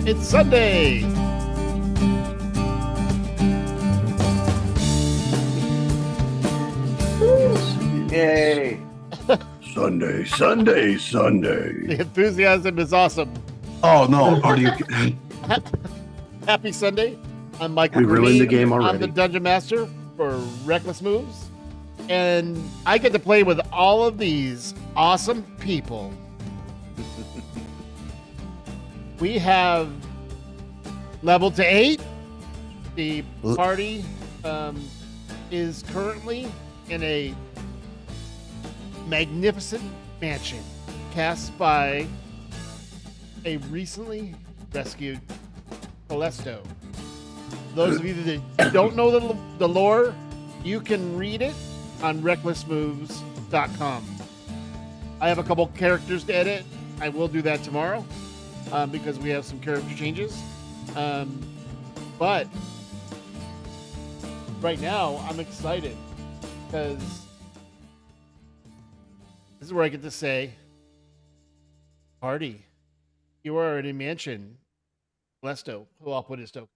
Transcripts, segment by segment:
It's Sunday. Yay! Sunday, Sunday, Sunday. The enthusiasm is awesome. Oh no, are you? Happy Sunday. I'm Michael. We ruined the Green. game I'm already. the Dungeon Master for Reckless Moves. And I get to play with all of these awesome people. We have level to 8. The party is currently in a magnificent mansion cast by a recently rescued Callisto. Those of you that don't know the lore, you can read it on recklessmoves.com. I have a couple characters to edit. I will do that tomorrow because we have some character changes. But right now, I'm excited because this is where I get to say, party, you are in a mansion, Lesto, who I'll put his token.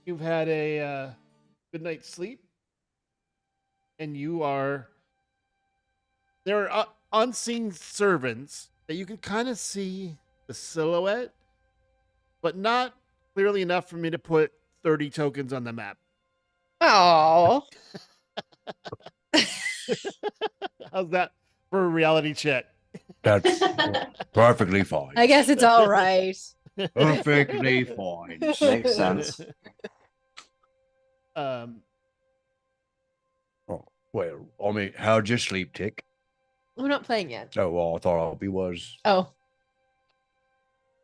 You've had a good night's sleep, and there are unseen servants that you can kind of see the silhouette, but not clearly enough for me to put 30 tokens on the map. Oh, How's that for a reality check? That's perfectly fine. I guess it's all right. Perfectly fine. Makes sense. Um, Oh, well, I mean, how'd your sleep tick? We're not playing yet. Oh, well, I thought Albie was. Oh,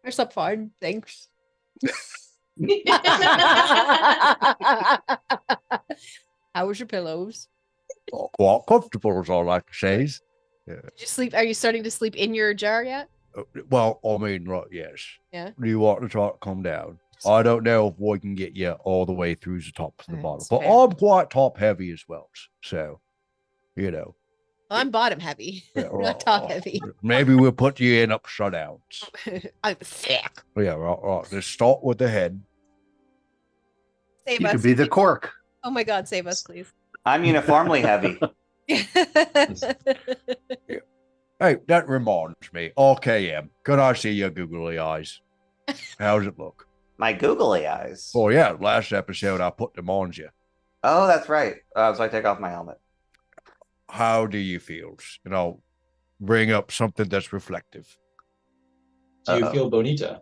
I slept fine. Thanks. How was your pillows? Quite comfortable, as I like to say. Did you sleep? Are you starting to sleep in your jar yet? Well, I mean, right, yes. Yeah. Do you want to try to come down? I don't know if we can get you all the way through the top to the bottom, That's but fair. I'm quite top heavy as well. So, you know. Well, I'm bottom heavy, Yeah, not top heavy. Maybe we'll put you in upside down. I'm thick. Yeah, right. Let's start with the head. Save You us. could be the cork. Oh my God, save us, please. I'm uniformly heavy. Hey, that reminds me. RKM, can I see your googly eyes? How's it look? My googly eyes. Oh, yeah, last episode I put them on you. Oh, that's right. So I take off my helmet. How do you feel? You know, bring up something that's reflective. Do you Uh-oh. feel bonita?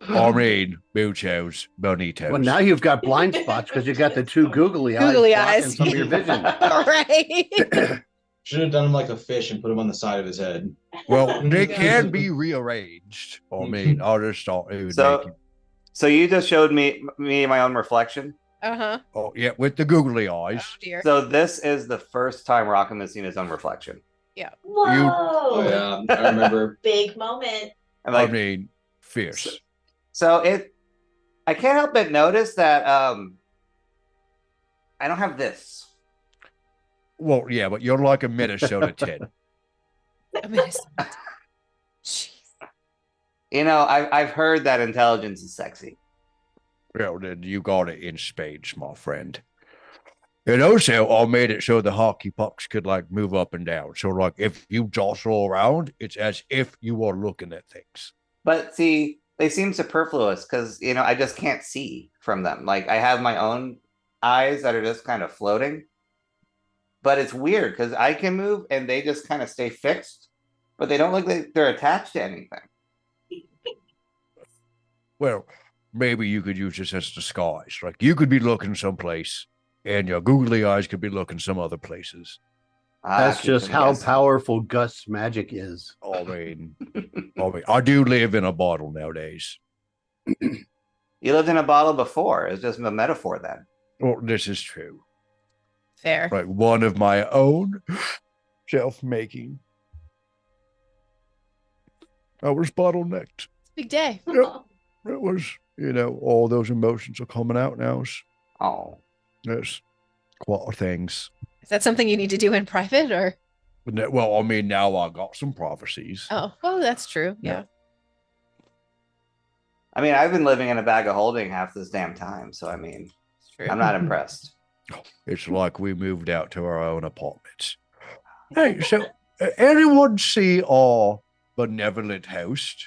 I mean, muchos, bonitos. Well, now you've got blind spots because you got the two googly eyes. Googly blocking eyes. Some of your vision. Right. Should have done him like a fish and put him on the side of his head. Well, they can be rearranged. I mean, I just thought it would make you. So you just showed me my own reflection. Uh-huh. Oh, yeah, with the googly eyes. Oh dear. So this is the first time Rockham has seen his own reflection. Whoa! Oh yeah, I remember. Big moment. And I like, mean, fierce. so I can't help but notice that I don't have this. Well, yeah, but you're like a Minnesota 10. I mean, jeez. You know, I've heard that intelligence is sexy. Well, then you got it in spades, my friend. And also, I made it so the hockey pucks could like move up and down. So, like, if you jostle around, it's as if you are looking at things. But see, they seem superfluous because, you know, I just can't see from them. Like, I have my own eyes that are just kind of floating. But it's weird because I can move and they just kind of stay fixed, but they don't look like they're attached to anything. Well, maybe you could use this as disguise. Like, you could be looking someplace, and your googly eyes could be looking some other places. That's keep just them how guessing. powerful Gus' magic is. I mean, I do live in a bottle nowadays. You lived in a bottle before. It's just a metaphor then. Well, this is true. Fair. Like, one of my own self-making. I was bottlenecked. Big day. It was, all those emotions are coming out now. Oh, There's quite things. Is that something you need to do in private or? Well, I mean, now I got some prophecies. Oh, well, that's true. Yeah. I mean, I've been living in a bag of holding half this damn time, so I mean, It's true. I'm not impressed. It's like we moved out to our own apartments. Hey, so anyone see our benevolent host?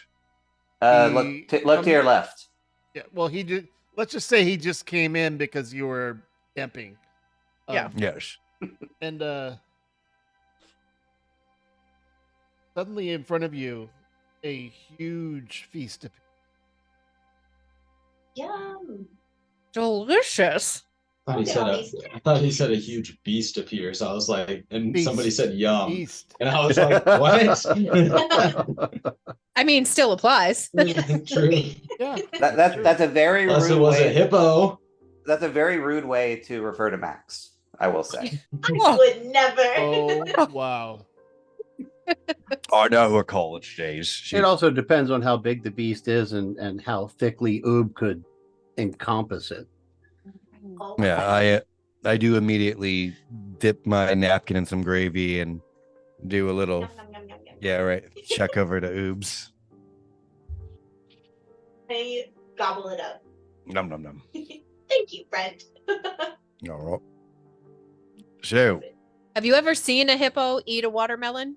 Look to your left. Yeah. Well, he did. Let's just say he just came in because you were camping. Yeah. Yes. And suddenly in front of you, a huge feast appears. Yum. Delicious. I thought he said a huge beast appears. I was like, and somebody Beast. said yum. Feast. And I was like, what? I mean, still applies. True. Yeah. That's a very Unless rude it was a way. hippo. That's a very rude way to refer to Max, I will say. I would never. Oh wow. I know her college days. She, It also depends on how big the beast is and how thickly Oob could encompass it. Oh, yeah, I do immediately dip my napkin in some gravy and do a little, Yum, yum, yum, yum, yum. yeah, right, check over to Oobs. I gobble it up. Num num num. Thank you, friend. All right. So Have you ever seen a hippo eat a watermelon?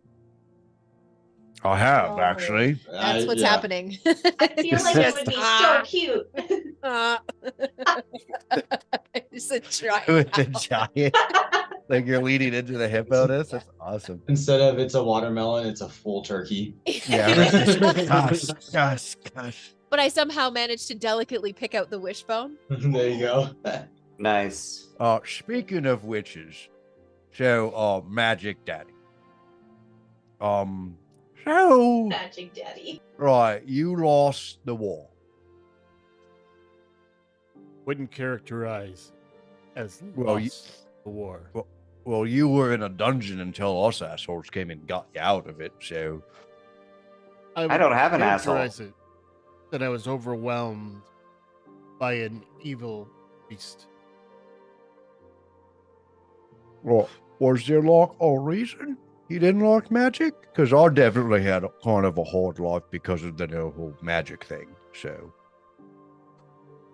I have Oh. actually. That's what's Yeah. happening. I feel like it would be so cute. It's a giant. With the giant, like you're leading into the hippo. That's awesome. Instead of it's a watermelon, it's a full turkey. Yeah. Right. Gosh. But I somehow managed to delicately pick out the wishbone. There you go. Nice. Speaking of witches, so Magic Daddy. So Magic Daddy. right, you lost the war. Wouldn't characterize as Well, lost the war. Well, you were in a dungeon until us assholes came and got you out of it. So I don't have an asshole. characterize it that I was overwhelmed by an evil beast. well, was there like a reason you didn't like magic? Because I definitely had a kind of a hard life because of the whole magic thing. So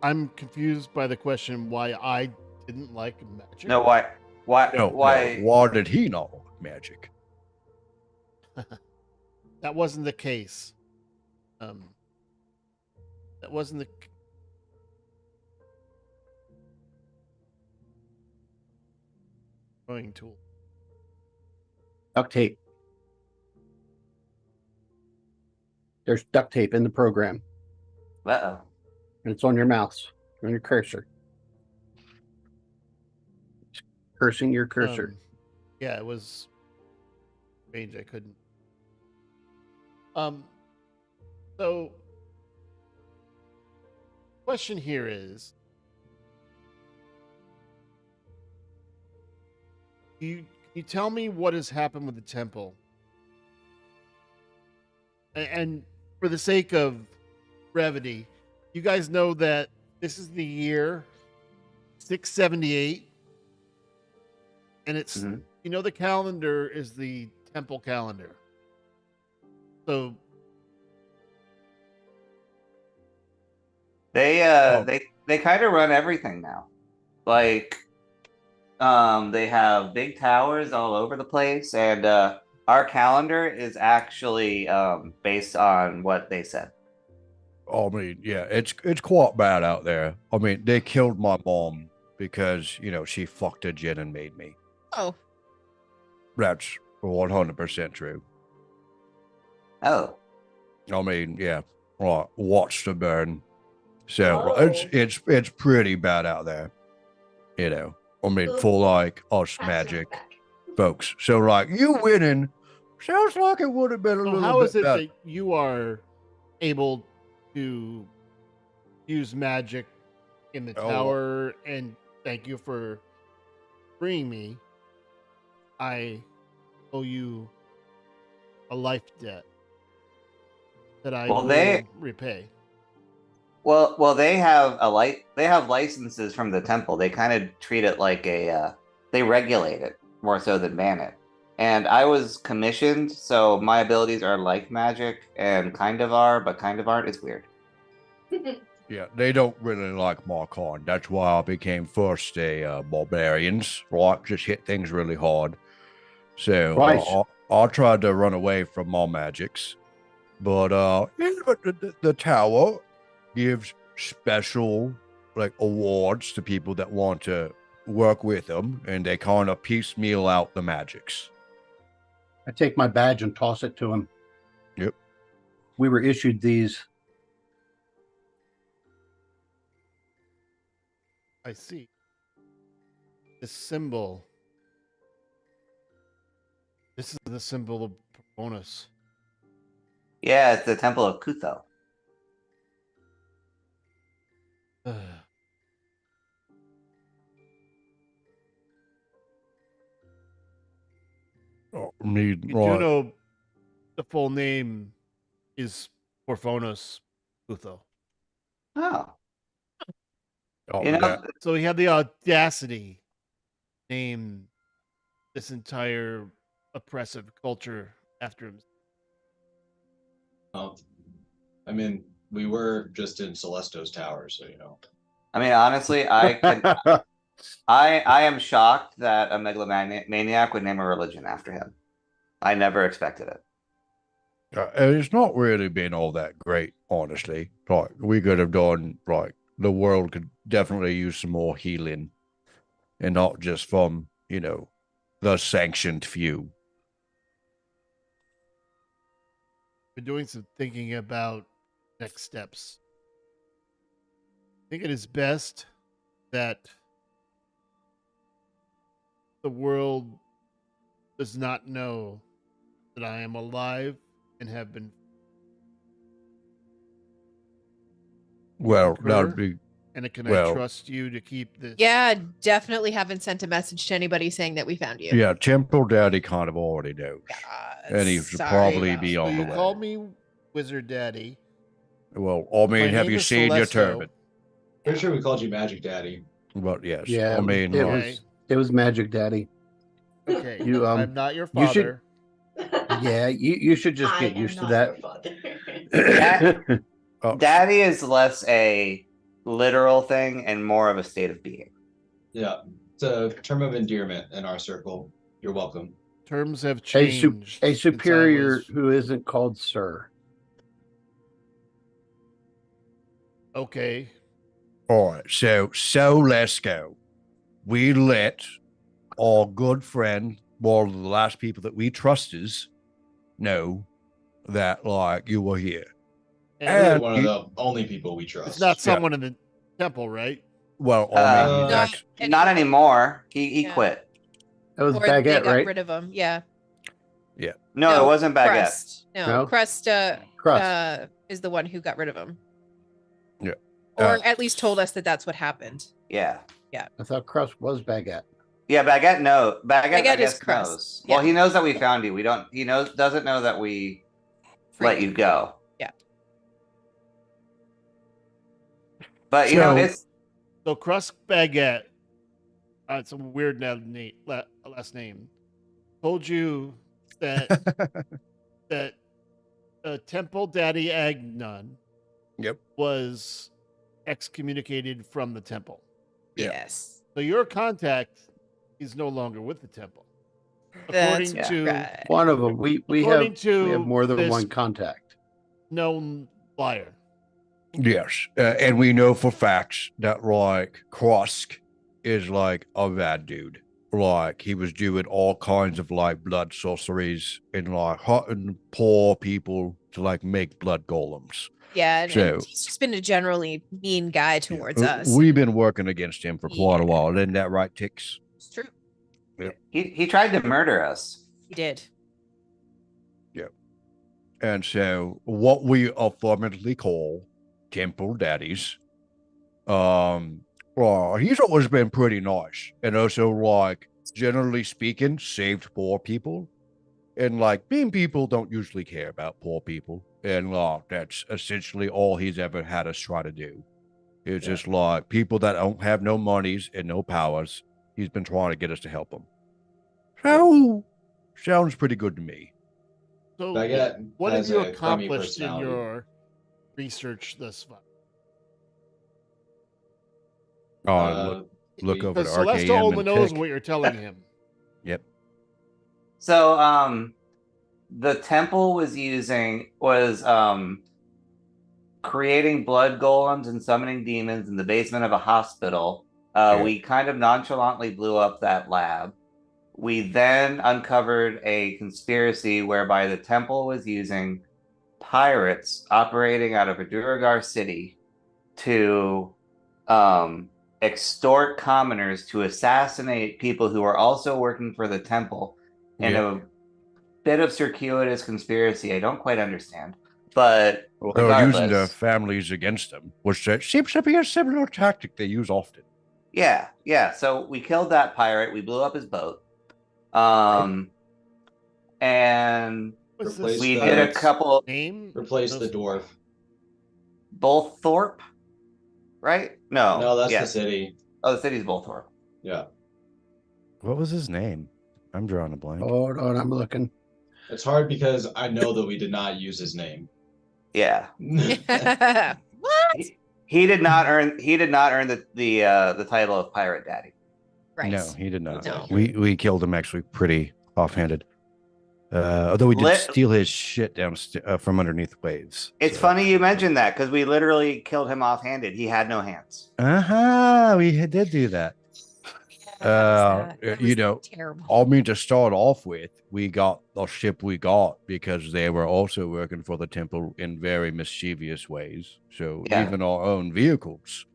I'm confused by the question why I didn't like magic. No, why? no, why did he not like magic? That wasn't the case. That wasn't the. Throwing tool. Duct tape. There's duct tape in the program, Uh-oh. and it's on your mouse, on your cursor. It's cursing your cursor. Yeah, it was strange. I couldn't. So, question here is, can you tell me what has happened with the temple? And for the sake of brevity, you guys know that this is the year 678, and it's Mhm. you know the calendar is the temple calendar. So They kind of run everything now. Like they have big towers all over the place, and our calendar is actually based on what they said. I mean, yeah, it's quite bad out there. I mean, they killed my mom because she fucked a gin and made me. Oh, That's 100% true. Oh, I mean, yeah, right. Watch the burn. So Oh. it's pretty bad out there. I mean, Ooh. for like us Pat's on magic the back. folks. So like you winning sounds like it would have been a So little how bit is it better. that you are able to use magic in the Oh. tower? And thank you for freeing me. I owe you a life debt that I Well, will they- repay. well, they have they have licenses from the temple. They kind of treat it like they regulate it more so than ban it. And I was commissioned, so my abilities are like magic and kind of are, but kind of aren't. It's weird. Yeah, they don't really like my kind. That's why I became first a barbarians. Right, just hit things really hard. So Right. I tried to run away from my magics, but but the tower gives special like awards to people that want to work with them, and they kind of piecemeal out the magics. I take my badge and toss it to him. Yep. We were issued these. I see. This symbol. This is the symbol of bonus. Yeah, it's the Temple of Kutho. Oh, need You do know the full name is Porphonos Kutho. Oh, oh, you know, that- So he had the audacity to name this entire oppressive culture after him. Oh, I mean, we were just in Celesto's tower, so you know. I mean, honestly, I am shocked that a megalomaniac would name a religion after him. I never expected it. it's not really been all that great, honestly. Like we could have done, like the world could definitely use some more healing, and not just from the sanctioned few. Been doing some thinking about next steps. I think it is best that the world does not know that I am alive and have been. Well, Concur? that'd be And can I Well- trust you to keep this? Yeah, definitely haven't sent a message to anybody saying that we found you. yeah. Temple Daddy kind of already knows, and he should Sorry. probably be So on the you way. call me Wizard Daddy. Well, I mean, My have name you is seen your Celesto. turban? Pretty sure we called you Magic Daddy. But yes, Yeah, I mean, it like, was Magic Daddy. Okay, You, I'm not your you should- father. Yeah, you should just I get am used to not that. your father. oh, Daddy is less a literal thing and more of a state of being. Yeah, it's a term of endearment in our circle. You're welcome. Terms have a changed. a since I superior was- who isn't called sir. Okay, all right. So let's go. We let our good friend, one of the last people that we trusted, know that like you were here. and Really one of the only people we trust. it's not someone in the temple, right? Well, I mean, Uh, that's Not anymore. He Yeah. quit. That was Or they Baguette, got right? rid of him. Yeah. No, it wasn't Baguette. Crust. No, No? Crust, Crust. is the one who got rid of him. Yeah. Or at least told us that that's what happened. Yeah. I thought Crust was Baguette. Yeah, Baguette. No, Baguette. I Baguette is guess crust, knows. yeah. Well, he knows that we found you. We don't. He doesn't know that we let you go. Yeah. But you know, So- it's So Crust Baguette, it's a weird last name. Told you that that Temple Daddy Agnon Yep. was excommunicated from the temple. Yeah. Yes. So your contact is no longer with the temple. That's According to right. One of them. We according have to more than this one contact. known liar. yes, and we know for facts that like Krusk is like a bad dude. Like he was doing all kinds of like blood sorceries and like hunting poor people to like make blood golems. Yeah, and So- he's just been a generally mean guy towards Yeah, us. We've been working against him for quite a Yeah. while. Isn't that right, Tix? It's true. he tried to murder us. He did. And so what we affirmatively call temple daddies, well, he's always been pretty nice. And also like generally speaking, saved poor people. And like mean people don't usually care about poor people. And that's essentially all he's ever had us try to do. It's Yeah. just like people that don't have no monies and no powers. He's been trying to get us to help them. So Sounds pretty good to me. So, Baguette what have has you a crummy accomplished in personality. your research thus far? Look over Because to Celeste RKM only and knows pick. what you're telling him. Yep. So the temple was creating blood golems and summoning demons in the basement of a hospital. Yeah. We kind of nonchalantly blew up that lab. We then uncovered a conspiracy whereby the temple was using pirates operating out of Duragar City to extort commoners to assassinate people who are also working for the temple in Yeah. a bit of circuitous conspiracy I don't quite understand. But Well, they're using their regardless, families against them, which seems to be a similar tactic they use often. yeah. So we killed that pirate. We blew up his boat. And What's Replace this we the- did a couple. name? Replace the Those- dwarf. Bolthorpe, right? No, No, that's the yes. city. Oh, the city's Bolthorpe. Yeah. What was his name? I'm drawing a blank. Hold on, I'm looking. It's hard because I know that we did not use his name. Yeah, What? he did not earn. He did not earn the title of Pirate Daddy. Right. No, he did not. No. We killed him actually pretty offhanded. Although we did Lit- steal his shit down from underneath waves. It's funny you mentioned that because we literally killed him offhanded. He had no hands. We did do that. That You was know, terrible. I mean, to start off with, we got the ship we got because they were also working for the temple in very mischievous ways. So Yeah. even our own vehicles,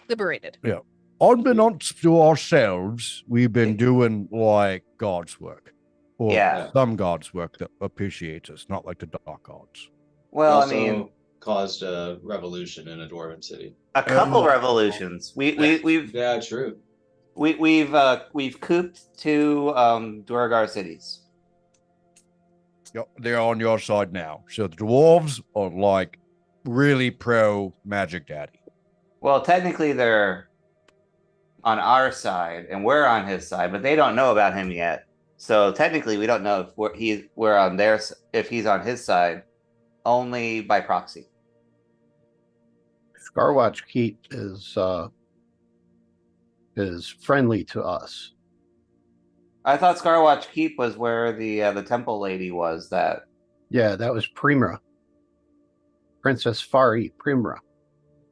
Liberated. unbeknownst to ourselves, we've been doing like God's work, or Yeah. some God's work that appreciates us, not like the dark gods. Well, I Also mean, caused a revolution in a dwarven city. a couple revolutions. We've Yeah, true. we've cooped two Duragar cities. Yep, they're on your side now. So the dwarves are like really pro Magic Daddy. Well, technically they're on our side and we're on his side, but they don't know about him yet. So technically, we don't know if we're on if he's on his side, only by proxy. Scarwatch Keep is friendly to us. I thought Scarwatch Keep was where the temple lady was. That Yeah, that was Primra. Princess Fari Primra.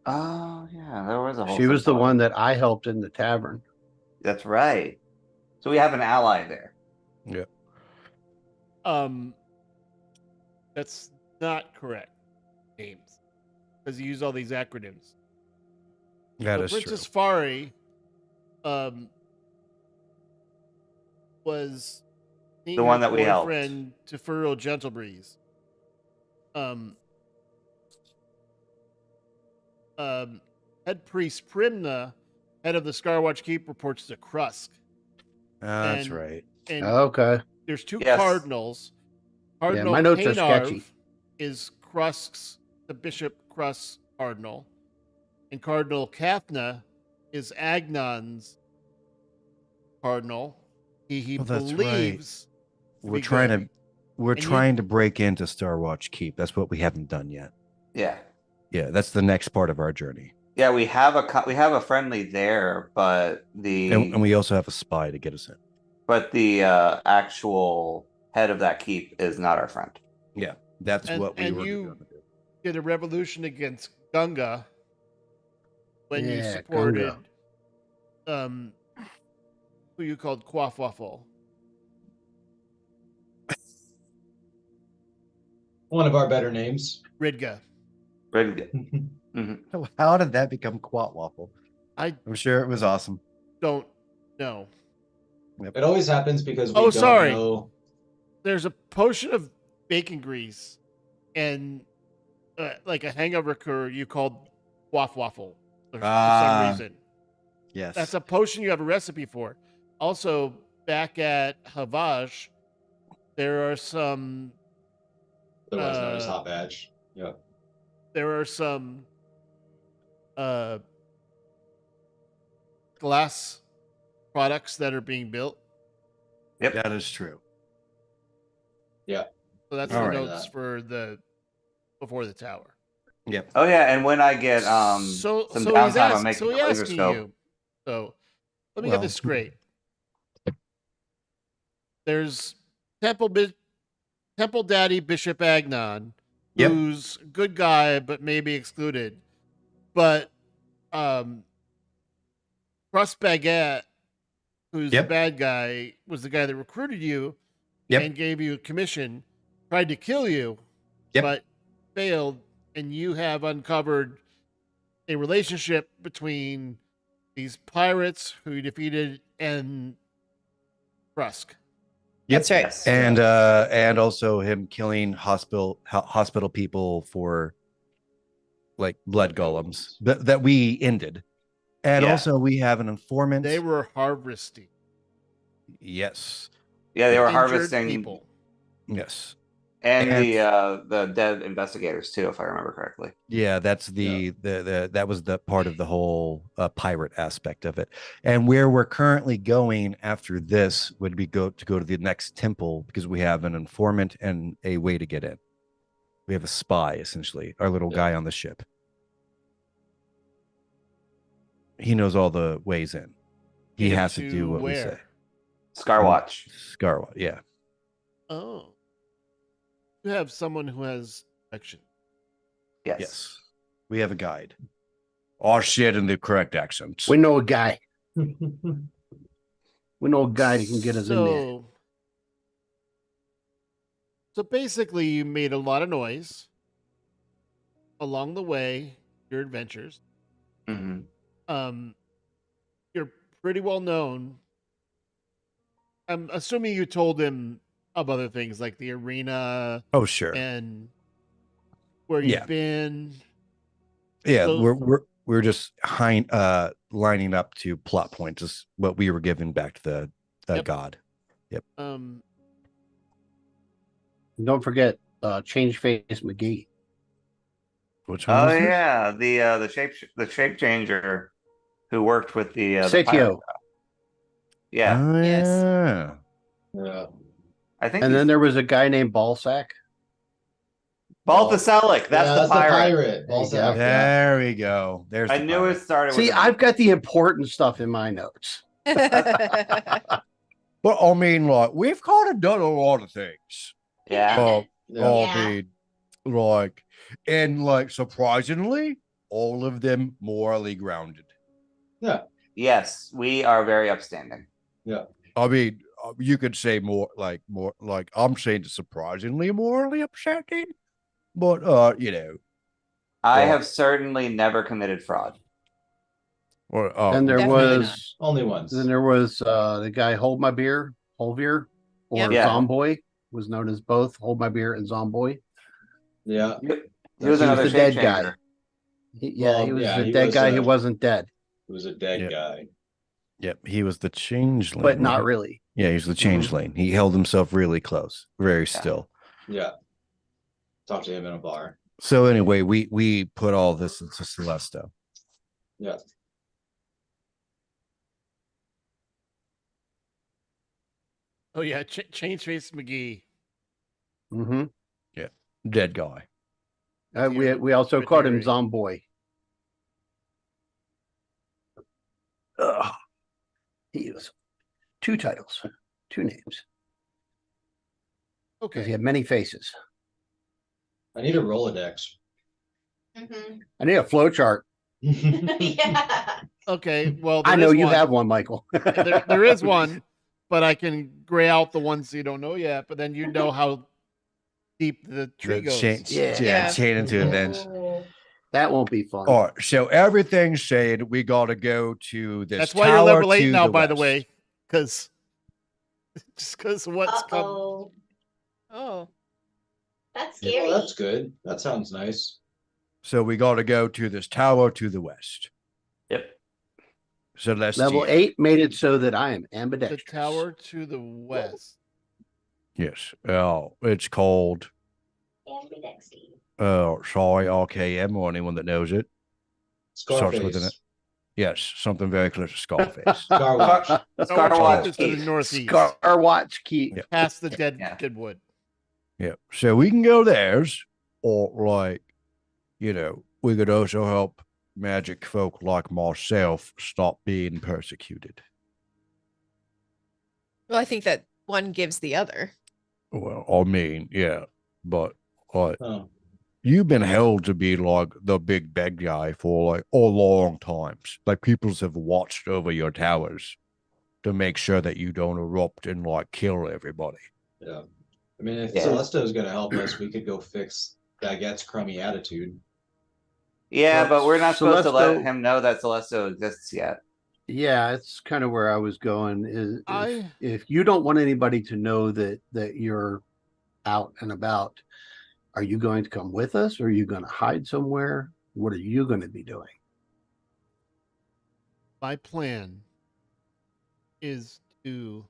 oh yeah, there was a whole. She was the subplot. one that I helped in the tavern. That's right. So we have an ally there. That's not correct, James, because you use all these acronyms. That So is Princess true. Fari, was The one that we helped. boyfriend to Furrow Gentlebreeze. Head priest Primna, head of the Scarwatch Keep, reports to Krusk. That's and- right. And Okay. there's two Yes. cardinals. Cardinal my notes are Hainarv sketchy. is Krusk's, the Bishop Krusk's cardinal. And Cardinal Kathna is Agnon's cardinal. He Oh, that's right. believes We're be trying good. we're And you- trying to break into Starwatch Keep. That's what we haven't done yet. Yeah, Yeah, that's the next part of our journey. yeah. We have a friendly there, but And we also have a spy to get us in. the actual head of that keep is not our friend. Yeah, that's And- what we and were you- going to do. did a revolution against Gunga when you Yeah, supported who you called Quaffwaffle. One of our better names. Ridga. Very good. Mhm. How did that become Quat Waffle? I I'm sure it was awesome. don't know. It always happens because we Oh, don't sorry. know. There's a potion of bacon grease and like a hangover cure you called Quaffwaffle for some reason. Yes. That's a potion you have a recipe for. Also, back at Havaj, there are some Otherwise known as hot badge. Yeah. glass products that are being built Yep. That is true. So that's All the right. notes for the before the tower. Yep. Oh yeah, and when I get so some so downtime, he's I'm asking. making So a he's laser asking scope. you. So let me Well- get this straight. There's Temple Daddy Bishop Agnon, Yep. who's a good guy but maybe excluded. But Crust Baguette, who's the Yep. bad guy, was the guy that recruited you Yep. and gave you a commission, tried to kill you, Yep. but failed, and you have uncovered a relationship between these pirates who you defeated and Rusk. Yep. That's right. Yes. And also him killing hospital people for like blood golems that we ended. And Yeah. also we have an informant. They were harvesting Yes. Yeah, they were injured harvesting people. Yes. and And- the dead investigators too, if I remember correctly. Yeah, that's the that was the part of the whole pirate aspect of it. And where we're currently going after this would be to go to the next temple because we have an informant and a way to get in. We have a spy essentially, our little Yeah. guy on the ship. He knows all the ways in. He has to do what we say. Scarwatch. Scarwa, yeah. Oh. You have someone who has action. Yes. Yes. We have a guide. All shit in the correct accents. We know a guy. We know a guy that can get us in there. So basically, you made a lot of noise along the way, your adventures. hmm You're pretty well known. I'm assuming you told him of other things like the arena Oh, sure. and where you've Yeah. been. Yeah, So- we're just lining up to plot points is what we were giving back to the Yep. god. Um, And don't forget, Change Face McGee. Which one? Oh was this? yeah, the shape changer who worked with the Setio. pirate. Yeah, Oh, Yes. yeah. Yeah. I think. And then there was a guy named Balsack. Baltaselic. That's Yeah, the pirate. pirate. There you Balzac, go. yeah. There we go. There's I the knew pirate. it started. See, with I've got the important stuff in my notes. Well, I mean, like we've kind of done a lot of things. Yeah. Yeah. I mean, like, and like surprisingly, all of them morally grounded. Yeah. Yes, we are very upstanding. I mean, you could say more like I'm saying surprisingly morally upsetting, but you know, I Yeah. have certainly never committed fraud. or And there Definitely was Only once. then there was the guy Hold My Beer, Holvier, or Yep. Yeah. Zomboy, was known as both Hold My Beer and Zomboy. Yeah. He was He was another the shape dead guy. changer. He was yeah, the he dead was, guy who wasn't dead, It was a dead Yeah. guy. yep, he was the changeling, but not right? really. Yeah, he was the changeling. He held himself really close, very still. Yeah. Talked to him in a bar. So anyway, we put all this into Celesto. Yeah. oh yeah, Change Face McGee. Hmm Dead guy. we also called him Veterinary. Zomboy. He was 2 titles, 2 names, because he Okay. had many faces. I need a Rolodex. Mhm. I need a flow chart. Yeah. Okay. Well, I there know is you one. have one, Michael. There is one, but I can gray out the ones you don't know yet. But then you know how deep the tree The goes. Yeah. yeah, chain into events. Ooh. That won't be fun. All right, so everything's said we got to go to this. That's why you're tower level 8 to now, by the west. way, because just because what's come. Uh-oh. Oh, That's Oh, scary. that's good. That sounds nice. So we got to go to this tower to the west. Yep. So let's Level 8 made it so that I am The ambidextrous. tower to the west. Yes. Oh, it's called. Ambidextrous. Oh, sorry, RKM or anyone that knows it. Starts with an Scarface. Yes, something very close to Scarface. Star Watch. Scar Watch Watch is to the Keith. northeast, Scar Watch Keith. Yeah. past the dead Yeah. Deadwood. Yeah. So we can go theirs, or like, we could also help magic folk like myself stop being persecuted. Well, I think that one gives the other. Well, I mean, yeah, but like Oh. you've been held to be like the big bad guy for like a long times. Like peoples have watched over your towers to make sure that you don't erupt and like kill everybody. Yeah. I mean, if Yeah. Celesto's gonna help us, we could go fix Baguette's crummy attitude. Yeah, Well, but we're not supposed to let Celesto- him know that Celesto exists yet. Yeah, it's kind of where I was going. Is I- if you don't want anybody to know that you're out and about, are you going to come with us? Or are you going to hide somewhere? What are you going to be doing? My plan is to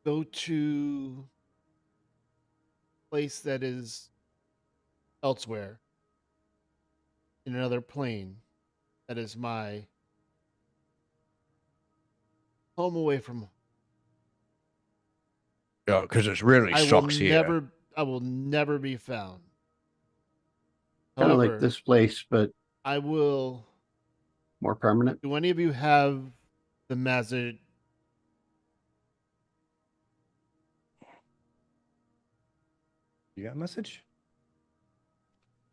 go to a place that is elsewhere in another plane. That is my home away from home. Yeah, because it's really I will sucks here. never be found. Kind of like However, this place, but I will. more permanent. Do any of you have the message? You got a message?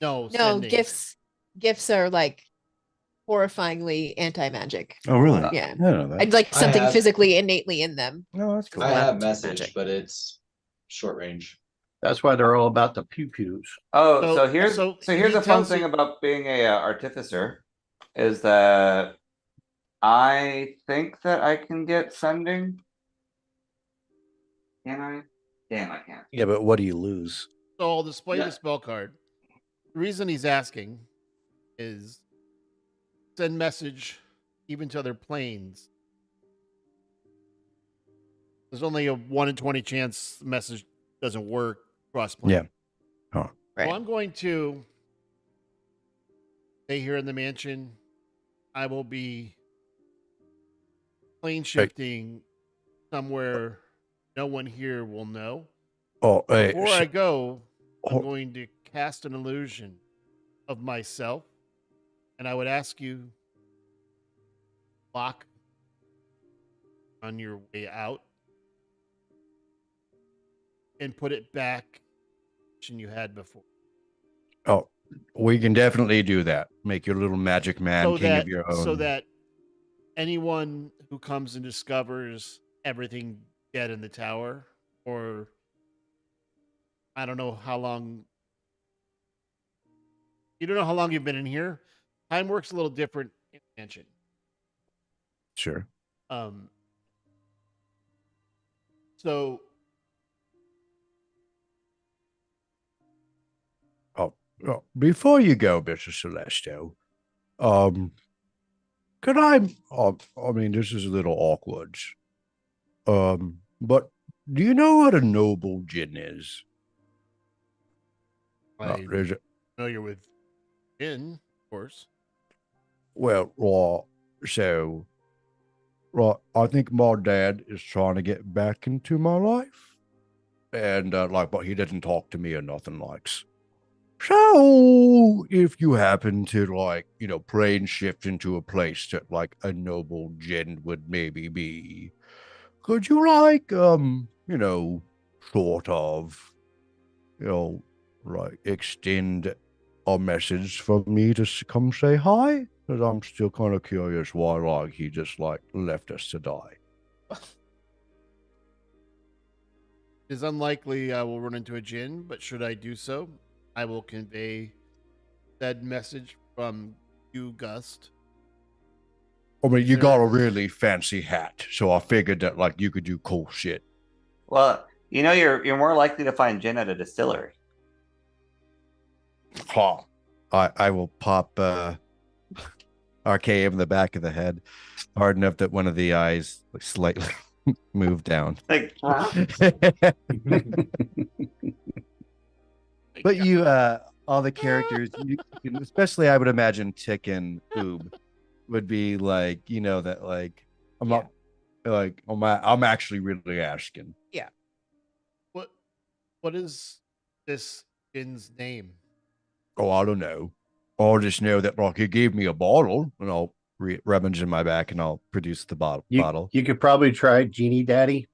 No, No, sending. gifts are like horrifyingly anti-magic. Oh, really? Yeah. I don't know that. I'd like I something have- physically innately in them. No, that's cool. I Wow. have It's message, magic. but it's short range. That's why they're all about the pew pews. Oh, So- so here's so here's he a fun tells thing you- about being a artificer, is that I think that I can get sending. Can I? Damn, I can't. Yeah, but what do you lose? So I'll display Yeah. the spell card. The reason he's asking is send message even to other planes. There's only a 1 in 20 chance the message doesn't work cross plane. Yeah. Right. So I'm going to stay here in the mansion. I will be plane shifting somewhere no one here will know. Oh, hey, Before I go, I'm oh, going to cast an illusion of myself, and I would ask you lock on your way out and put it back than you had before. oh, we can definitely do that. Make your little magic man so king that of your own. so that anyone who comes and discovers everything dead in the tower, or I don't know how long, you don't know how long you've been in here. Time works a little different in the mansion. Sure. So Oh, before you go, Mr. Celesto, could I? I mean, this is a little awkward. But do you know what a noble djinn is? I There's a, know you're with Jin, of course. well, so, I think my dad is trying to get back into my life, and but he didn't talk to me or nothing likes. So, if you happen to plane shift into a place that like a noble djinn would maybe be, could you sort of, extend a message for me to come say hi? Because I'm still kind of curious why he just left us to die. It is unlikely I will run into a Jin, but should I do so, I will convey said message from you, Gust. I mean, you Sure. got a really fancy hat, so I figured that you could do cool shit. Well, you're more likely to find gin at a distillery. Ha! I will pop RKM in the back of the head, hard enough that one of the eyes slightly moved down. Like, But you, all the characters, especially I would imagine Tick and Oob would be like, that like I'm not like I'm actually really asking. What is this Jin's name? Oh, I don't know. I'll just know that like he gave me a bottle, and I'll rummage in my back and I'll produce the bottle. You could probably try Genie Daddy.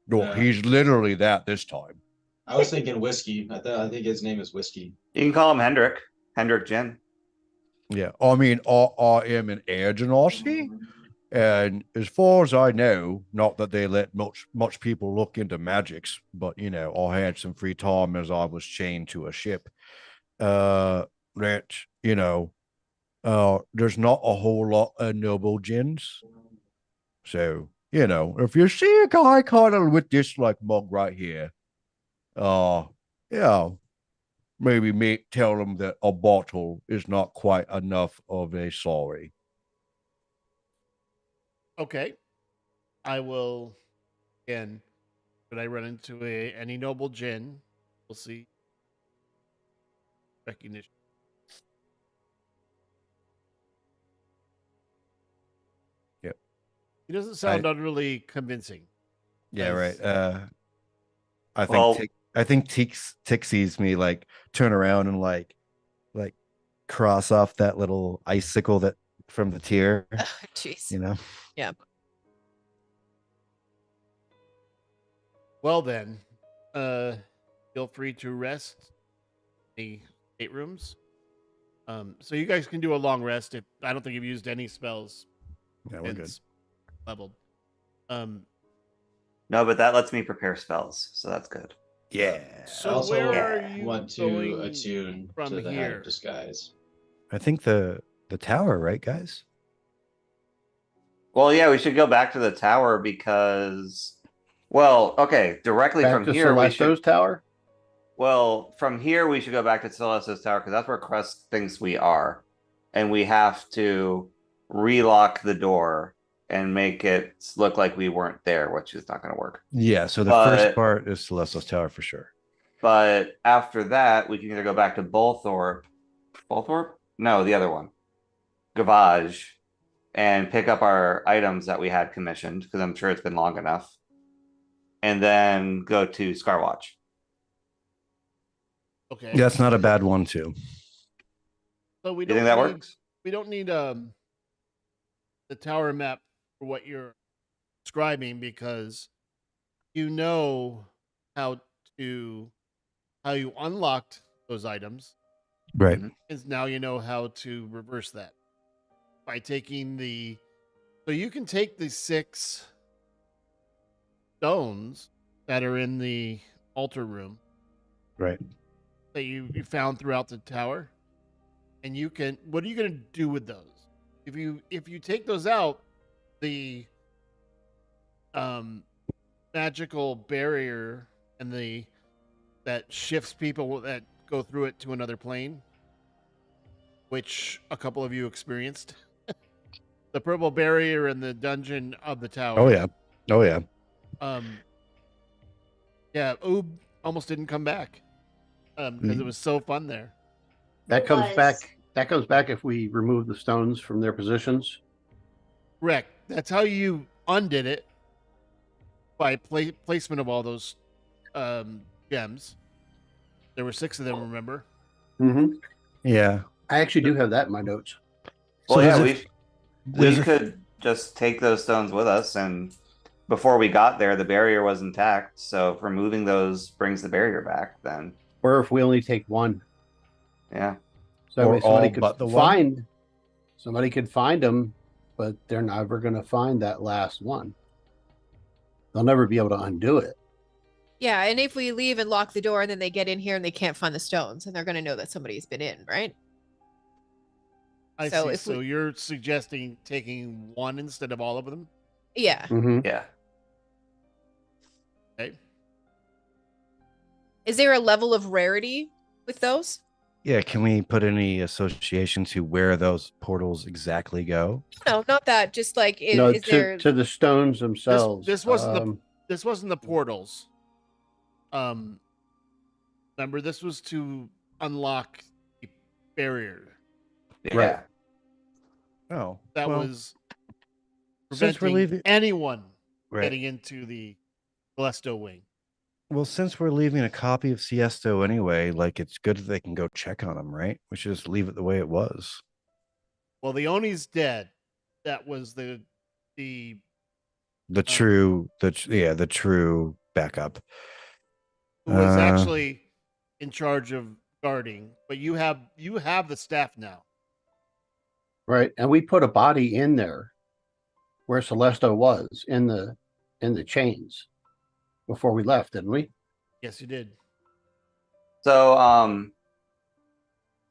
No, Yeah. he's literally that this time. I was thinking whiskey. I think his name is whiskey. You can call him Hendrik Gin. Yeah, I mean, I am an Air Genasi, and as far as I know, not that they let much people look into magics, but I had some free time as I was chained to a ship. That there's not a whole lot of noble gins. So, if you see a guy kind of with this like mug right here, maybe tell him that a bottle is not quite enough of a sorry. Okay. I will again. Should I run into any noble Jin? We'll see. Recognition. Yep. He doesn't sound utterly convincing. Yeah, right. Nice. I think Tick sees me like turn around and like cross off that little icicle that from the tier. Jeez. Yeah. Well then, feel free to rest in the staterooms. So you guys can do a long rest. If I don't think you've used any spells Yeah, we're good. since leveled. No, but that lets me prepare spells, so that's good. Yeah. So I also where are you want to going attune from to the Hat here? of Disguise. I think the tower, right, guys? Well, yeah, we should go back to the tower because, well, okay, directly Back from to here we Celestos should. Tower. Well, from here we should go back to Celestos Tower because that's where Crust thinks we are, and we have to relock the door and make it look like we weren't there, which is not going to work. Yeah, so the But- first part is Celestial's Tower for sure. But after that, we can either go back to Bolthorpe. Bolthorpe? No, the other one. Gavage. And pick up our items that we had commissioned, because I'm sure it's been long enough. And then go to Scarwatch. Okay. That's not a bad one too. So we You don't think that need, works? We don't need the tower map for what you're describing because you know how you unlocked those items. Right. Is now you know how to reverse that by taking so you can take the 6 stones that are in the altar room Right. that you found throughout the tower, and what are you going to do with those? If you take those out, the magical barrier and that shifts people that go through it to another plane, which a couple of you experienced. The purple barrier in the dungeon of the tower. Oh yeah. Yeah, Oob almost didn't come back because it was so fun there. That It comes was. back. That comes back if we remove the stones from their positions. Correct. That's how you undid it by placement of all those gems. There were 6 of them, remember? Mm-hmm. Yeah. I actually do have that in my notes. Well, So yeah, there's we a- could just take those stones with us, and before we got there, the barrier was intact. So if removing those brings the barrier back, then Or if we only take one, yeah. so that Or way somebody all could but the one? find. Somebody could find them, but they're never going to find that last one. They'll never be able to undo it. Yeah, and if we leave and lock the door and then they get in here and they can't find the stones, and they're going to know that somebody's been in, right? I So see. if So we- you're suggesting taking one instead of all of them? Yeah. Mm-hmm. Yeah. Okay. Is there a level of rarity with those? Yeah, can we put any association to where those portals exactly go? No, not that. Just like, is, No, is there? to the stones themselves. This wasn't the Um, This wasn't the portals. Remember, this was to unlock the barrier. Yeah. Right. Oh, That well, was since we're preventing leaving, anyone right. getting into the Galesto wing. Well, since we're leaving a copy of Siesto anyway, like it's good that they can go check on him, right? We should just leave it the way it was. Well, the Oni's dead. That was the The Uh, true, the true backup. who was Uh, actually in charge of guarding. But you have the staff now. Right. And we put a body in there where Celesto was in the chains before we left, didn't we? Yes, you did. So,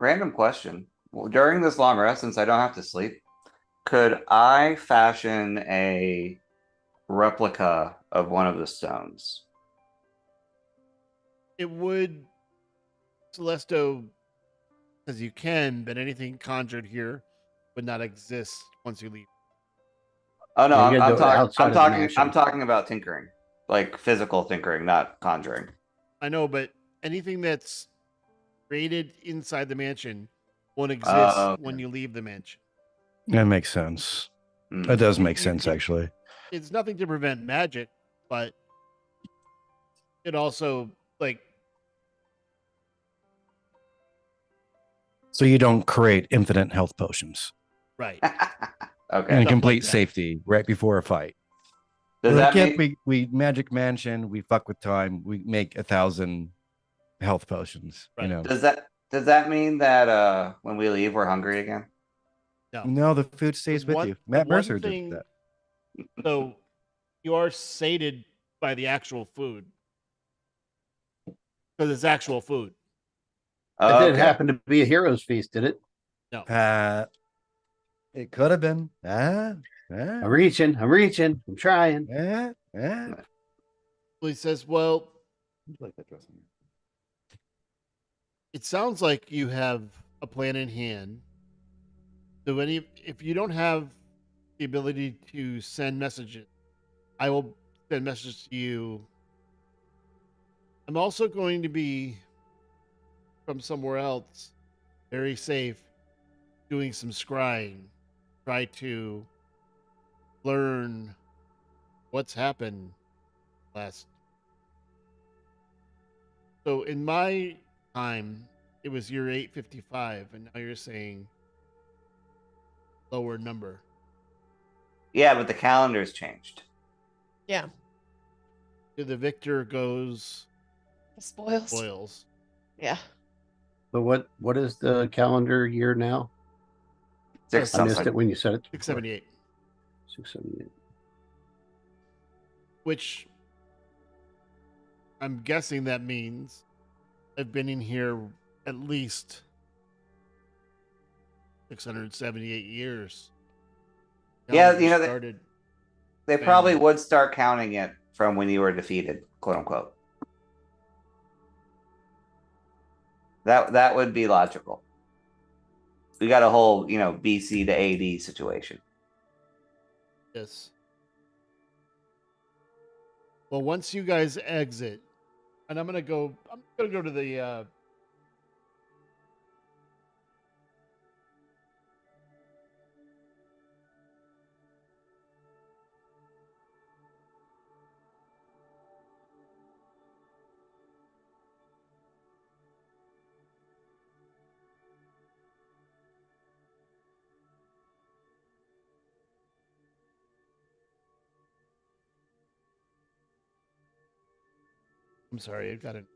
random question. Well, during this long rest, since I don't have to sleep, could I fashion a replica of one of the stones? It would Celesto as you can, but anything conjured here would not exist once you leave. Oh no, Yeah, you gotta I'm do it outside I'm of the talking I'm mansion. talking about tinkering. Like physical tinkering, not conjuring. I know, but anything that's created inside the mansion won't exist Okay. when you leave the mansion. that makes sense. Hmm. That does make You- sense, you- actually. It's nothing to prevent magic, but it also like So you don't create infinite health potions right. Okay. and Stuff like complete that. safety right before a fight. Does Like, that yep, mean we magic mansion, we fuck with time, we make 1,000 health potions. Right. You know, does that mean that when we leave we're hungry again? No. no, the food stays with one- you. the Matt one Mercer thing- did that. So you are sated by the actual food because it's actual food. It Oh, didn't okay. happen to be a hero's feast, did it? It could have been. I'm reaching, I'm trying. He says, "Well, Like that dressing. it sounds like you have a plan in hand. So if you don't have the ability to send messages, I will send messages to you. I'm also going to be from somewhere else, very safe, doing some scrying, try to learn what's happened last. So in my time, it was year 855, and now you're saying lower number. Yeah, but the calendar's changed. Yeah. To the victor goes The spoils. spoils. Yeah. So what is the calendar year now? Six I missed something. it when you said it. 678, 678. which I'm guessing that means I've been in here at least 678 years. Yeah, Calendar you know, started. They probably Family. would start counting it from when you were defeated, quote unquote. That would be logical. We got a whole, BC to AD situation. Yes. Well, once you guys exit, and I'm gonna go to the I'm sorry, I've got it.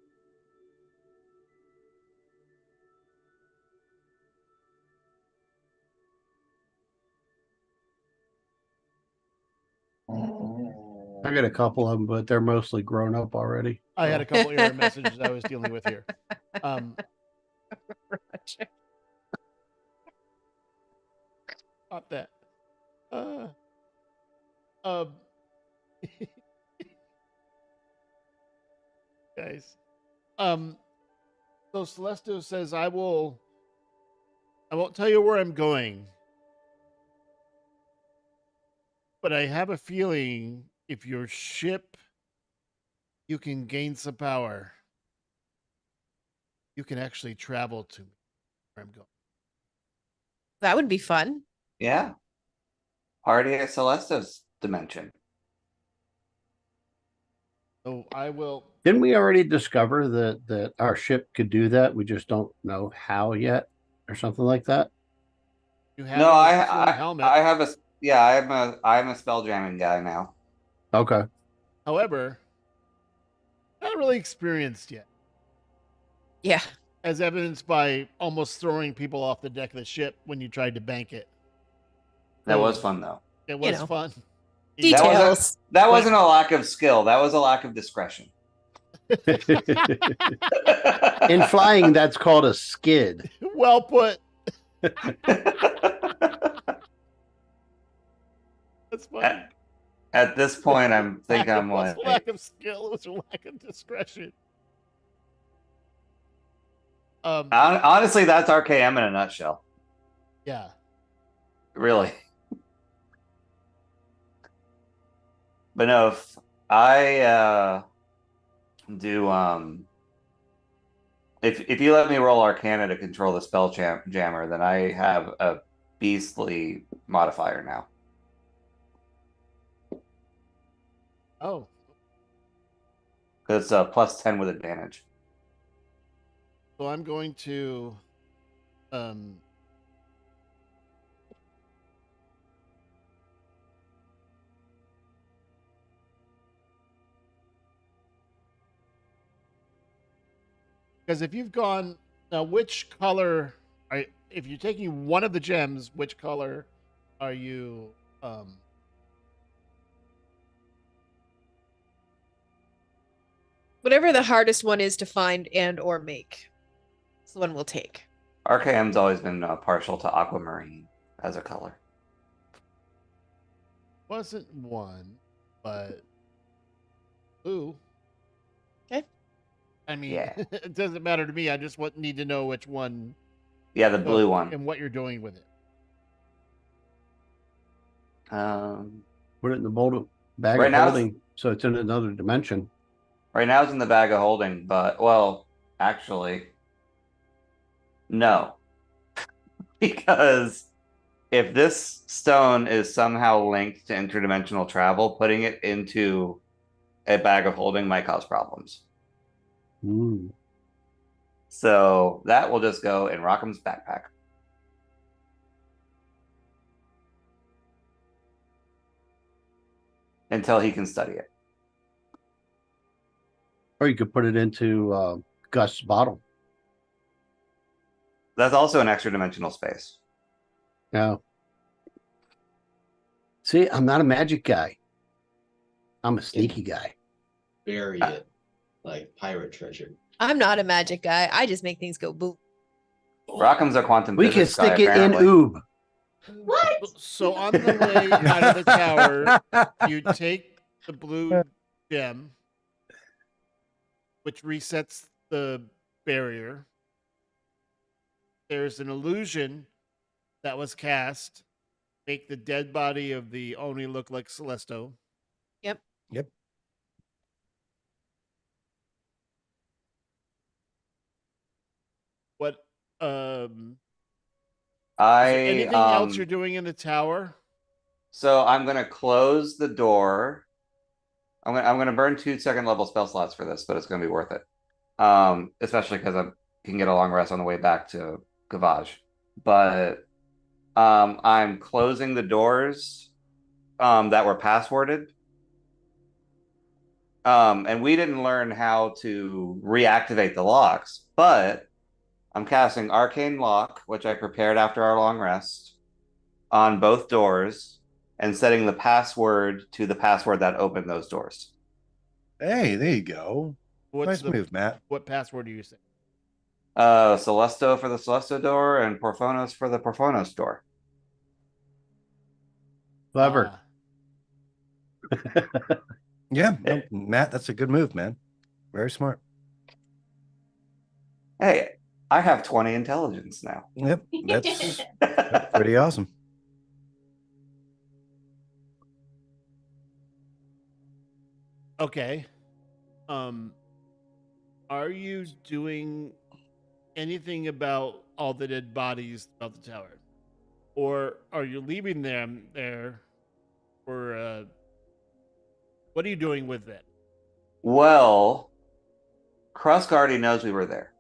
I got a couple of them, but they're mostly grown up already. I had a couple error messages I was dealing with here. Not that. Guys. So Celesto says I won't tell you where I'm going. But I have a feeling if your ship you can gain some power. you can actually travel to where I'm going. That would be fun. Yeah. Party at Celesta's dimension. So I will. Didn't we already discover that our ship could do that? We just don't know how yet, or something like that. You have No, a full helmet. I have a yeah, I'm a spell jamming guy now. Okay. However, not really experienced yet, Yeah. as evidenced by almost throwing people off the deck of the ship when you tried to bank it. That So, was fun though. It was know. fun. Details. That wasn't a lack of skill. That was a lack of discretion. In flying, that's called a skid. Well put. That's funny. At this point, I'm think It I'm was like, a lack of skill. It was a lack of discretion. honestly, that's RKM in a nutshell. Yeah. Really. But no, if I do if you let me roll Arcana to control the spell jammer, then I have a beastly modifier now. Oh. It's plus 10 with advantage. So I'm going to because if you've gone now, which color are if you're taking one of the gems, which color are you Whatever the hardest one is to find and or make. It's the one we'll take. RKM's always been partial to aquamarine as a color. wasn't one, but blue. Okay. I mean, Yeah. it doesn't matter to me. I just need to know which one. Yeah, the blue one. And what you're doing with it. Put it in the bag Right of now holding, so it's in another dimension. Right now it's in the bag of holding, but well, actually, no. Because if this stone is somehow linked to interdimensional travel, putting it into a bag of holding might cause problems. Hmm. So that will just go in Rockham's backpack. Until he can study it. Or you could put it into Gus's bottle. That's also an extra dimensional space. Now, see, I'm not a magic guy. I'm a sneaky guy. Bury it like pirate treasure. I'm not a magic guy. I just make things go boom. Rockham's a quantum We can physics guy, stick it in apparently. oob. What? So on the way out of the tower, you take the blue gem, which resets the barrier. There's an illusion that was cast, make the dead body of the Oni look like Celesto. Yep. Yep. What is there anything else you're doing in the tower? So I'm gonna close the door. I'm gonna burn 2 second level spell slots for this, but it's gonna be worth it. Especially because I can get a long rest on the way back to Gavage. But I'm closing the doors that were passworded. And we didn't learn how to reactivate the locks, but I'm casting Arcane Lock, which I prepared after our long rest, on both doors, and setting the password to the password that opened those doors. Hey, there you go. What's Nice move, Matt. What password are you saying? Celesto for the Celesto door and Porphonos for the Porphonos door. Clever. Yeah, no, Matt, that's a good move, man. Very smart. Hey, I have 20 intelligence now. Yep, that's pretty awesome. Okay. Are you doing anything about all the dead bodies about the tower, or are you leaving them there, or what are you doing with it? Well, Krusk already knows we were there.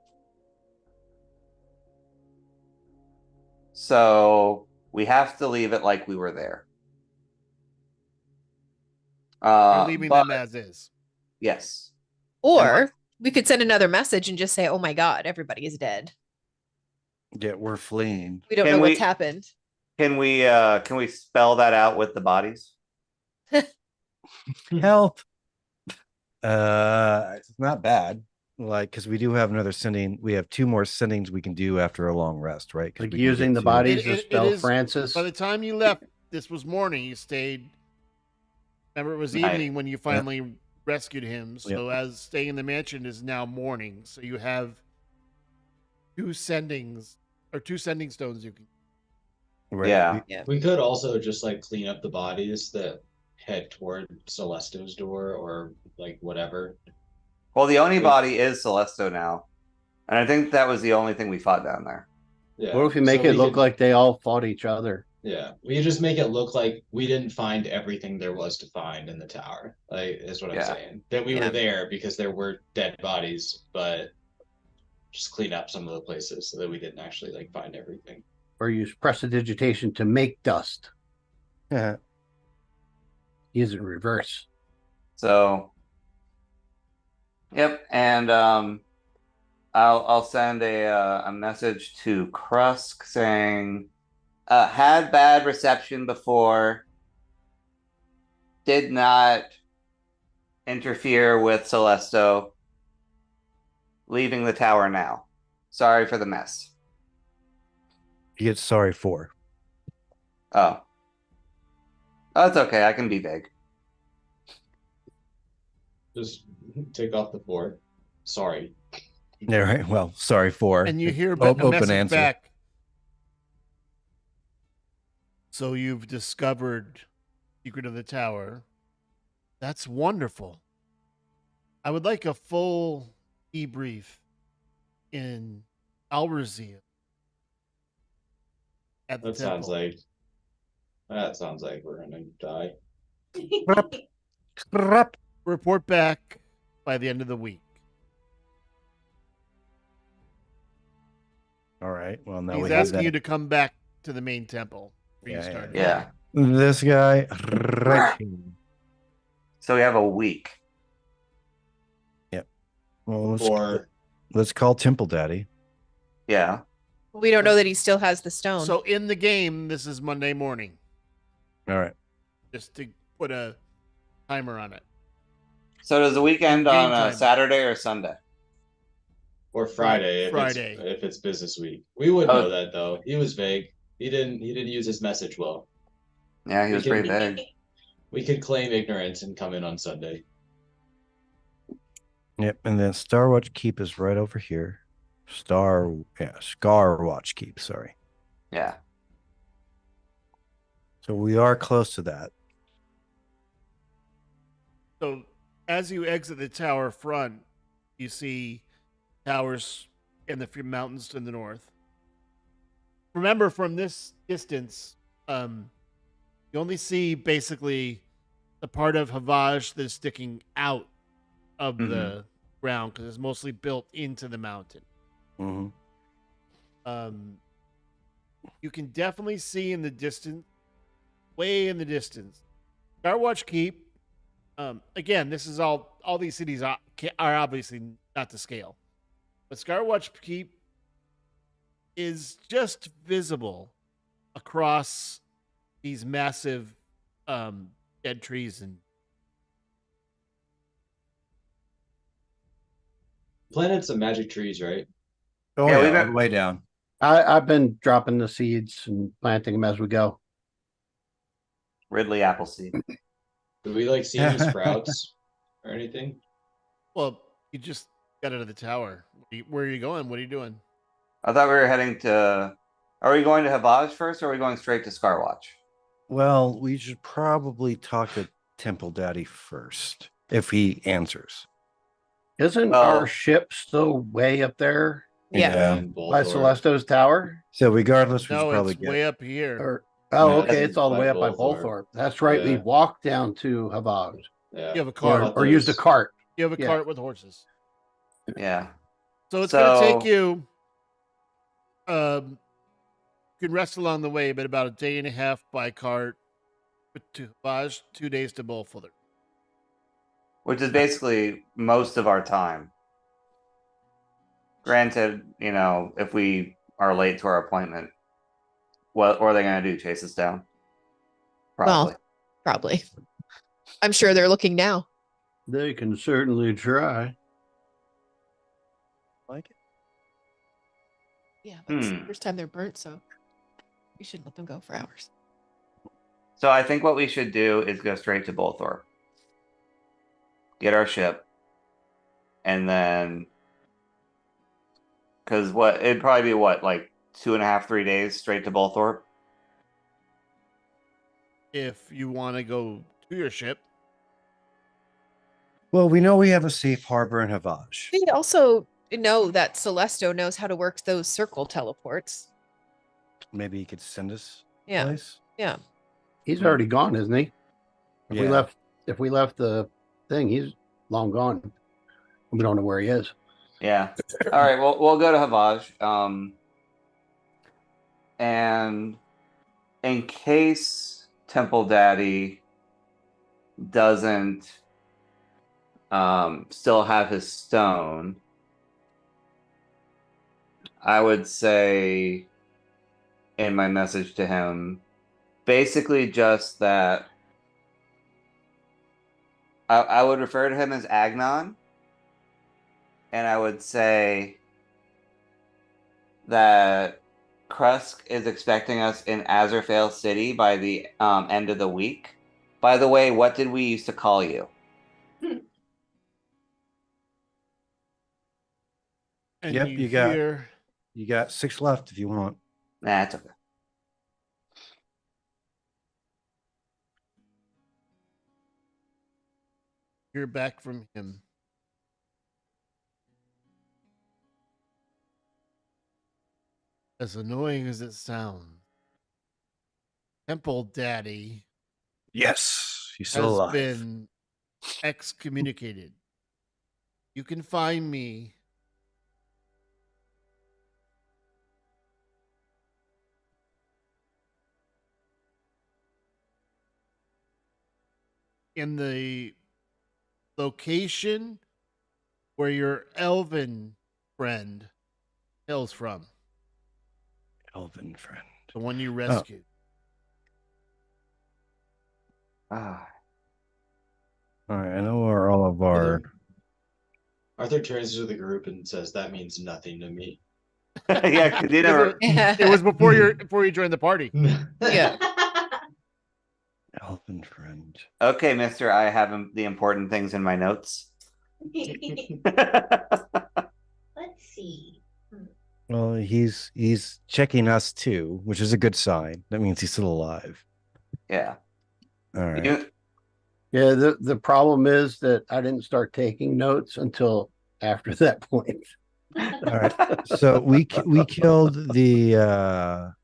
So we have to leave it like we were there. You're leaving but them as is. yes. Or we could send another message and just say, "Oh my God, everybody is dead. Yeah, we're fleeing. We don't Can know what's we- happened." Can we spell that out with the bodies? Help. It's not bad. Like, because we do have another sending. We have 2 more sendings we can do after a long rest, right? 'Cause Like we can using get the to- bodies It- to it spell is- Francis. By the time you left, this was morning. You stayed. Remember, it was Right. evening when you finally rescued him. So as staying in the mansion is now morning. So you have 2 sendings or 2 sending stones you can. Right. Yeah. We could also just like clean up the bodies that head toward Celesto's door or like whatever. Well, the only body is Celesto now. And I think that was the only thing we fought down there. Yeah. What if you make So it we look could- like they all fought each other? Yeah, we could just make it look like we didn't find everything there was to find in the tower. Like, is what I'm Yeah. saying. That we Yeah. were there because there were dead bodies, but just clean up some of the places so that we didn't actually like find everything. Or use prestidigitation to make dust? Yeah. Use it in reverse. So yep, and I'll send a message to Krusk saying had bad reception before, did not interfere with Celesto, leaving the tower now. Sorry for the mess. You get sorry for. Oh. That's okay, I can be vague. Just take off the 4. Sorry. Yeah, right. Well, sorry for. And you hear O- a open message answer. back. So you've discovered secret of the tower. That's wonderful. I would like a full debrief in Alrazia. At the That sounds temple. like we're gonna die. Crap. Report back by the end of the week. All right. Well, now He's we have asking that. you to come back to the main temple. Where you Yeah, yeah, started. Yeah. This guy right here. So we have a week. Well, Or let's call Temple Daddy. Yeah. We don't know that he still has the stone. So in the game, this is Monday morning, All right. just to put a timer on it. So does the weekend Game on time. Saturday or Sunday? Friday. Friday. If it's business week. We would Oh. know that though. He was vague. He didn't use his message well. Yeah, he was We pretty can- vague. We could claim ignorance and come in on Sunday. Yep. And then Starwatch Keep is right over here. Scarwatch Keep. Sorry. Yeah. So we are close to that. So as you exit the tower front, you see towers in the mountains to the north. Remember, from this distance, you only see basically the part of Havaj that is sticking out of the ground because it's mostly built into the mountain. hmm You can definitely see in the distance, way in the distance, Starwatch Keep. Again, this is all these cities are obviously not to scale, but Starwatch Keep is just visible across these massive dead trees and Planets of magic trees, right? Oh, Yeah, yeah. we all got- the way down. I've been dropping the seeds and planting them as we go. Ridley Appleseed. Do we like see any sprouts or anything? well, you just got out of the tower. Where are you going? What are you doing? I thought we were heading to. Are we going to Havaj first or are we going straight to Scarwatch? Well, we should probably talk to Temple Daddy first if he answers. Isn't Oh. our ship still way up there Yeah. And By Bolthor. Celesto's tower? So regardless, we should No, probably it's get. way up here. Or oh, Yeah, okay, that's it's all the by way up by Bolthor. Bolthorpe. That's right. We Yeah. walked down to Havage. Yeah. You have a Or, cart. or used a cart. You have a yeah. cart with horses. Yeah. So it's going to take So- you. You can rest along the way, but about a day and a half by cart to Havage, 2 days to Bolthor. Which is basically most of our time. Granted, if we are late to our appointment, what are they going to do? Chase us down? Probably. Well, probably. I'm sure they're looking now. They can certainly try. Like it? Yeah, but it's the Hmm. first time they're burnt, so we should let them go for hours. So I think what we should do is go straight to Bolthor. Get our ship. And then, because it'd probably be like 2.5, 3 days straight to Bolthor. If you want to go to your ship, Well, we know we have a safe harbor in Havage. We also know that Celesto knows how to work those circle teleports. Maybe he could send us. Yeah. Place. Yeah. He's already gone, isn't he? Yeah. If we left the thing, he's long gone. We don't know where he is. Yeah. All right. Well, we'll go to Havage. And in case Temple Daddy doesn't still have his stone, I would say in my message to him, basically just that I would refer to him as Agnon. And I would say that Krusk is expecting us in Azurfail City by the end of the week. By the way, what did we used to call you? and Yep, you you got- hear You got 6 left if you want. Nah, it's okay. hear back from him. As annoying as it sounds, Temple Daddy Yes, he's still has alive. been excommunicated. You can find me in the location where your elven friend hails from, Elven friend. the one you rescued. Ah, All right, I know where all of our. Arthur turns to the group and says, "That means nothing to me." yeah, 'cause you never. It was before you joined the party. Yeah. Elven friend. Okay, Mister, I have the important things in my notes. Let's see. Well, he's checking us too, which is a good sign. That means he's still alive. Yeah. All right. You- Yeah, the problem is that I didn't start taking notes until after that point. All right. So we killed the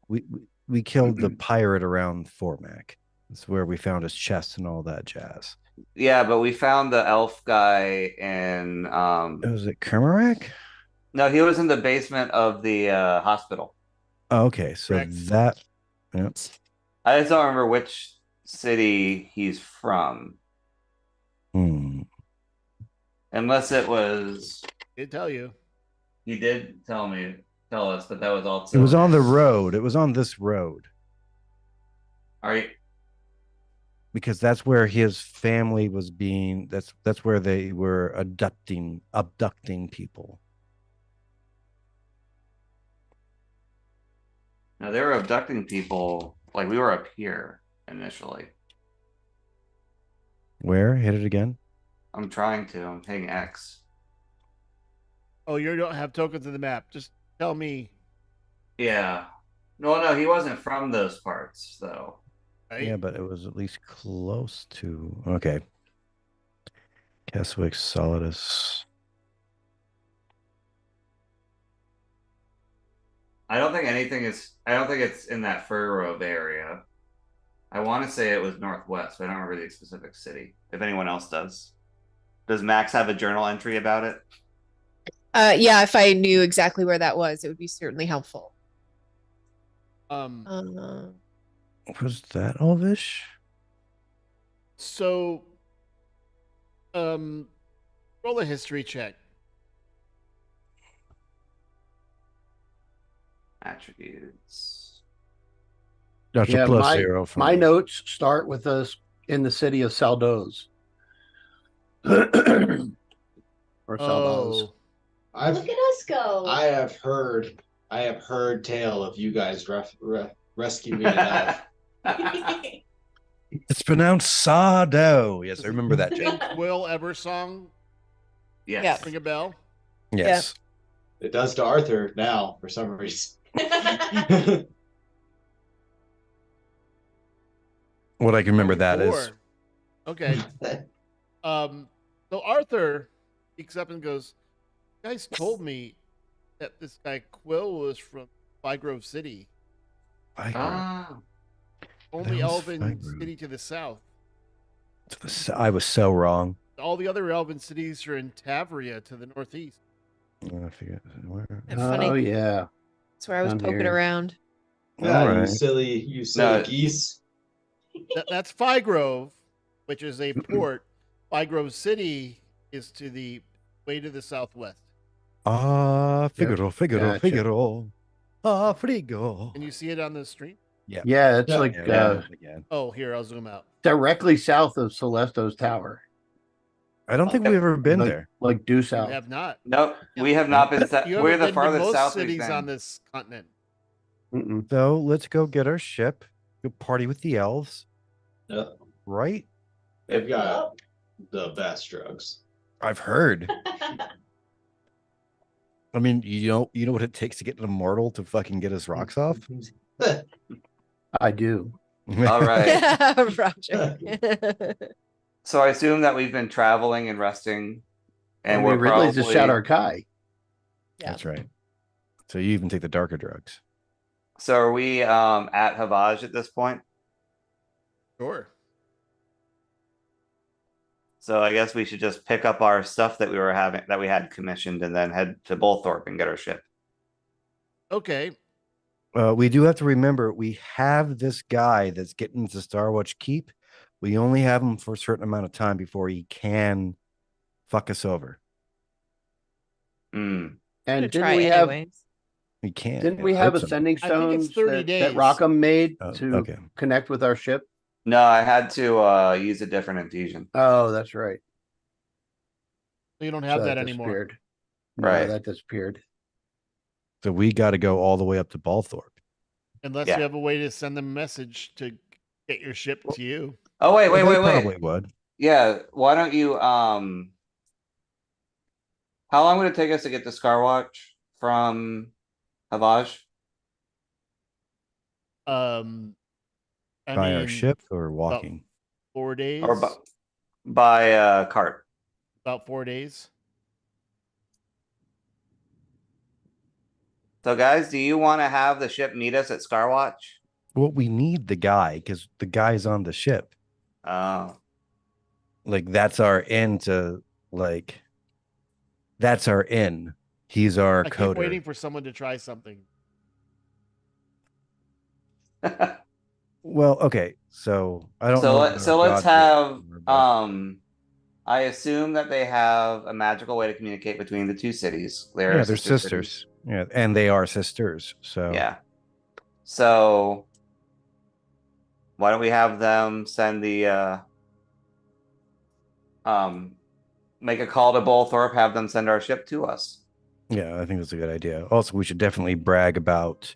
we killed the pirate around Formac. That's where we found his chest and all that jazz. Yeah, but we found the elf guy in Was it Kermarak? no, he was in the basement of the hospital. Oh, okay, so Correct. that. Yep. I just don't remember which city he's from. Hmm. Unless it was Did tell you. he did tell us, but that was also It was on the road. It was on this road Are you because that's where his family was being. That's where they were abducting people. no, they were abducting people like we were up here initially. Where? Hit it again. I'm trying to. I'm hitting X. Oh, you don't have tokens of the map. Just tell me. Yeah. No, he wasn't from those parts though. Right? Yeah, but it was at least close to. Okay. Keswick, Solidus. I don't think anything is. I don't think it's in that Fur Grove area. I want to say it was northwest, but I don't remember the specific city. If anyone else does Max have a journal entry about it? Yeah, if I knew exactly where that was, it would be certainly helpful. Uh, Was that Elvish? So, roll a history check. Attributes. That's Yeah, a plus my 0 for my me. notes start with us in the city of Saldoz. Or Saldoz. Oh, I've Look at us go. I have heard tale of you guys rescuing an elf. It's pronounced Sado. Yes, does I remember that. the Jake. name Quill Eversong Yes. Yeah. ring a bell? Yes. It does to Arthur now for some reason. What I can remember that is. 4. Okay. So Arthur speaks up and goes, "You guys told me that this guy Quill was from Bygrove City, Ah. only hell's elven Bygrove? city to the south. I was so wrong. All the other elven cities are in Tavria to the northeast." I forget where. and funny. Oh yeah. That's where I was Down poking here. around. Yeah, All right. you silly No. geese. That's Bygrove, which is a port. Bygrove City is to the way to the southwest. Figaro, Gotcha. Figaro. Frigo. Can you see it on the screen? Yeah, it's Yeah. like Yeah, again. Oh, here, I'll zoom out. directly south of Celesto's Tower. I don't think we've ever been like, there. Like due You south. have not. Nope, we have not been. You We're haven't the been to farthest most south we've cities been. on this continent. Mm-mm. So let's go get our ship. Go party with the elves, Yeah, right? they've got the best drugs. I've heard. I mean, you know what it takes to get an immortal to fucking get his rocks off. I do. All right. Roger. So I assume that we've been traveling and resting, and we we're really probably just shot our Kai. Yeah. That's right. So you even take the darker drugs. So are we at Havage at this point? Sure. So I guess we should just pick up our stuff that we had commissioned and then head to Bolthorpe and get our ship. Okay. We do have to remember we have this guy that's getting to Starwatch Keep. We only have him for a certain amount of time before he can fuck us over. Mm. And Try didn't we have anyways. He can't. didn't we I have hope so. ascending I think it's stones 30 that days. Rockham made Oh, to okay. connect with our ship? No, I had to use a different infusion. Oh, that's right. You don't have So that anymore. disappeared. No, Right. that disappeared. So we got to go all the way up to Balthorpe. Unless Yeah. you have a way to send them a message to get your ship to you. Oh wait, They wait. Probably would. Yeah, why don't you how long would it take us to get to Scarwatch from Havage? I By our mean, ship or walking. 4 days. Or by cart? About 4 days. So guys, do you want to have the ship meet us at Scarwatch? Well, we need the guy because the guy's on the ship. Oh. Like that's our in to like. That's our in. He's our I coder. keep waiting for someone to try something. Well, okay. So I don't So know. let's have I assume that they have a magical way to communicate between the two cities. yeah, they're sisters. Yeah, and they are sisters. So Yeah. So why don't we have them send the make a call to Bolthorpe, have them send our ship to us. yeah, I think that's a good idea. Also, we should definitely brag about,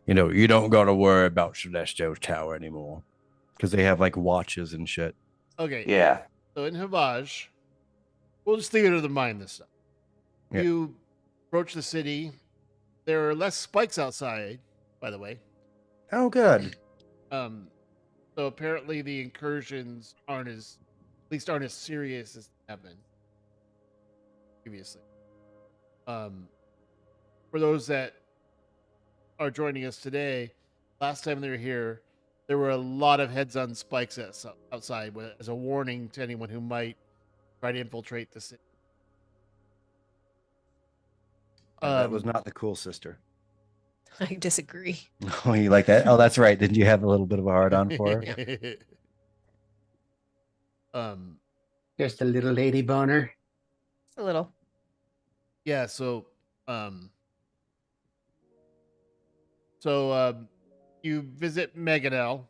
you don't got to worry about Celestio's tower anymore because they have like watches and shit. Okay. Yeah. So in Havage, we'll just theater the mind this stuff. Yeah. You approach the city. There are less spikes outside, by the way. Oh, good. So apparently the incursions aren't as serious as they have been previously. For those that are joining us today, last time they were here, there were a lot of heads on spikes outside as a warning to anyone who might try to infiltrate the city. That was not the cool sister. I disagree. Oh, you like that? Oh, that's right. Didn't you have a little bit of a hard on for her? Just a little lady boner. A little. Yeah, so you visit Meganell.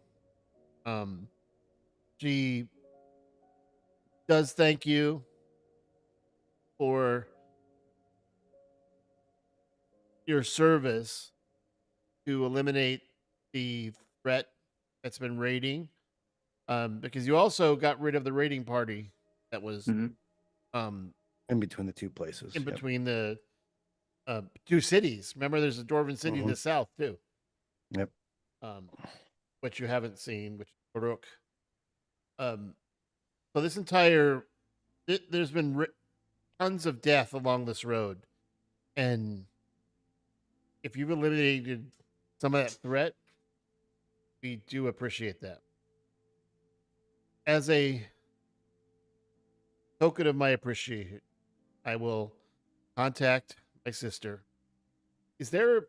She does thank you for your service to eliminate the threat that's been raiding. Because you also got rid of the raiding party that was Mhm. In between the two places. in Yep. between the two cities. Remember, there's a Dwarven city in Mhm. the south too. Yep. Which you haven't seen, which is Uruk. So this entire there's been tons of death along this road, and if you've eliminated some of that threat, we do appreciate that. As a token of my appreciation, I will contact my sister. Is there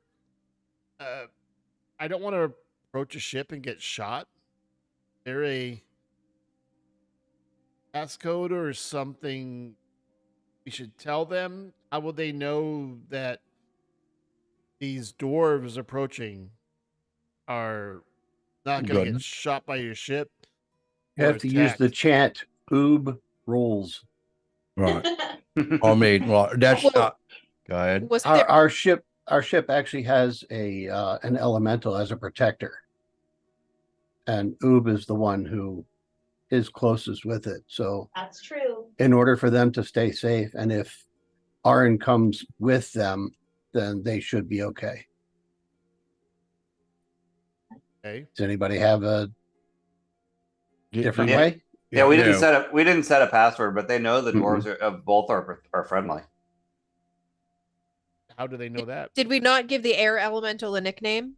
I don't want to approach a ship and get shot. Is there a passcode or something we should tell them? How will they know that these dwarves approaching are not going to Good. get shot by your ship? You or have to use the attacked? chant "Oob rules." Right. I mean, well, that's Well- go ahead. Wasn't there? Our ship actually has a an elemental as a protector, and Oob is the one who is closest with it. So That's true. in order for them to stay safe, and if Arin comes with them, then they should be okay. Okay. Does anybody have a different Yeah. way? Yeah, we didn't no. set a password, but they know the dwarves both are friendly. How do they know that? Did we not give the air elemental a nickname?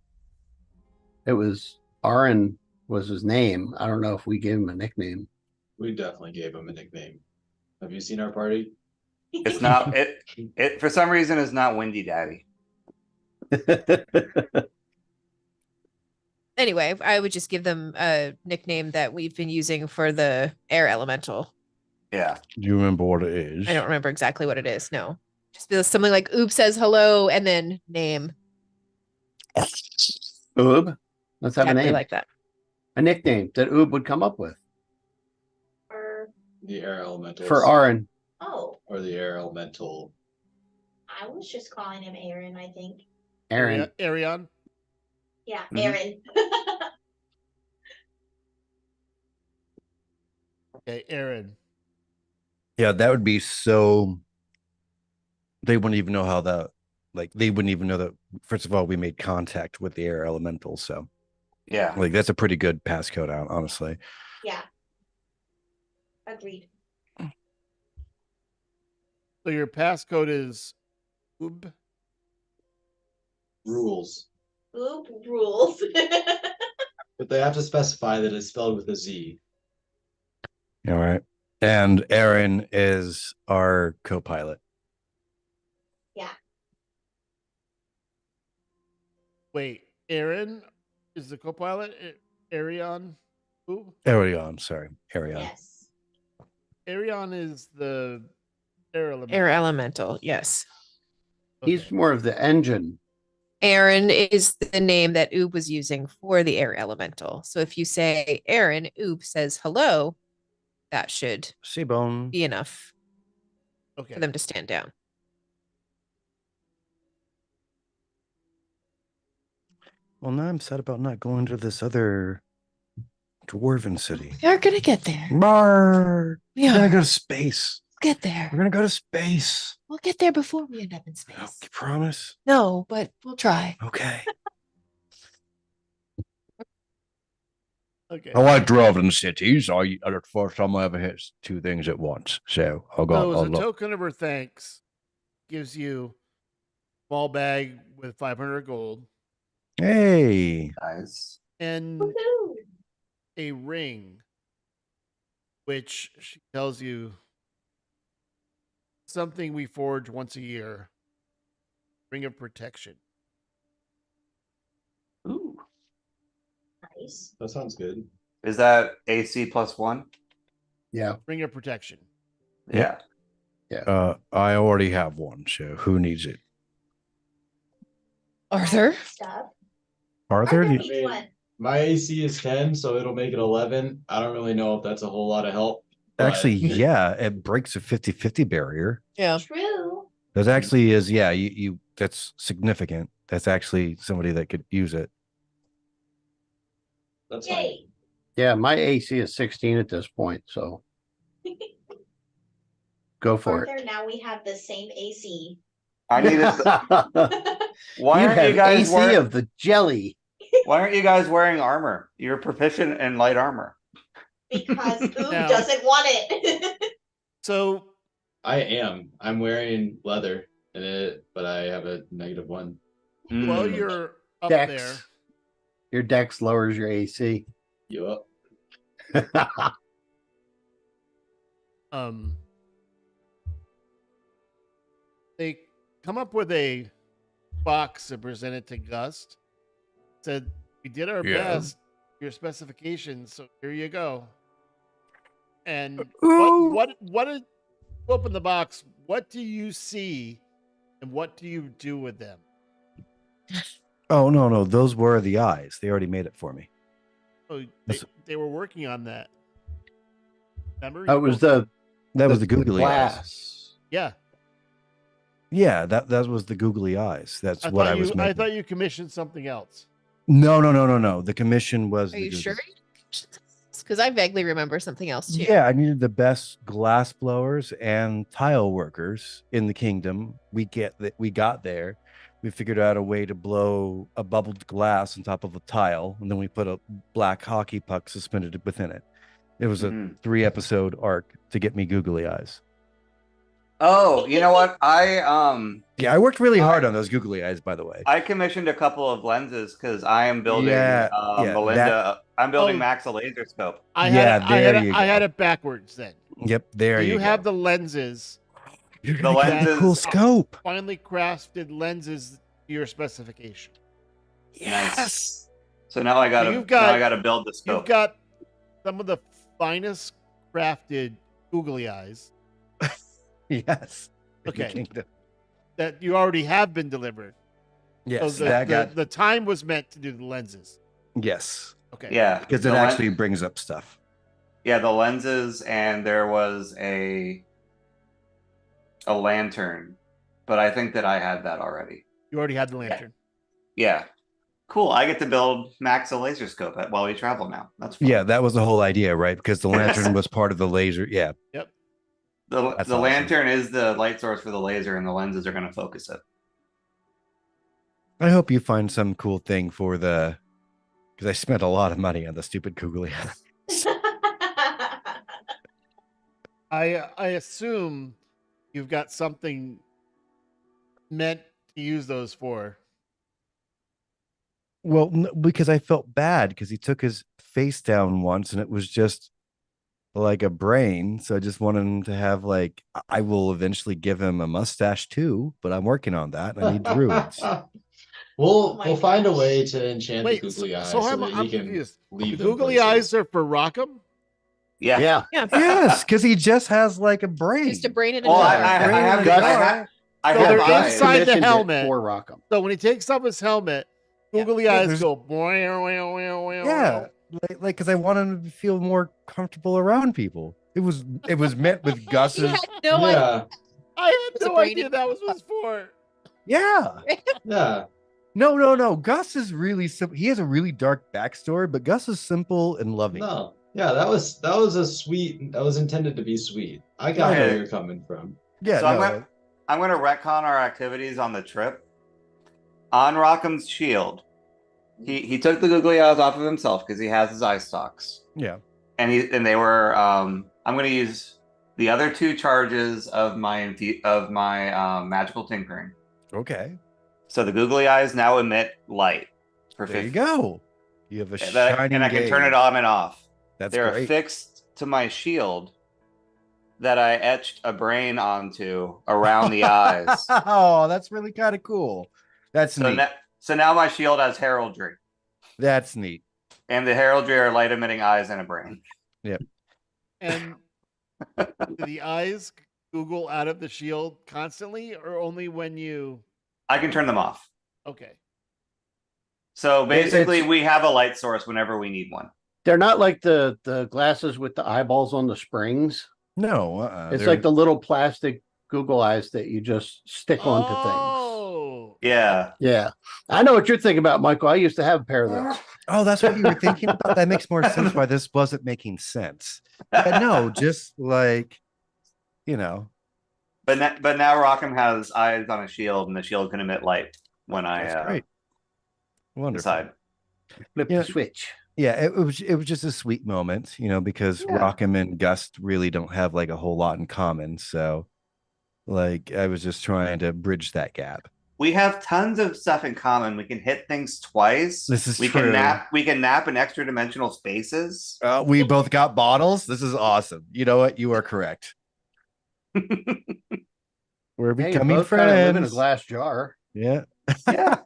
It was Arin was his name. I don't know if we gave him a nickname. We definitely gave him a nickname. Have you seen our party? It's not it for some reason is not Windy Daddy. Anyway, I would just give them a nickname that we've been using for the air elemental. Yeah. Do you remember what it is? I don't remember exactly what it is. No, just be something like "Oob says hello" and then name. Oob. Let's have a Exactly name. like that. A nickname that Oob would come up with Or The air elemental. for Arin. oh, Or the air elemental. I was just calling him Aaron. I think. Aaron. Arion? Yeah, Mhm. Aaron. Okay, Aaron. Yeah, that would be so. They wouldn't even know how that. Like, they wouldn't even know that. First of all, we made contact with the air elemental, so Yeah. like that's a pretty good passcode out, honestly. Yeah. Agreed. So your passcode is Oob. Rules. Oop rules. But they have to specify that it's spelled with a Z. All right. And Aaron is our co-pilot. Wait, Aaron is the co-pilot. Arion, who? Arion, sorry, Arion. Yes. Arion is the air element. Air elemental. Yes. He's Okay. more of the engine. Aaron is the name that Oob was using for the air elemental. So if you say Aaron, Oob says hello, that should Seabone. be enough Okay. for them to stand down. Well, now I'm sad about not going to this other dwarven city. We are gonna get there. Brrr. We We're gonna are. go to space. Get there. We're gonna go to space. We'll get there before we end up in Oh, space. you promise? No, but we'll try. Okay. Okay. I like driving cities. The first time I ever hit two things at once. So I'll go. So as I'll a look. token of her thanks, gives you a small bag with 500 gold. Hey. Guys. and Woohoo! a ring, which she tells you something we forge once a year. Ring of protection. Ooh. Nice. That sounds good. Is that AC +1? Yeah. Ring of protection. Yeah. I already have one, so who needs it? Arthur? Stuff. Arthur, Arthur do needs you- one. My AC is 10, so it'll make it 11. I don't really know if that's a whole lot of help. but- actually, yeah, it breaks a 50-50 barrier. Yeah. True. That actually is, yeah, you that's significant. That's actually somebody that could use it. That's fine. Yay. Yeah, my AC is 16 at this point, so go for Arthur, now we have the same AC. I it. need it. Why you aren't have you guys AC wearing? of the jelly. Why aren't you guys wearing armor? You're proficient in light armor. Because Oob Now- doesn't want it. So I am. I'm wearing leather in it, but I have a -1. while Mm. you're up Dex. there, Your dex lowers your AC. Yup. um, they come up with a box and present it to Gust. Said, "We did our Yeah. best. Your specifications. So here you go." And Ooh. what did open the box? What do you see, and what do you do with them? Oh no, those were the eyes. They already made it for me. Oh, they, That's- they were working on that. Remember? That was the That was the googly eyes. glass. Yeah. Yeah, that was the googly eyes. That's I what thought I was you. making. I thought you commissioned something else. No. The commission was. Are the you sure? googly- Because I vaguely remember something else too. Yeah, I needed the best glass blowers and tile workers in the kingdom. We got there. We figured out a way to blow a bubbled glass on top of a tile, and then we put a black hockey puck suspended within it. It was a Mhm. 3-episode arc to get me googly eyes. Oh, you know what? Yeah, I worked really hard on those googly eyes, by the way. I commissioned a couple of lenses because I am building Yeah, Melinda. I'm building Oh. Max a laser scope. I Yeah, had, I had, there you I had go. it backwards then. Yep, there So you you go. have the lenses, You're the gonna get a lenses- cool scope. finely crafted lenses to your specification. Nice. So now I you've now got- I gotta build the You've scope. got some of the finest crafted googly eyes Yes. in the Okay. kingdom. that you already have been delivered. Yes, so that got the time was meant to do the lenses. yes, Okay. Yeah, because it the actually brings up stuff. yeah, the lenses, and there was a lantern, but I think that I had that already. You already had the lantern. Yeah, cool. I get to build Max a laser scope while we travel now. That's fun. Yeah, that was the whole idea, right? Because the lantern was part of the laser. Yeah, The That's the awesome. lantern is the light source for the laser, and the lenses are going to focus it. I hope you find some cool thing for the, because I spent a lot of money on the stupid googly eyes. I assume you've got something meant to use those for. Well, because I felt bad because he took his face down once and it was just like a brain. So I just wanted him to have like, I will eventually give him a mustache too, but I'm working on that. And I need druids. Oh my We'll find a gosh. way to enchant Wait, the googly eyes so so I'm that he can confused. The leave them googly places. eyes are for Rockham? Yeah. Yeah. Yeah. Yes, because he just has like a brain. Just a brain in a Well, jar. I Brain have in a got. jar. I So have they're eyes. inside the Commissioned it helmet. for Rockham. So when he takes off his helmet, Yeah. googly Yeah, eyes there's- go. "Boing." Yeah, like because I want him to feel more comfortable around people. It was meant with He Gus's. had no idea. Yeah, I had It's a no brain idea in- that was for. Yeah. yeah. No. Gus is really simple. He has a really dark backstory, but Gus is simple and loving. No, yeah. That was a sweet. That was intended to be sweet. I got Okay. where you're coming from. Yeah, So I'm gonna retcon our activities on the trip. On Rockham's shield, he took the googly eyes off of himself because he has his eye stalks, yeah. and they were. I'm gonna use the other 2 charges of my magical tinkering. Okay. So the googly eyes now emit light. For There you 50. go. You have a And shining I can turn it gauge. on and off. That's They're great. affixed to my shield that I etched a brain onto around the eyes. Oh, that's really kind of cool. That's So neat. now, so now my shield has heraldry, That's neat. and the heraldry are light emitting eyes and a brain. And do the eyes Google out of the shield constantly, or only when you? I can turn them off. Okay. So basically, it's- we have a light source whenever we need one. They're not like the glasses with the eyeballs on the springs. No, It's they're- like the little plastic Google eyes that you just stick onto things. Oh. Yeah. Yeah. I know what you're thinking about, Michael. I used to have a pair of those. Oh, that's what you were thinking about. That makes more sense why this wasn't making sense. But no, just like, you know, But now Rockham has eyes on a shield, and the shield can emit light when that's I great. Wonderful. decide. Flip Yeah. the switch. Yeah, it was just a sweet moment, you know, because Yeah. Rockham and Gust really don't have like a whole lot in common. So, like, I was just trying to bridge that gap. We have tons of stuff in common. We can hit things twice. This is we true. can nap. We can nap in extra dimensional spaces. We both got bottles. This is awesome. You know what? You are correct. We're Hey, you becoming both kind of live in a friends. glass jar. Yeah. Yeah.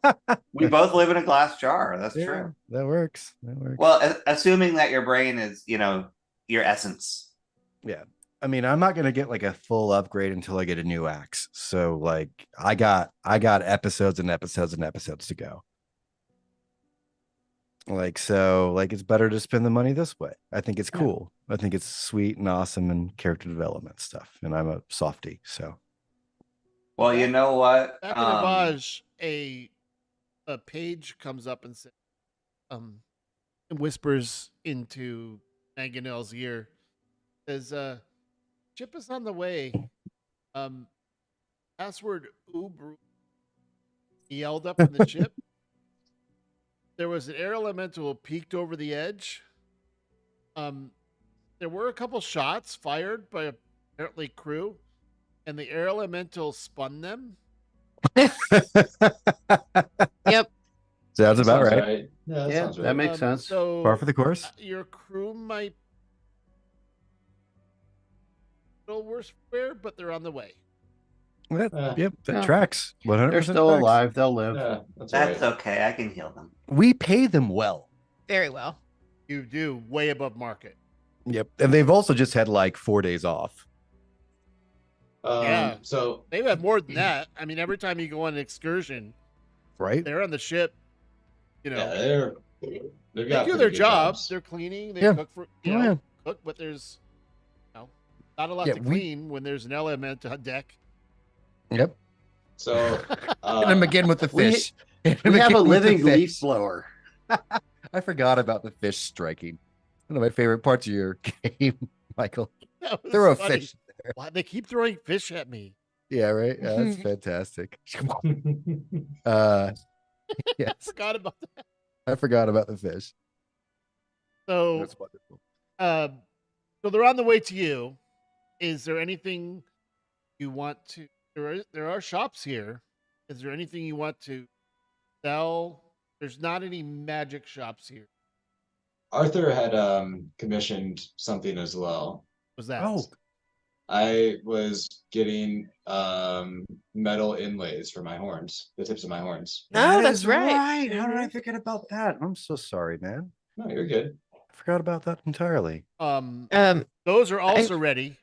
We both live in a glass jar. That's Yeah, true. that works. That works. Well, assuming that your brain is, your essence. I mean, I'm not gonna get like a full upgrade until I get a new axe. So like I got episodes and episodes and episodes to go. Like so, like it's better to spend the money this way. I think it's cool. I think it's sweet and awesome and character development stuff. And I'm a softie, so Well, you know what? After Ravage, a page comes up and says, and whispers into Mangonel's ear, says, "Chip is on the way. Password Uber." He yelled up in the chip. There was an air elemental peeked over the edge. There were a couple shots fired by apparently crew, and the air elemental spun them. Yep. sounds about Sounds right. Yeah, that Yeah, sounds right. that makes sense. So Par for the course. your crew might a little worse for wear, but they're on the way. Yep, that Yeah. tracks. 100%. They're still tracks. alive. They'll live. Yeah, that's all That's right. okay. I can heal them. We pay them well. Very well. You do way above market. Yep. And they've also just had like 4 days off. Yeah. So They've had more than that. I mean, every time you go on an excursion, Right? they're on the ship. You know, yeah, they've they got do pretty their good jobs. jobs. They're cleaning. They Yeah. cook for Oh, yeah. cook, but there's not a lot Yeah, to we- clean when there's an element on deck. Yep. So And then again with the we- fish. We have a Again with the living leaf fish. blower. I forgot about the fish striking. One of my favorite parts of your game, Michael. That was Throw a funny. fish. Why they keep throwing fish at me? Yeah, right. Yeah, that's fantastic. I Yes, forgot about that. I forgot about the fish. So, That's wonderful. so they're on the way to you. Is there anything you want to? There are shops here. Is there anything you want to sell? There's not any magic shops here. Arthur had commissioned something as well. Was that? Oh, I was getting metal inlays for my horns, the tips of my horns. No, that that's is right. How did I forget about that? I'm so sorry, man. No, you're good. I forgot about that entirely. Those are also ready.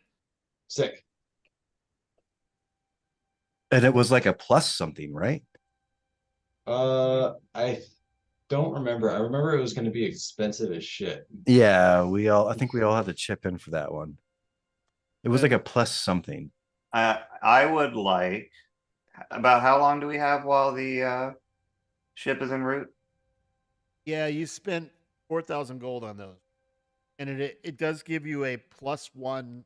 Sick. And it was like a plus something, right? I don't remember. I remember it was going to be expensive as shit. Yeah, I think we all had to chip in for that one. It was like a plus something. I would like. About how long do we have while the ship is en route? Yeah, you spent 4,000 gold on those, and it does give you a +1.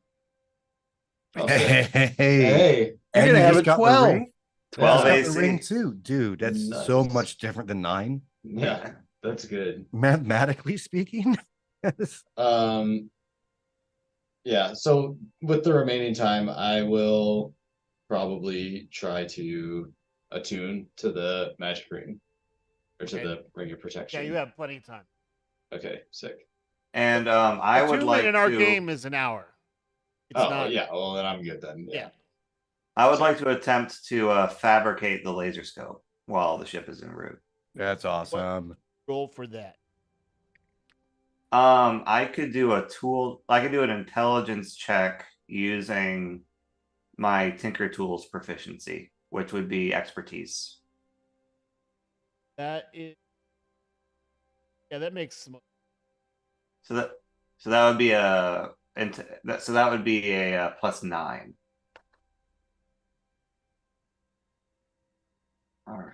Okay. Hey, Hey, You're and gonna you have just a got the 12. ring? 12 You just got the AC. ring too, dude. That's so Nice. much different than 9, yeah, that's good. mathematically speaking. Yes. Yeah, so with the remaining time, I will probably try to attune to the magic ring. or to Okay. the ring of protection. Yeah, you have plenty of time. Okay, sick. And I would Attunement like in our to. game is an hour. It's Oh not. yeah, well then I'm good then. Yeah. I would like to attempt to fabricate the laser scope while the ship is en route. That's awesome. Roll for that. I could do a tool. I could do an intelligence check using my Tinker Tools proficiency, which would be expertise. That is. Yeah, that makes some. So that would be a so that would be a +9. All right.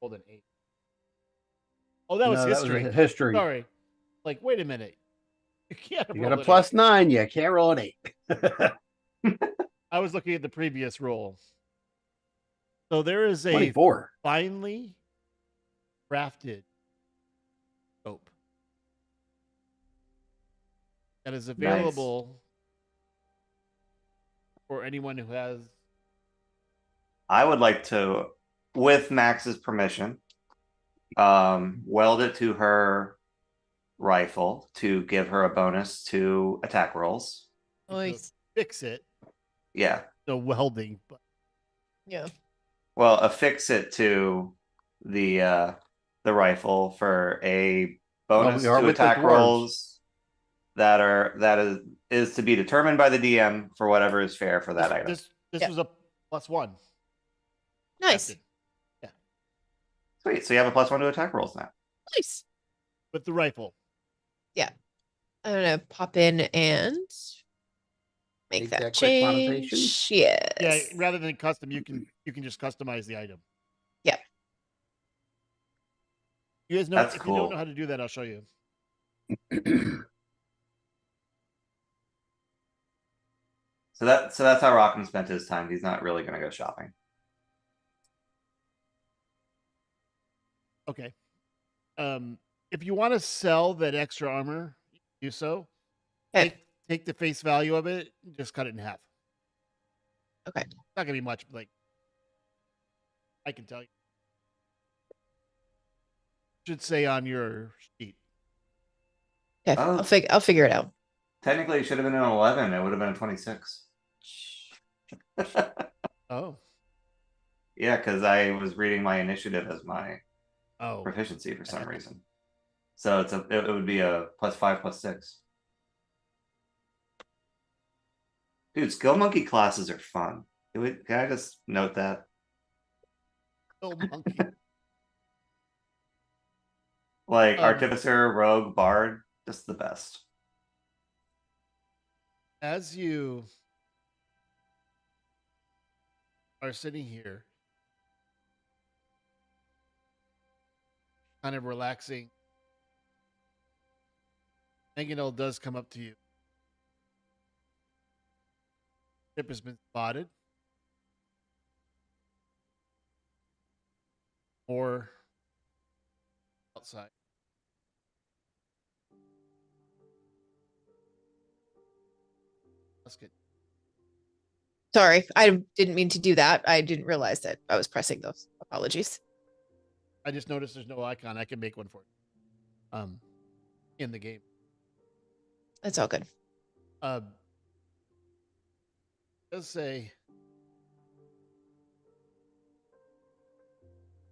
Hold an 8. Oh, that was No, history. history. Sorry. Like, wait a minute. You can't. You roll got a an +9. You can't roll an 8. 8. I was looking at the previous roll. So there is a 24. finely crafted scope that is available for anyone who has. I would like to, with Max's permission, weld it to her rifle to give her a bonus to attack rolls. Nice. Fix it. Yeah. No welding, but Yeah. Well, affix it to the rifle for a bonus we are to with the attack dwarves. rolls that is to be determined by the DM for whatever is fair for that item. This Yeah. was a +1. Nice. crafted Sweet. So you have a +1 to attack rolls now. Nice. with the rifle. I'm gonna pop in and make Make that, that quick change. modification? Yes. Yeah, rather than custom, you can just customize the item. Yeah. You guys know That's if you cool. don't know how to do that, I'll show you. So that's how Rockham spent his time. He's not really going to go shopping. Okay. If you want to sell that extra armor, do so. Okay. Take the face value of it, just cut it in half. Okay. It's not gonna be much, but like I can tell you. Should say on your sheet. Okay. Oh. I'll figure it out. Technically, it should have been an 11. It would have been a 26. Oh. Yeah, because I was reading my initiative as my Oh. proficiency for some reason. So it would be a +5 +6. Dude, skill monkey classes are fun. Can I just note that? Little monkey. Like Um, artificer, rogue, bard, just the best. As you are sitting here, kind of relaxing, Mangonel does come up to you. Ship has been spotted. Or outside. Let's get. Sorry, I didn't mean to do that. I didn't realize that I was pressing those. Apologies. I just noticed there's no icon. I can make one for you. In the game. That's all good. Does say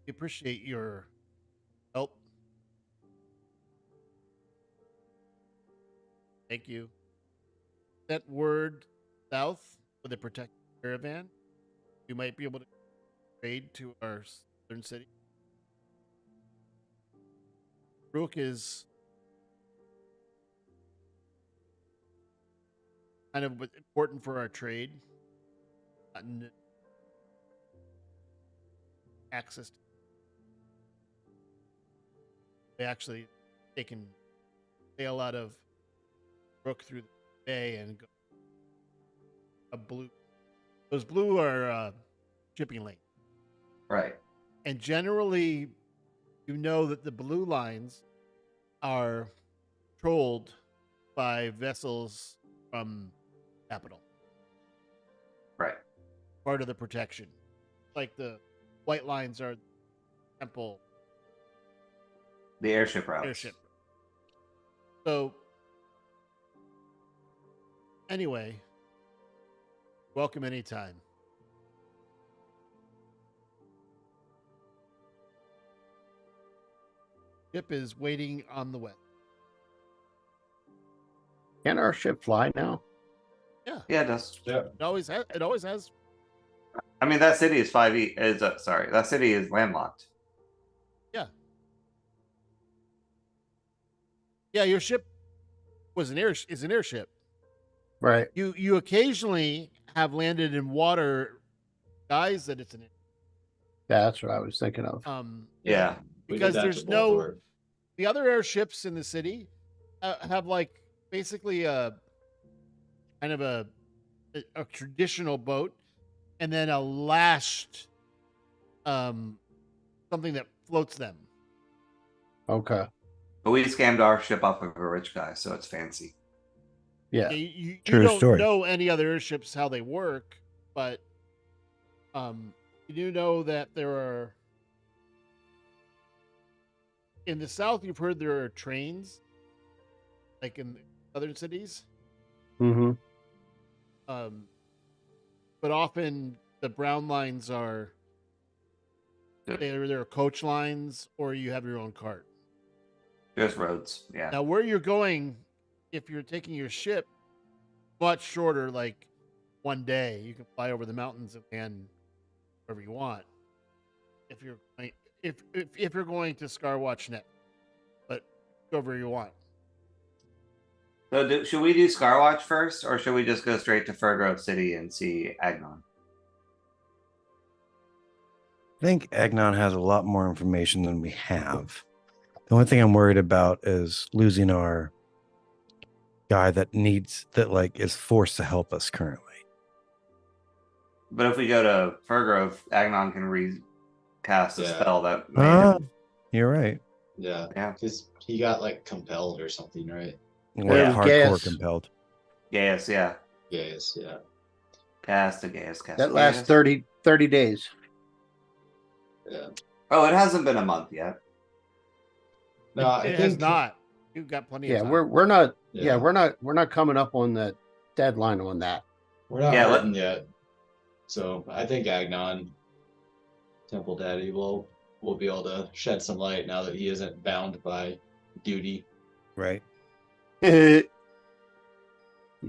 we appreciate your help. Thank you. Sent word south with a protected caravan. You might be able to trade to our southern city. Rook is kind of important for our trade. Access. They can sail out of Brook through the bay and go a blue. Those blue are shipping lanes. Right. And generally, you know that the blue lines are controlled by vessels from capital. Right. Part of the protection. Like the white lines are temple, The airship routes. airship. So, anyway, welcome anytime. Ship is waiting on the west. Can our ship fly now? Yeah, it does. Yeah. It always has. It always has. I mean, that city is 5e. Sorry, that city is landlocked. Yeah, your ship was is an airship. Right. You occasionally have landed in water, guys. That it's an That's what I was thinking of. Yeah. We did because that there's to no Baltimore. the other airships in the city have like basically a kind of a traditional boat and then a lashed something that floats them. Okay. But we scammed our ship off of a rich guy, so it's fancy. Yeah. You True don't story. know any other airships how they work, but you do know that there are in the south. You've heard there are trains, like in other cities. Mm-hmm. But often the brown lines are they're coach lines, or you have your own cart. There's roads. Yeah. Now, where you're going, if you're taking your ship, much shorter, like one day, you can fly over the mountains and land wherever you want. If you're if you're going to Scarwatch Net, but go wherever you want. So should we do Scarwatch first, or should we just go straight to Furgrove City and see Agnon? I think Agnon has a lot more information than we have. The only thing I'm worried about is losing our guy that is forced to help us currently. But if we go to Furgrove, Agnon can recast a Yeah. spell that made him. You're right. Yeah. Yeah. Because he got like compelled or something, right? Like was hardcore Gaius. compelled. Gaius, yeah. Yes, yeah. Cast a Gaius. Cast That a lasts Gaius. 30 days. Yeah. Oh, it hasn't been a month yet. No, I It has think not. You've got plenty Yeah, of time. we're not Yeah. we're not coming up on the deadline on that. we're not Yeah, let- hurting yet. So I think Agnon, Temple Daddy, will be able to shed some light now that he isn't bound by duty. Right. You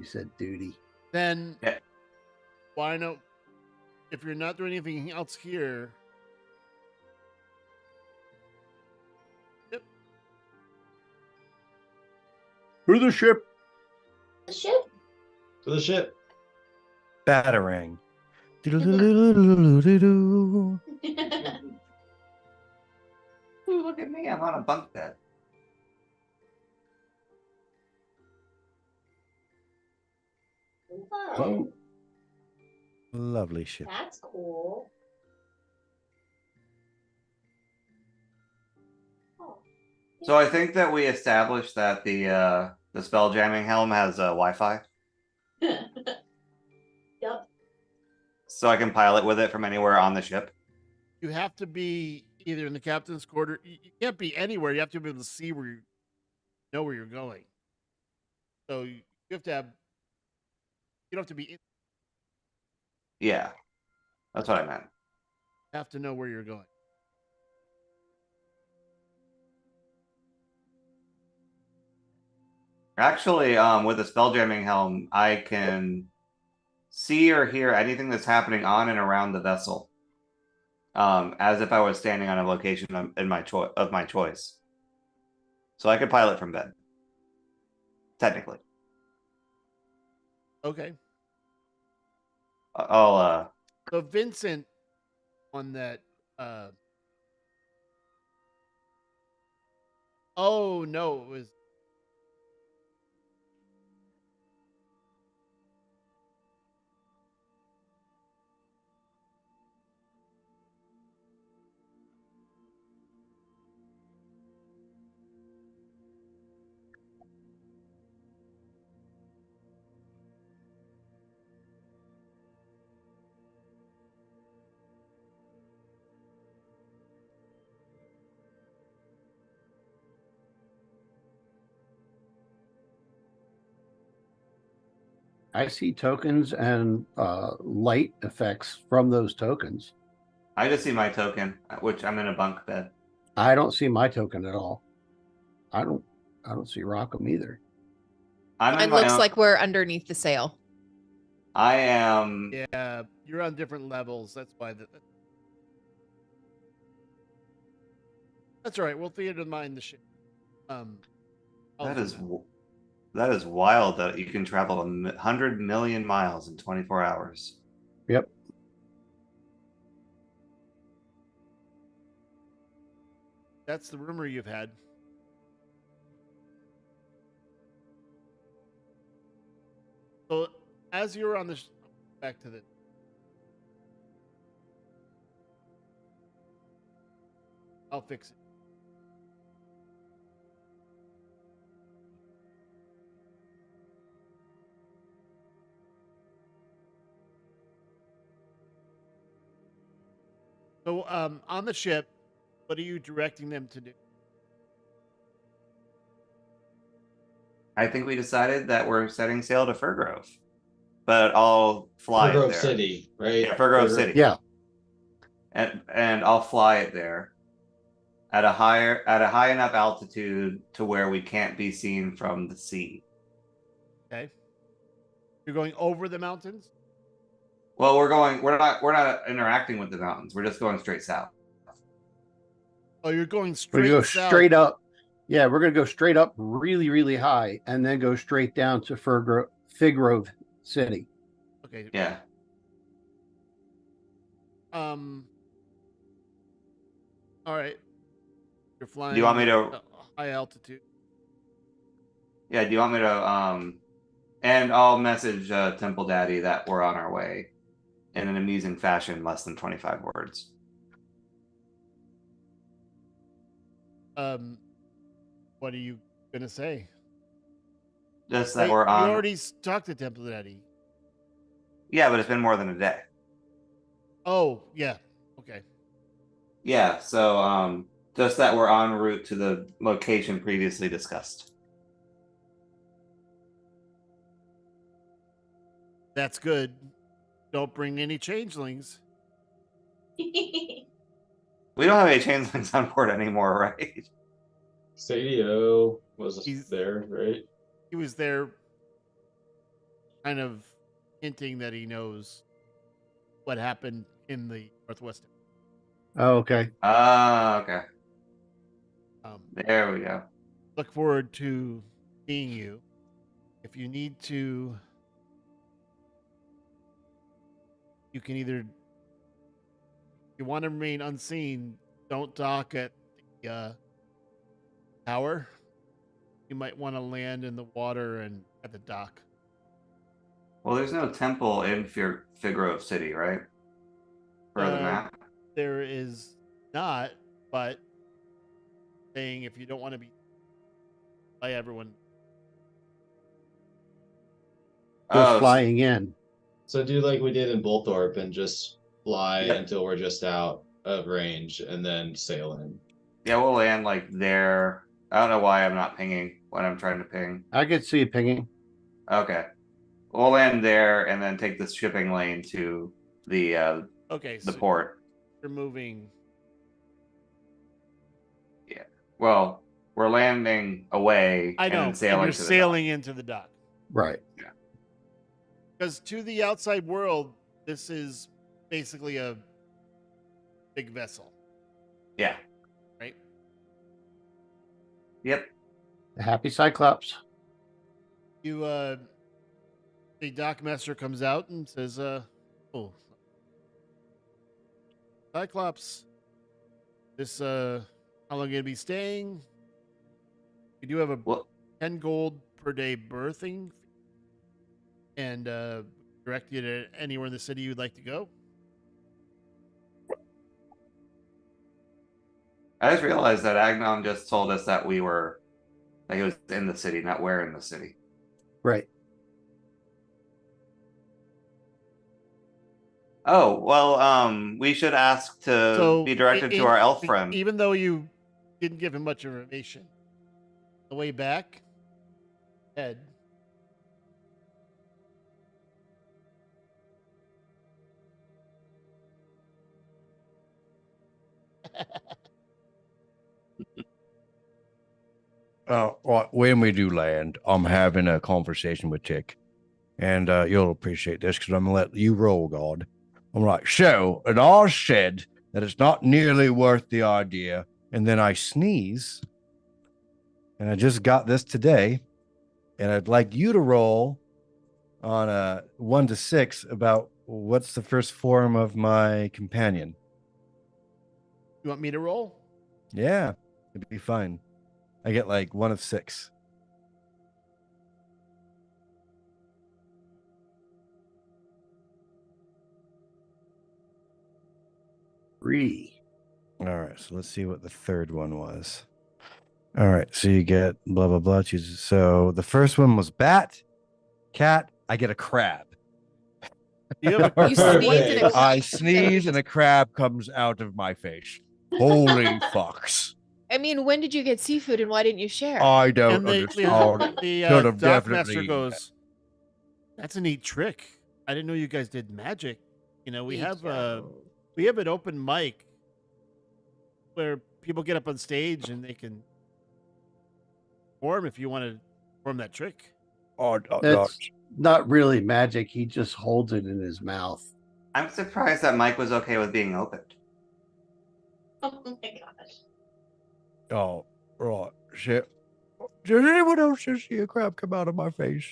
said duty. Then Yeah. why not? If you're not doing anything else here, Through the ship. The ship? To the ship. Batarang. Doodle-doodle-doodle-doodle-doo. Ooh, look at me. I'm on a bunk bed. Oh, Lovely ship. that's cool. Oh. So I think that we established that the spell jamming helm has Wi-Fi, Yep. so I can pilot with it from anywhere on the ship. you have to be either in the captain's quarter. You can't be anywhere. You have to be able to see where you know where you're going. So you have to have. You don't have to be. You Yeah, that's what I meant. have to know where you're going. Actually, with the spell jamming helm, I can see or hear anything that's happening on and around the vessel, as if I was standing on a location of my choice. So I could pilot from bed, technically. Okay. I'll So Vincent, on that. Oh no! It was. I see tokens and light effects from those tokens. I just see my token, which I'm in a bunk bed. I don't see my token at all. I don't see Rockham either. I'm in Mine my looks own. like we're underneath the sail. I am. Yeah, you're on different levels. That's why. That's all right. We'll theater mind the ship. I'll That do is that is wild that you can travel 100 million miles in 24 hours. Yep. That's the rumor you've had. So, as you're on the back to the. I'll fix it. So, on the ship, what are you directing them to do? I think we decided that we're setting sail to Furgrove, but I'll fly it Grove there. City, right? Yeah, Furgrove City. Yeah. And I'll fly it there at a high enough altitude to where we can't be seen from the sea. Okay. You're going over the mountains? Well, we're not interacting with the mountains. We're just going straight south. Oh, you're going We're straight gonna go south. straight up. Yeah, we're gonna go straight up really, really high and then go straight down to Figgrove City. Okay. Yeah. All right. You're flying. Do you want me to? at high altitude? Yeah. Do you want me to? And I'll message Temple Daddy that we're on our way in an amusing fashion, less than 25 words. What are you gonna say? Just that Wait, we're on. You already talked to Temple Daddy. Yeah, but it's been more than a day. Oh, yeah. Okay. Yeah. So just that we're en route to the location previously discussed. That's good. Don't bring any changelings. We don't have any changelings on board anymore, right? Sadio was He's- there, right? He was there kind of hinting that he knows what happened in the Northwest. Oh, okay. Okay. Um, There we go. look forward to seeing you. If you need to, you can either, if you want to remain unseen, don't dock at the tower. You might want to land in the water and at the dock. Well, there's no temple in Figgrove City, right? For the map. There is not, but saying if you don't want to be by everyone. Just Oh, flying in. So do like we did in Bolthorpe and just fly Yep. until we're just out of range and then sail in. yeah, we'll land like there. I don't know why I'm not pinging when I'm trying to ping. I could see it pinging. Okay. We'll land there and then take the shipping lane to the Okay, the so port. you're moving. Well, we're landing away I know. and then And sailing you're to the sailing into the dock. Right. Because to the outside world, this is basically a big vessel, dock. Yeah. right? Yep. The Happy Cyclops. You the dockmaster comes out and says, oh, Cyclops, this how long are you gonna be staying? You do have a Well, 10 gold per day berthing, and direct you to anywhere in the city you'd like to go. I just realized that Agnon just told us that he was in the city, not where in the city. Right. Oh, well, we should ask to So be directed e- to our e- elf friend. Even though you didn't give him much information, the way back, Ed, Well, when we do land, I'm having a conversation with Tick, and you'll appreciate this because I'm gonna let you roll, God. I'm like, so it all said that it's not nearly worth the idea, and then I sneeze, and I just got this today, and I'd like you to roll on a 1 to 6 about what's the first form of my companion. You want me to roll? Yeah, it'd be fine. I get like 1 of 6. Three. All right, so let's see what the third one was. All right, so you get blah blah blah. So the first one was bat, cat. I get a crab. You have You sneeze and a I sneeze and a crab comes out of my face. Holy fucks! I mean, when did you get seafood and why didn't you share? I don't and the, understand. the Could have dock definitely master eaten goes, "That's a neat trick. I didn't know you guys did magic. You know, we have an open mic where people get up on stage and they can perform if you want to perform that trick." That's not really magic. He just holds it in his mouth. I'm surprised that Mike was okay with being opened. Oh my gosh. Oh, right. Shit. Did anyone else just see a crab come out of my face?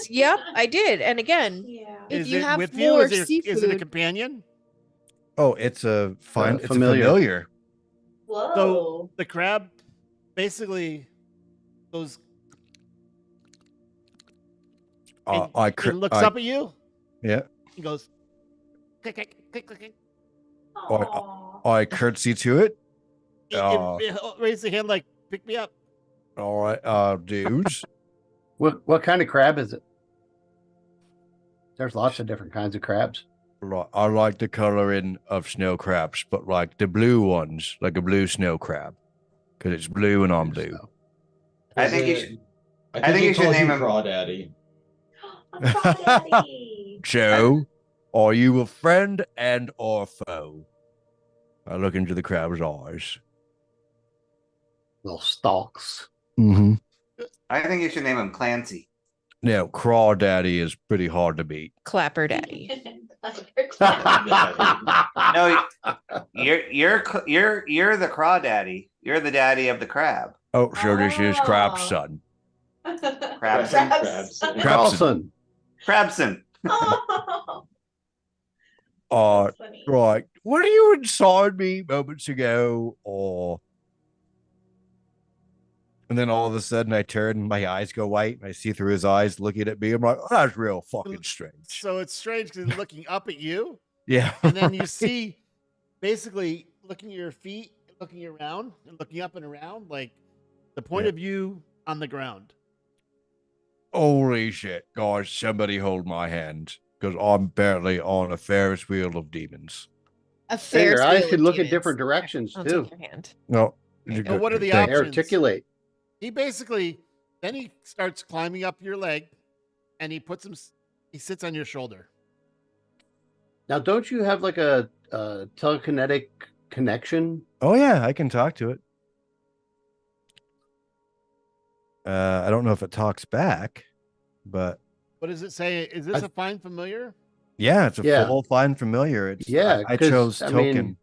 Yep, I did. And again, Yeah. if Is you it have with you? more Is it a seafood, companion? Oh, it's a fine. It's familiar. a familiar. Whoa. So the crab basically goes and, and looks up at you. Yeah. He goes, click, click, click, click, click. Aw. I curtsy to it. It raise the hand like, pick me up. All right, dudes. What kind of crab is it? There's lots of different kinds of crabs. I like the coloring of snow crabs, but like the blue ones, like a blue snow crab, because it's blue and I'm blue. So, I think you Is should. it- I think he you should calls name him- Crawdaddy. A crawdaddy. Joe, are you a friend and or foe? I look into the crab's eyes. little stalks. Mm-hmm. I think you should name him Clancy. Now, Crawdaddy is pretty hard to beat. Clapper Daddy. No, you're the crawdaddy. You're the daddy of the crab. Oh, so this is Crab's Oh. son. Crabson. Crabson. Carlson. Crabson. Oh, That's that's funny. right. Were you inside me moments ago, or? And then all of a sudden, I turn and my eyes go white, and I see through his eyes looking at me. I'm like, oh, that's real fucking strange. So it's strange because he's looking up at you, Yeah. and then you see basically looking at your feet, looking around, and looking up and around, like the point Yeah. of view on the ground. Holy shit, guys! Somebody hold my hand because I'm apparently on a Ferris wheel of demons. A Hey, Ferris your eyes wheel could of look at demons. different Okay, directions, I'll too. take your hand. No. And what are the They options? articulate. He basically then he starts climbing up your leg, and he sits on your shoulder. Now, don't you have like a telekinetic connection? Oh yeah, I can talk to it. I don't know if it talks back, but What does it say? Is this a fine familiar? yeah, it's a Yeah. full fine familiar. It's Yeah, I 'cause, chose I token. mean,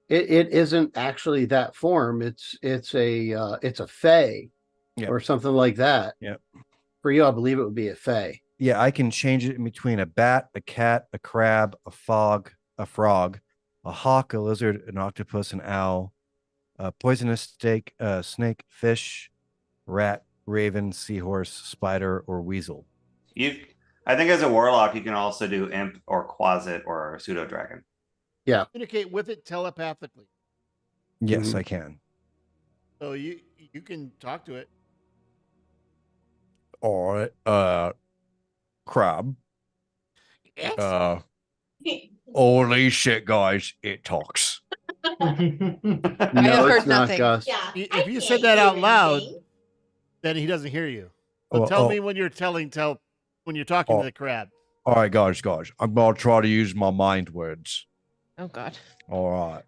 it isn't actually that form. It's a fey Yep. or something like that. Yep. For you, I believe it would be a fey. Yeah, I can change it in between a bat, a cat, a crab, a frog, a hawk, a lizard, an octopus, an owl, a poisonous snake, fish, rat, raven, seahorse, spider, or weasel. I think as a warlock, you can also do imp or quasit or pseudo dragon. Communicate with it telepathically, Yes, Mhm. I can. so you can talk to it. All right. Crab. Yes. Holy shit, guys! It talks. No, have it's heard not, nothing. Gus. Yeah. If I you can't said that out hear loud, anything. then he doesn't hear you. So Oh, tell oh. me when you're when you're talking Oh. to the crab. All right, guys. I'm gonna try to use my mind words. Oh God. All right.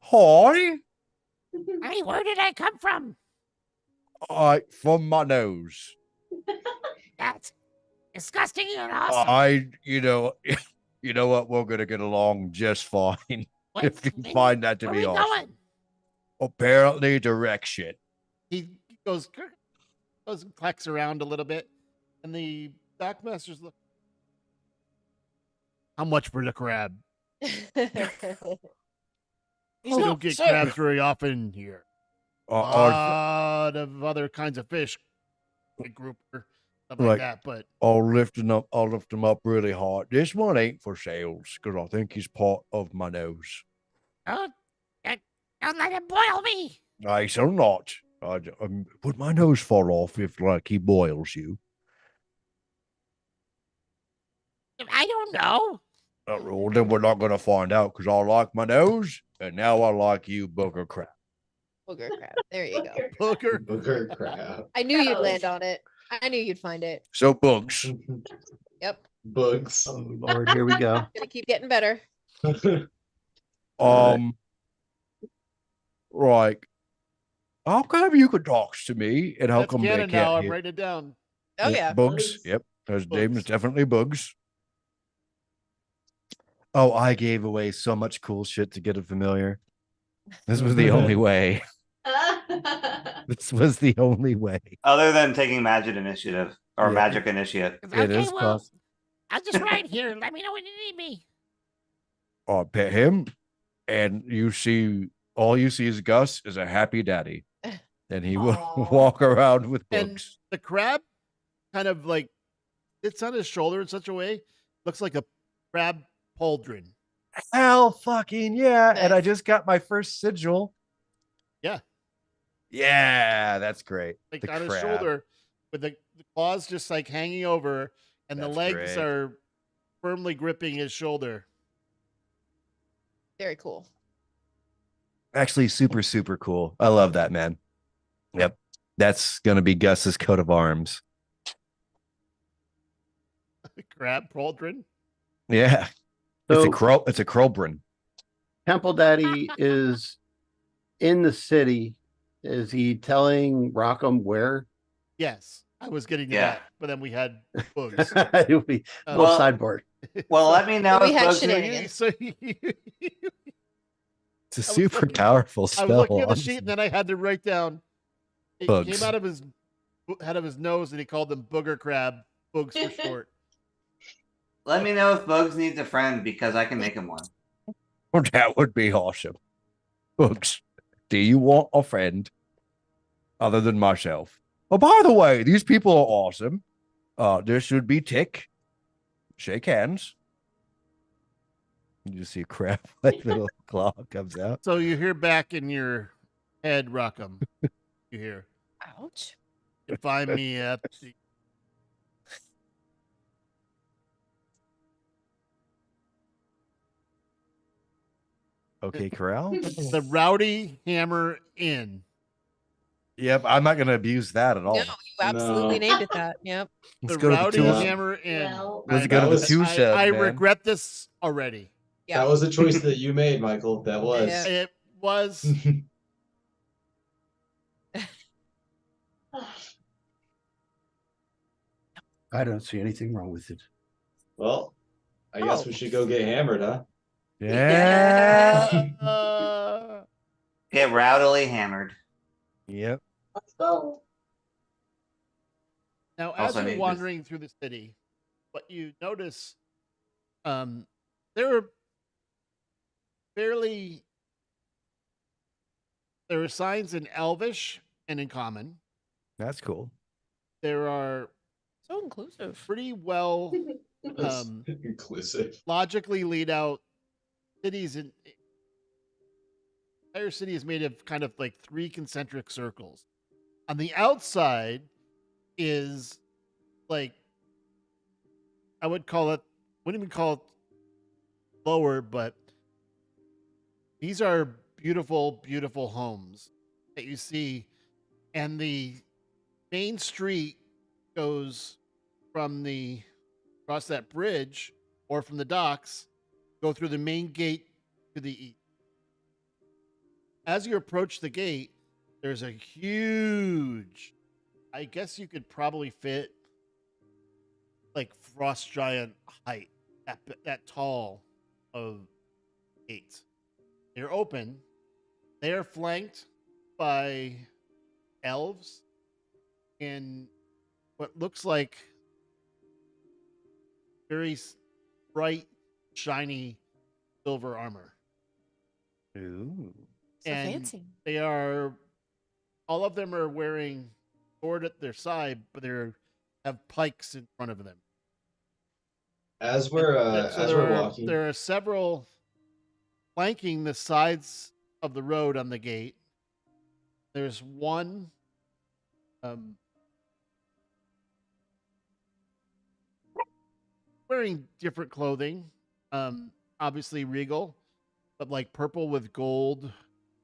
Hi. Hey, where did I come from? From my nose. That's disgusting and awesome. You know, you know what? We're gonna get along just fine. What- If you when- find that to where be we awesome. going? Apparently, direction. He goes and clacks around a little bit, and the dockmasters look. How much for the crab? We don't get crabs very often here. A lot of other kinds of fish, like grouper, stuff like Like- that. But I'll lift him up really hard. This one ain't for sales because I think he's part of my nose. Don't let him boil me. I shall not. Would my nose fall off if like he boils you? I don't know. Well, then we're not gonna find out because I like my nose, and now I like you, booger crap. Booger crab. There you go. Booger. Booger crab. I knew you'd Gross. land on it. I knew you'd find it. So books. Yep. Bugs. Oh Lord, here we go. Gonna keep getting better. Like, how come you could talk to me, and how That's come they canon can't now. I'm hear? writing it down. Oh yeah. Bugs. Bugs. Yep, his name is Bugs. definitely Bugs. Oh, I gave away so much cool shit to get a familiar. This was the only way. This was the only way. Other than taking magic initiative or Yeah. magic initiative. It is possible. I'll just ride here. Let me know when you need me. I pet him, and all you see is Gus is a happy daddy, and he will Aw. walk around with And books. the crab kind of like sits on his shoulder in such a way, looks like a crab pauldron. Hell fucking yeah. And I Nice. just got my first sigil. Yeah. Yeah, that's great. Like The on his crab. shoulder, with the claws just like hanging over, and the That's legs great. are firmly gripping his shoulder. Very cool. Actually, super, super cool. I love that, man. Yep. That's gonna be Gus's coat of arms. Crab pauldron. Yeah. It's a So crow, it's a crowbrin. Temple Daddy is in the city. Is he telling Rockham where? Yes, I was getting to Yeah. that, but then we had bugs. It'll be a little Well, sideboard. Well, let me know We if had Bugs shenanigans. So It's a was super looking- powerful I spell. was looking at the honestly. sheet, and then I had to write down. It Bugs. came out of his nose, and he called them booger crab. Bugs for short. let me know if Bugs needs a friend because I can make him one. That would be awesome. Books, do you want a friend other than myself? Oh, by the way, these people are awesome. This should be Tick. Shake hands. You just see a crab like little claw comes out. So you hear back in your head, Rockham. You hear, Ouch. "You find me at the Okay, Corral. the Rowdy Hammer Inn." Yep, I'm not gonna abuse that at all. No, you absolutely No. named it that. Yep. Let's The go to the Rowdy tool. Yeah. Hammer Inn. Well, Let's I- go to the was- tool I, shed. I man. regret this already. Yeah. That was a choice that you made, Michael. That was. Yeah. It was. I don't see anything wrong with it. Well, I guess Oh. we should go get hammered, huh? Yeah. Get rowdily hammered. Yep. let's go. Now, as Also you're need this- wandering through the city, what you notice, there are fairly there are signs in Elvish and in Common. That's cool. There are So inclusive. pretty well That's Um, inclusive. logically laid out cities. In entire city is made of kind of like three concentric circles. On the outside is like I would call it, wouldn't even call it lower, but these are beautiful, beautiful homes that you see, and the main street goes from the across that bridge or from the docks go through the main gate to the east. As you approach the gate, there's a huge, I guess you could probably fit like frost giant height, that tall of gates. They're open. They are flanked by elves in what looks like very bright, shiny silver armor. Ooh. So And fancy. they are, all of them are wearing sword at their side, but they have pikes in front of them. As we're walking, there are several flanking the sides of the road on the gate. There's one wearing different clothing, obviously regal, but like purple with gold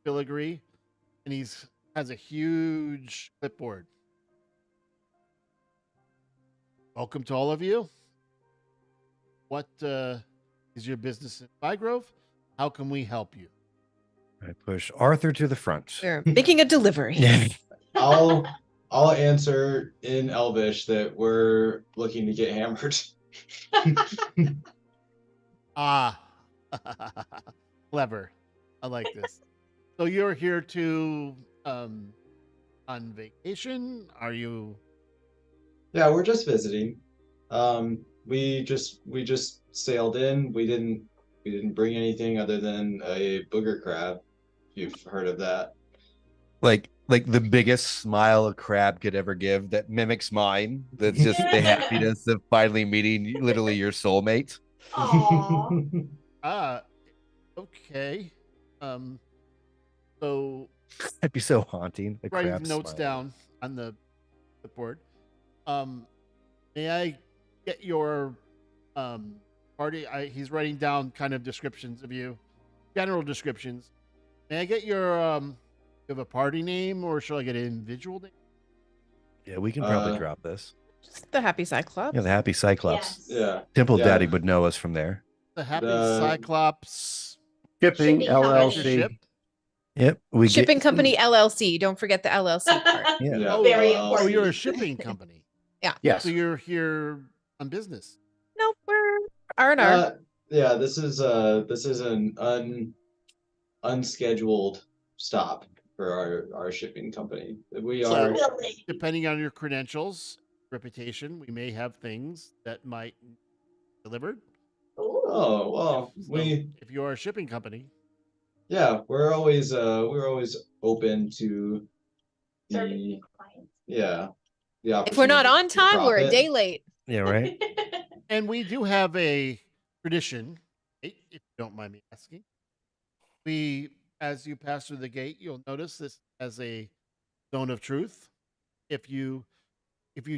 filigree, and has a huge clipboard. Welcome to all of you. What is your business in Bygrove? How can we help you? I push Arthur to the front. We're making a delivery. I'll answer in Elvish that we're looking to get hammered. Ah, clever. I like this. So you're here to on vacation? Are you? Yeah, we're just visiting. We just sailed in. We didn't bring anything other than a booger crab. If you've heard of that. Like the biggest smile a crab could ever give that mimics mine. That's just the happiness of finally meeting literally your soulmate. Aw. Okay. So That'd be so haunting. A writing crab notes smile. down on the board. May I get your party? He's writing down kind of descriptions of you, general descriptions. May I get your you have a party name, or shall I get an individual name? Yeah, we can probably drop this. Just the Happy Cyclops. Yeah, the Happy Cyclops. Yes. Yeah. Temple Yeah. Daddy would know us from there. The Happy The- Cyclops Shipping Shipping Adventure LLC. Ship. Yep. We Shipping get, Company LLC. Don't forget the LLC part. Yeah. Yeah. Oh, Very oh, important. you're a shipping company. Yes. So you're here on business. Nope, we're R&R. Yeah, this is an unscheduled stop for our shipping company. We So- are Really? Depending on your credentials, reputation, we may have things that might be delivered. Ooh. oh well So we if you are a shipping company, yeah we're always open to Serving the new clients. the If we're not opportunity on to time, we're a profit. day late. Yeah, right. and we do have a tradition, if you don't mind me asking. We, as you pass through the gate, you'll notice this as a zone of truth. If you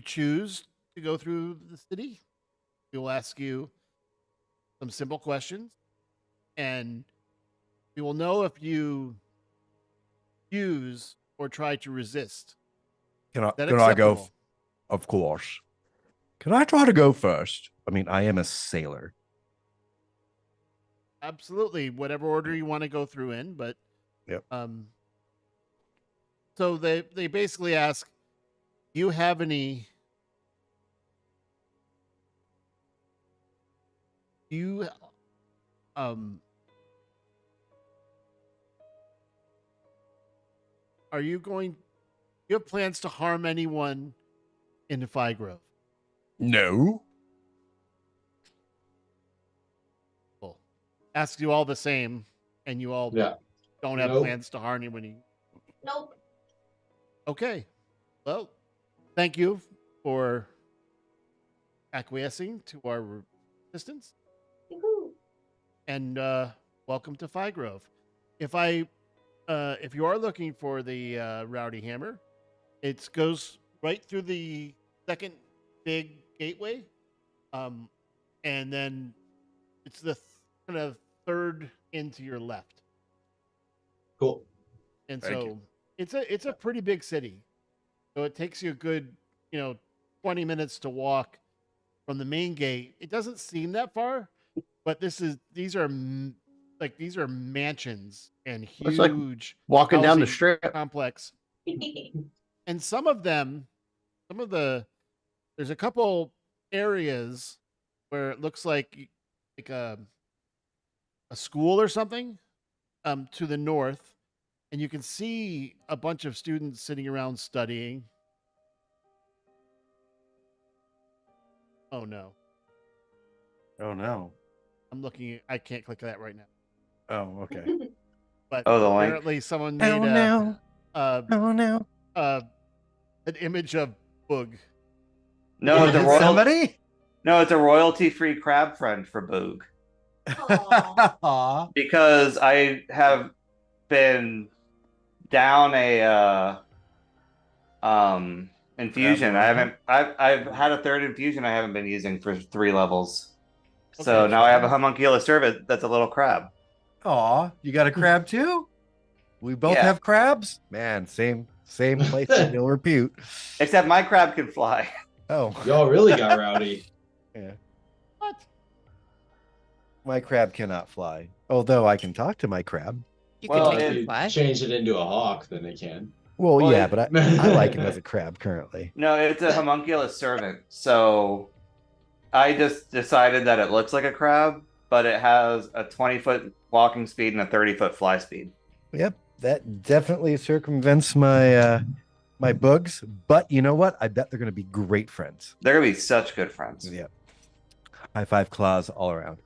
choose to go through the city, we will ask you some simple questions, and we will know if you use or try to resist. Can I, That can I go? acceptable? Of course. Can I try to go first? I mean, I am a sailor. Absolutely, whatever order you want to go through in, but Yep. So they basically ask, do you have any? Do you are you going? Do you have plans to harm anyone in Figrove? No. Well, ask you all the same, and you all Yeah. don't have Nope. plans to harm anyone. Nope. Okay. Well, thank you for acquiescing to our resistance, Yoo-hoo. and welcome to Figrove. If you are looking for the Rowdy Hammer, it goes right through the second big gateway, and then it's the kind of third into your left. Cool. And Thank so it's a pretty big city. So it takes you a good, 20 minutes to walk from the main gate. It doesn't seem that far, but these are mansions and It's like huge Walking down the housing strip. complex. And some of there's a couple areas where it looks like a school or something to the north, and you can see a bunch of students sitting around studying. Oh no, Oh no. I'm looking. I can't click that right now. Oh, okay. But Oh, the link. apparently someone made Oh no. uh, Oh no. an image of Boog. No, it's a Did royal. somebody? No, it's a royalty-free crab friend for Boog. Aw. Aw. Because I have been down a infusion. I haven't. I've had a third infusion I haven't been using for 3 levels. So Okay. now I have a homunculus servant that's a little crab. Aw, you got a crab too? We both Yeah. have crabs? Man, same place in ill repute. Except my crab can fly. Oh, Y'all really got rowdy. What? my crab cannot fly. Although I can talk to my crab. You Well, could make If them you fly. change it into a hawk, then they can. Well, Well, yeah, it- but I like him as a crab currently. No, it's a homunculus servant. So I just decided that it looks like a crab, but it has a 20-foot walking speed and a 30-foot fly speed. Yep, that definitely circumvents my my bugs. But you know what? I bet they're gonna be great friends. They're gonna be such good friends. Yep. High five claws all around.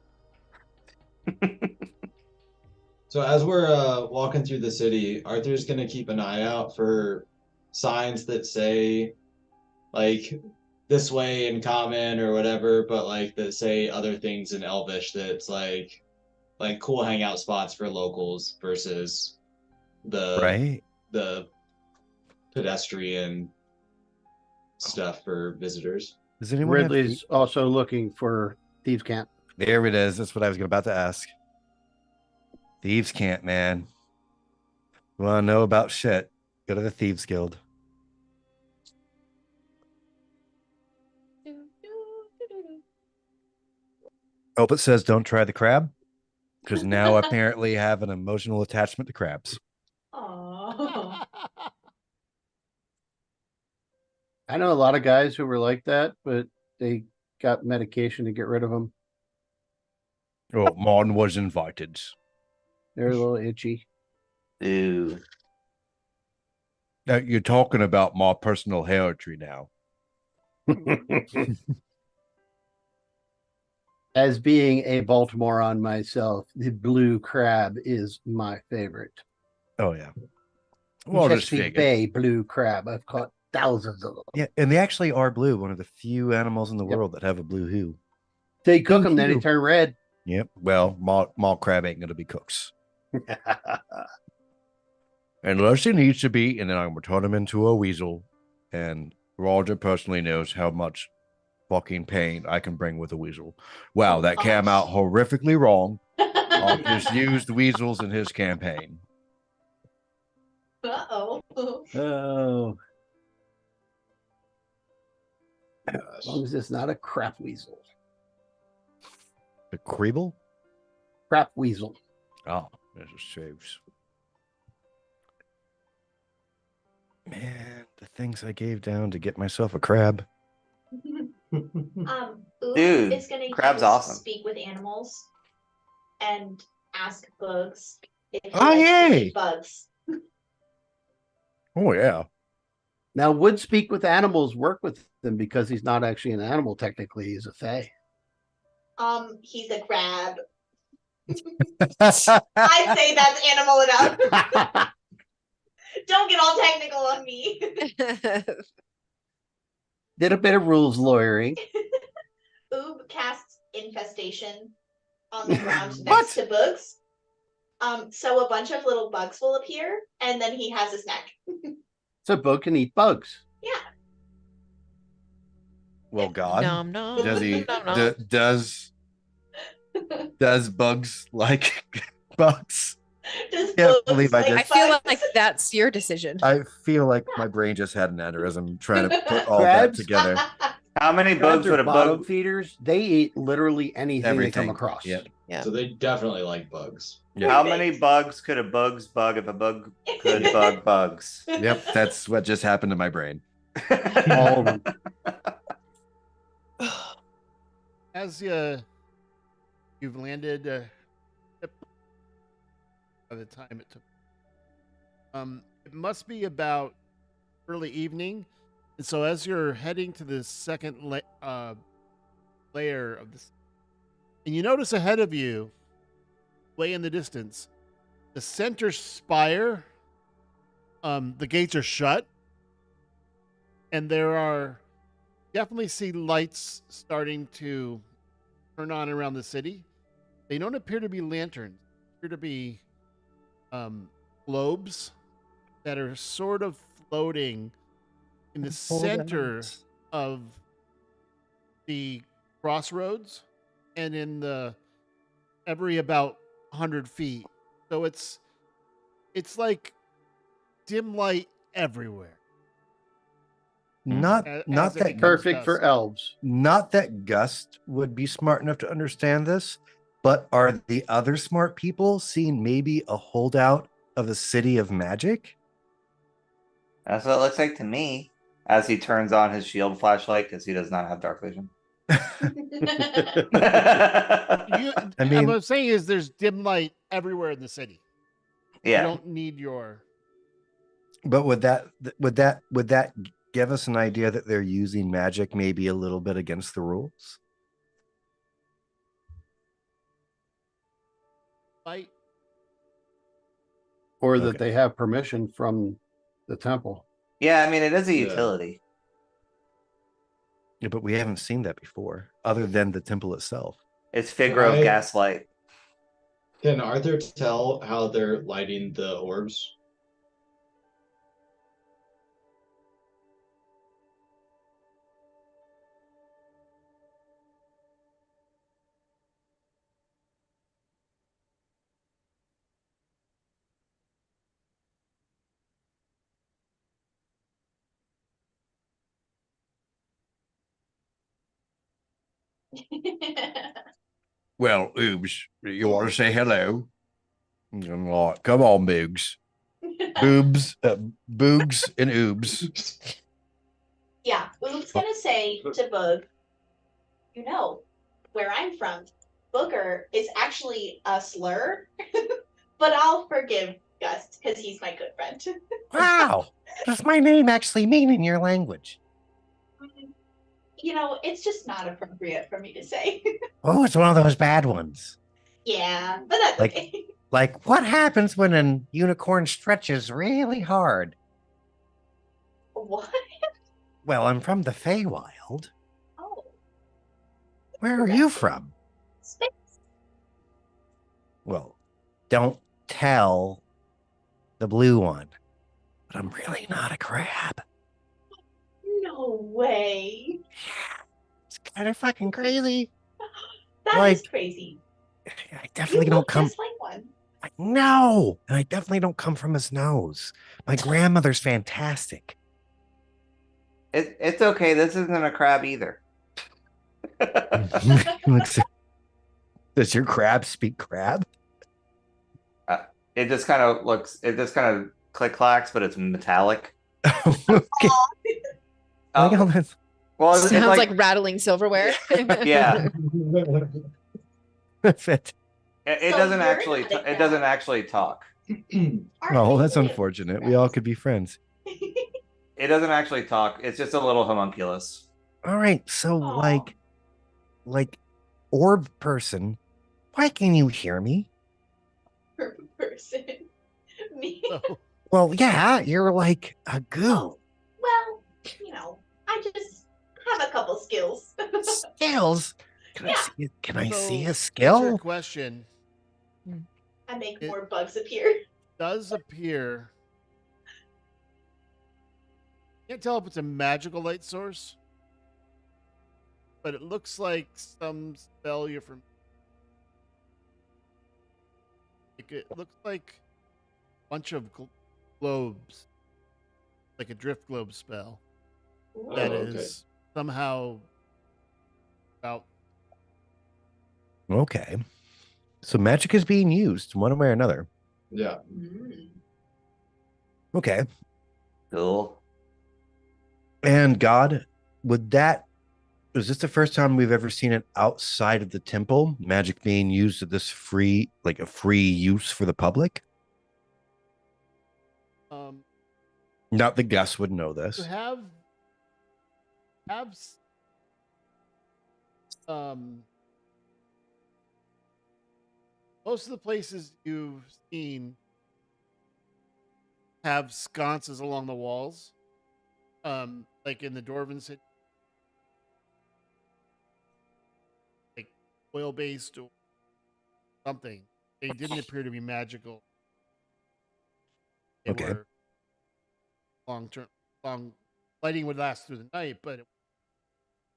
So as we're walking through the city, Arthur's gonna keep an eye out for signs that say like this way in common or whatever, but like that say other things in Elvish that's like cool hangout spots for locals versus Right? the pedestrian stuff for visitors. Does anyone have Ridley's also looking for Thieves Camp. There it is. That's what I was about to ask. Thieves Camp, man. You want to know about shit? Go to the Thieves Guild. Hope it says don't try the crab. Because now apparently have an emotional attachment to crabs. Aw. I know a lot of guys who were like that, but they got medication to get rid of them. Oh, Martin was invited. They're a little itchy. Ooh. Now, you're talking about my personal heredity now. As being a Baltimorean myself, the blue crab is my favorite. Oh, yeah. Well, just Chesapeake figured. Bay blue crab. I've caught thousands of them. Yeah. And they actually are blue. One of the few animals in the Yep. world that have a blue hue. They cook them, then they Blue. turn red. Yep. Well, my crab ain't going to be cooks. Unless he needs to be, and then I'm going to turn him into a weasel. And Roger personally knows how much fucking pain I can bring with a weasel. Wow, that came out horrifically wrong. I just used weasels in his campaign. Uh-oh. Oh. As long as it's not a crap weasel. The Creeble? Crap weasel. Oh, this is saves. Man, the things I gave down to get myself a crab. Ooh Dude, is gonna crab's use awesome. speak with animals and ask bugs if he Oh, likes to yay. eat bugs. Oh, yeah. Now, would speak with animals work with them because he's not actually an animal, technically, he's a fae. He's a crab. I'd say that's animal enough. Don't get all technical on me. Did a bit of rules lawyering. Oob casts infestation on the ground next to bugs. So a bunch of little bugs will appear, and then he has a snack. So Bug can eat bugs. Yeah. Well, God. Nom nom. Does he? nom, nom. Does bugs like bugs? Does Can't bugs believe I like just- I feel bugs? like that's your decision. I feel like my brain just had an aneurysm trying to put all Crabs? that together. How many Crabs bugs are would a bottom bug? feeders. They eat literally anything they come Everything. across. Yep. Yeah. So they definitely like bugs. Yep. How many bugs could a bug's bug if a bug could bug bugs? Yep. That's what just happened to my brain. All of them. As you've landed, by the time it took, it must be about early evening, and so as you're heading to the second layer of this, and you notice ahead of you, way in the distance, the center spire. The gates are shut, and there are definitely see lights starting to turn on around the city. They don't appear to be lanterns; they appear to be globes that are sort of floating in the center of the crossroads, and in the every about 100 feet. So it's like dim light everywhere. Not as not it that becomes Perfect for dusk. elves. not that Gust would be smart enough to understand this, but are the other smart people seeing maybe a holdout of a city of magic? That's what it looks like to me. As he turns on his shield flashlight because he does not have dark vision. I mean- what I'm saying is there's dim light everywhere in the city. You Yeah. don't need your. But would that give us an idea that they're using magic maybe a little bit against the rules? Light. Or that Okay. they have permission from the temple. Yeah, I mean it is a Yeah. utility. Yeah, but we haven't seen that before, other than the temple itself. It's Figaro Right. gaslight. Can Arthur tell how they're lighting the orbs? Well, Oobs, you want to say hello? I'm like, come on, Boogs. Boogs and Oobs. Yeah, Oob's gonna say to Boog, you know, where I'm from, Booger is actually a slur, but I'll forgive Gus because he's my good friend. Wow. What does my name actually mean in your language? You know, it's just not appropriate for me to say. Oh, it's one of those bad ones. Yeah, but that's Like- okay. Like, what happens when a unicorn stretches really hard? What? Well, I'm from the Feywild. Oh, Where are you from? space. Well, don't tell the blue one. But I'm really not a crab. No way. It's kind of fucking crazy. That is Like- crazy. I You definitely look don't come. just like one. No, and I definitely don't come from his nose. My grandmother's fantastic. It's okay. This isn't a crab either. Does your crab speak crab? It just kind of looks. It just kind of click clacks, but it's metallic. Okay. Oh, Like, oh, that's- well, it's Sounds like, like rattling silverware. yeah. that's it. It So doesn't you're actually. not a It doesn't actually talk. Oh, that's unfortunate. We all could be friends. It doesn't actually talk. It's just a little homunculus. All right, so Aw. like orb person, why can you hear me? person. Me. So, Well, yeah, you're like a goo. Oh, well, you know, I just have a couple skills. Skills? Can I Yeah. see? Can I see So, a to answer your skill? question I make It- more bugs appear. does appear. Can't tell if it's a magical light source, but it looks like some spell you're from. It looks like a bunch of globes, like a drift globe spell. Oh, That okay. is somehow out. Okay. So magic is being used one way or another. Yeah. Okay. Cool. And God, was this the first time we've ever seen it outside of the temple? Magic being used at this free, like a free use for the public? Not the Gus would know You this. have most of the places you've seen have sconces along the walls. Like in the Dwarven City, like oil based or something. They didn't appear to be magical. They Okay. were long lighting would last through the night, but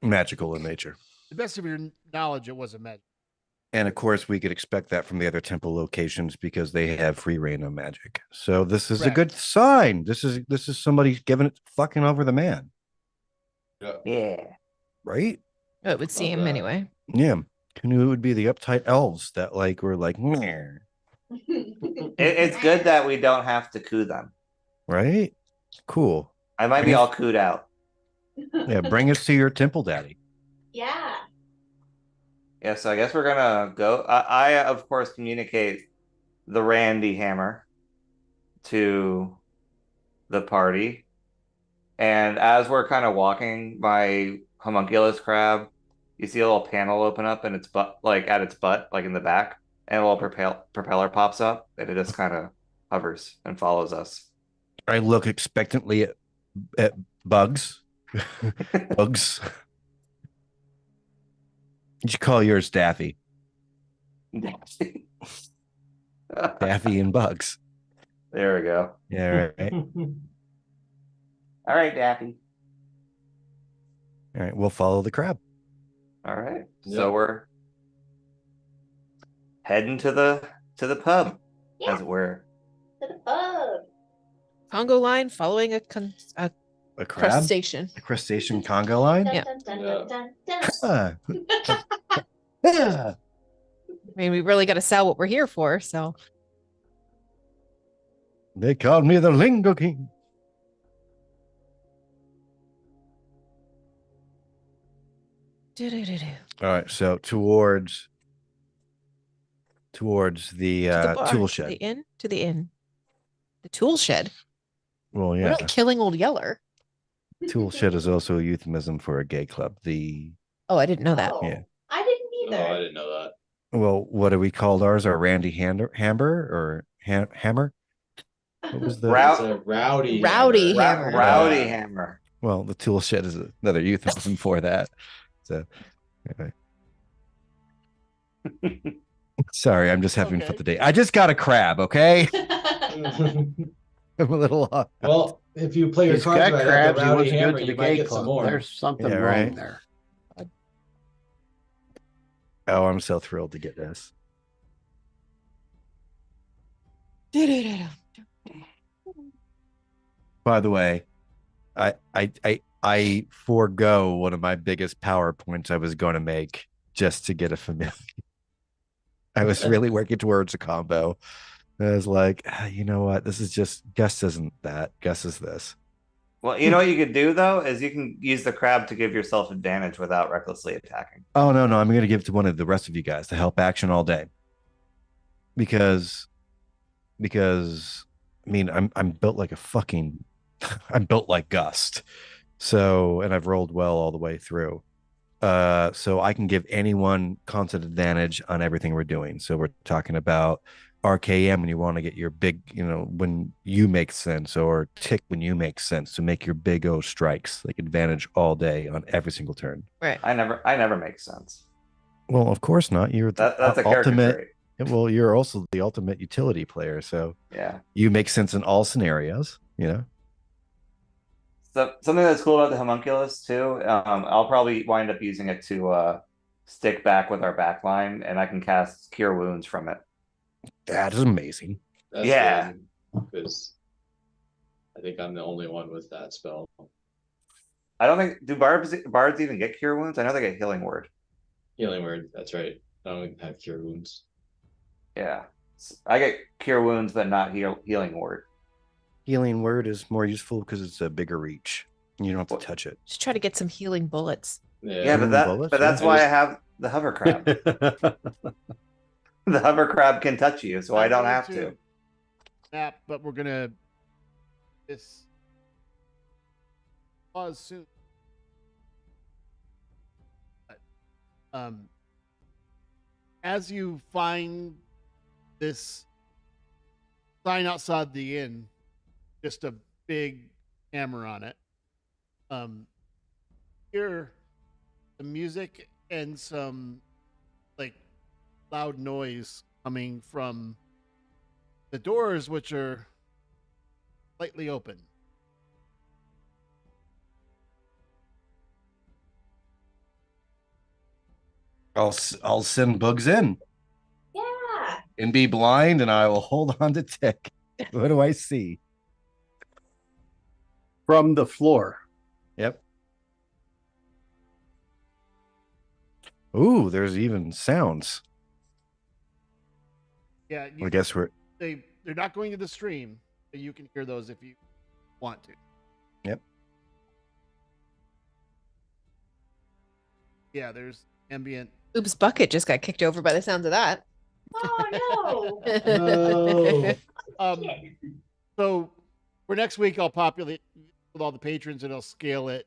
Magical in nature. to the best of your knowledge, it wasn't magic. And of course, we could expect that from the other temple locations because they have free reign of magic. So this is a good sign. This is somebody giving it fucking over the man. Yeah. Right? It would seem anyway. Yeah. Who knew it would be the uptight elves that like were like, "Meh," It's good that we don't have to coup them. right? Cool. I might be all cooed out. Yeah, bring us to your temple daddy. Yeah. Yeah, so I guess we're gonna go. I of course communicate the Randy hammer to the party, and as we're kind of walking by homunculus crab, you see a little panel open up in its butt, like at its butt, like in the back, and a little propeller pops up, and it just kind of hovers and follows us. I look expectantly at Bugs. Bugs. You should call yours Daffy. Daffy and Bugs. There we go. Yeah, right. All right, Daffy. All right, we'll follow the crab. All right. Yep. So we're heading to the pub, Yeah. as it were. To the pub. Congo line following a A crab? crustacean. A crustacean Congo line? Yeah. Dun, dun, Yeah. dun, dun, dun. Yeah. I mean, we really got to sell what we're here for. So They called me the Lingo King. Do-do-do-do. All right, so towards the, To the bar, tool to shed. the inn, to the inn, the tool shed. Well, We're yeah, not killing old Yeller. tool shed is also a euphemism for a gay club. Oh, I didn't know that. Oh, Yeah. I didn't Oh, I either. didn't know that. Well, what do we call ours? Our Randy Hammer or Hammer? What was the? Rou- It's a rowdy. Rowdy hammer. hammer. Rowdy hammer. Well, the tool shed is another euphemism for that. So, anyway. Sorry, I'm just having fun Okay. today. I just got a crab, okay? I'm a little off. Well, if you play your He's cards got right, crabs. the He rowdy wants to go hammer, to you the might gay get some club. more. There's something Yeah, wrong right. there. Oh, I'm so thrilled to get this. By the way, I forego one of my biggest PowerPoints I was going to make just to get a familiar. I was really working towards a combo. I was like, you know what? This is just Gus isn't that. Gus is this. Well, you know what you could do though is you can use the crab to give yourself advantage without recklessly attacking. Oh no, I'm going to give it to one of the rest of you guys to help action all day. Because I mean, I'm built like a fucking I'm built like Gust. So, and I've rolled well all the way through. So I can give anyone constant advantage on everything we're doing. So we're talking about RKM when you want to get your big, when you make sense, or tick when you make sense to make your big O strikes, like advantage all day on every single turn. Right. I never make sense. Well, of course not. You're the That's a character ultimate. trait. Well, you're also the ultimate utility player. So Yeah. you make sense in all scenarios, So something that's cool about the homunculus too, I'll probably wind up using it to stick back with our back line, and I can cast Cure Wounds from it. That is amazing. That's Yeah. Because I think I'm the only one with that spell. I don't think do bards even get cure wounds? I know they get healing word. Healing word. That's right. I don't have cure wounds. Yeah, I get cure wounds, but not healing word. Healing word is more useful because it's a bigger reach. You don't have to touch it. Just try to get some healing bullets. Yeah, but bullets, that's yeah. why I just- have the hover crab. The hover crab can touch you, so I I'm don't going have to. Snap, but we're gonna this pause soon. But, as you find this sign outside the inn, just a big hammer on it. Hear the music and some like loud noise coming from the doors, which are slightly open. I'll send Bugs in Yeah. and be blind, and I will hold on to Tick. What do I see? From the floor. Yep. Ooh, there's even sounds. Yeah, I guess we're. they're not going to the stream, but you can hear those if you want to. Yep. Yeah, there's ambient. Oob's bucket just got kicked over by the sounds of that. Oh no. No. Shit. So for next week, I'll populate with all the patrons and I'll scale it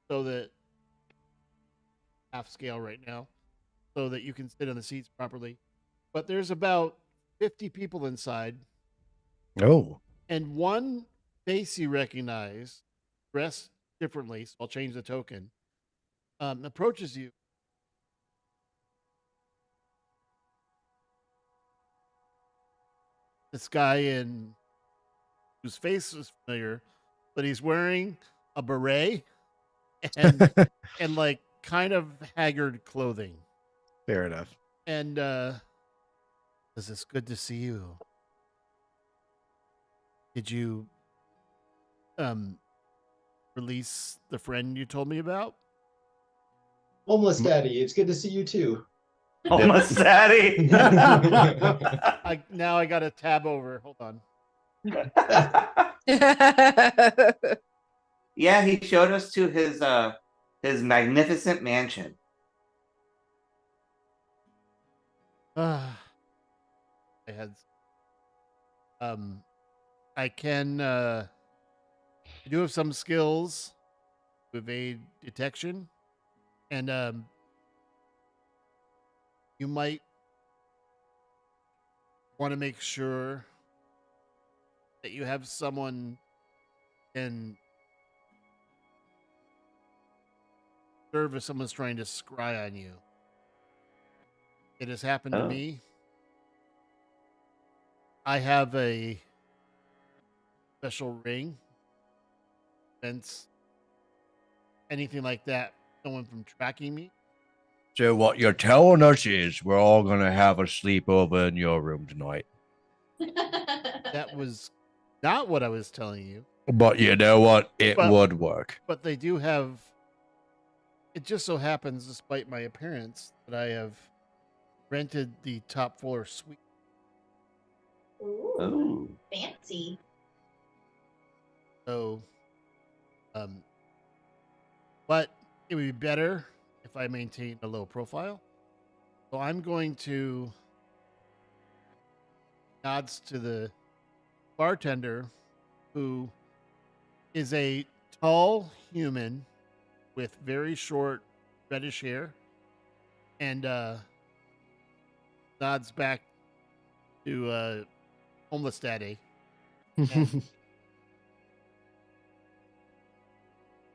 so that half scale right now, so that you can sit on the seats properly. But there's about 50 people inside, Oh. and one face you recognize, dressed differently. So I'll change the token. Approaches you. This guy in whose face is familiar, but he's wearing a beret and and like kind of haggard clothing. Fair enough. And says it's good to see you. Did you release the friend you told me about? Homeless daddy, it's good to see you too. Almost daddy. Now I got to tab over. Hold on. Yeah, he showed us to his magnificent mansion. I had I can I do have some skills to evade detection, and you might want to make sure that you have someone can serve if someone's trying to scry on you. It has happened to Oh. me. I have a special ring. Prevents anything like that, someone from tracking me. So what you're telling us is we're all gonna have a sleepover in your room tonight. That was not what I was telling you, But you know what? It Well- would work. but they do have. It just so happens, despite my appearance, that I have rented the top floor suite. Ooh, Ooh. fancy. So, but it would be better if I maintain a low profile. So I'm going to nods to the bartender, who is a tall human with very short reddish hair, and nods back to homeless daddy. And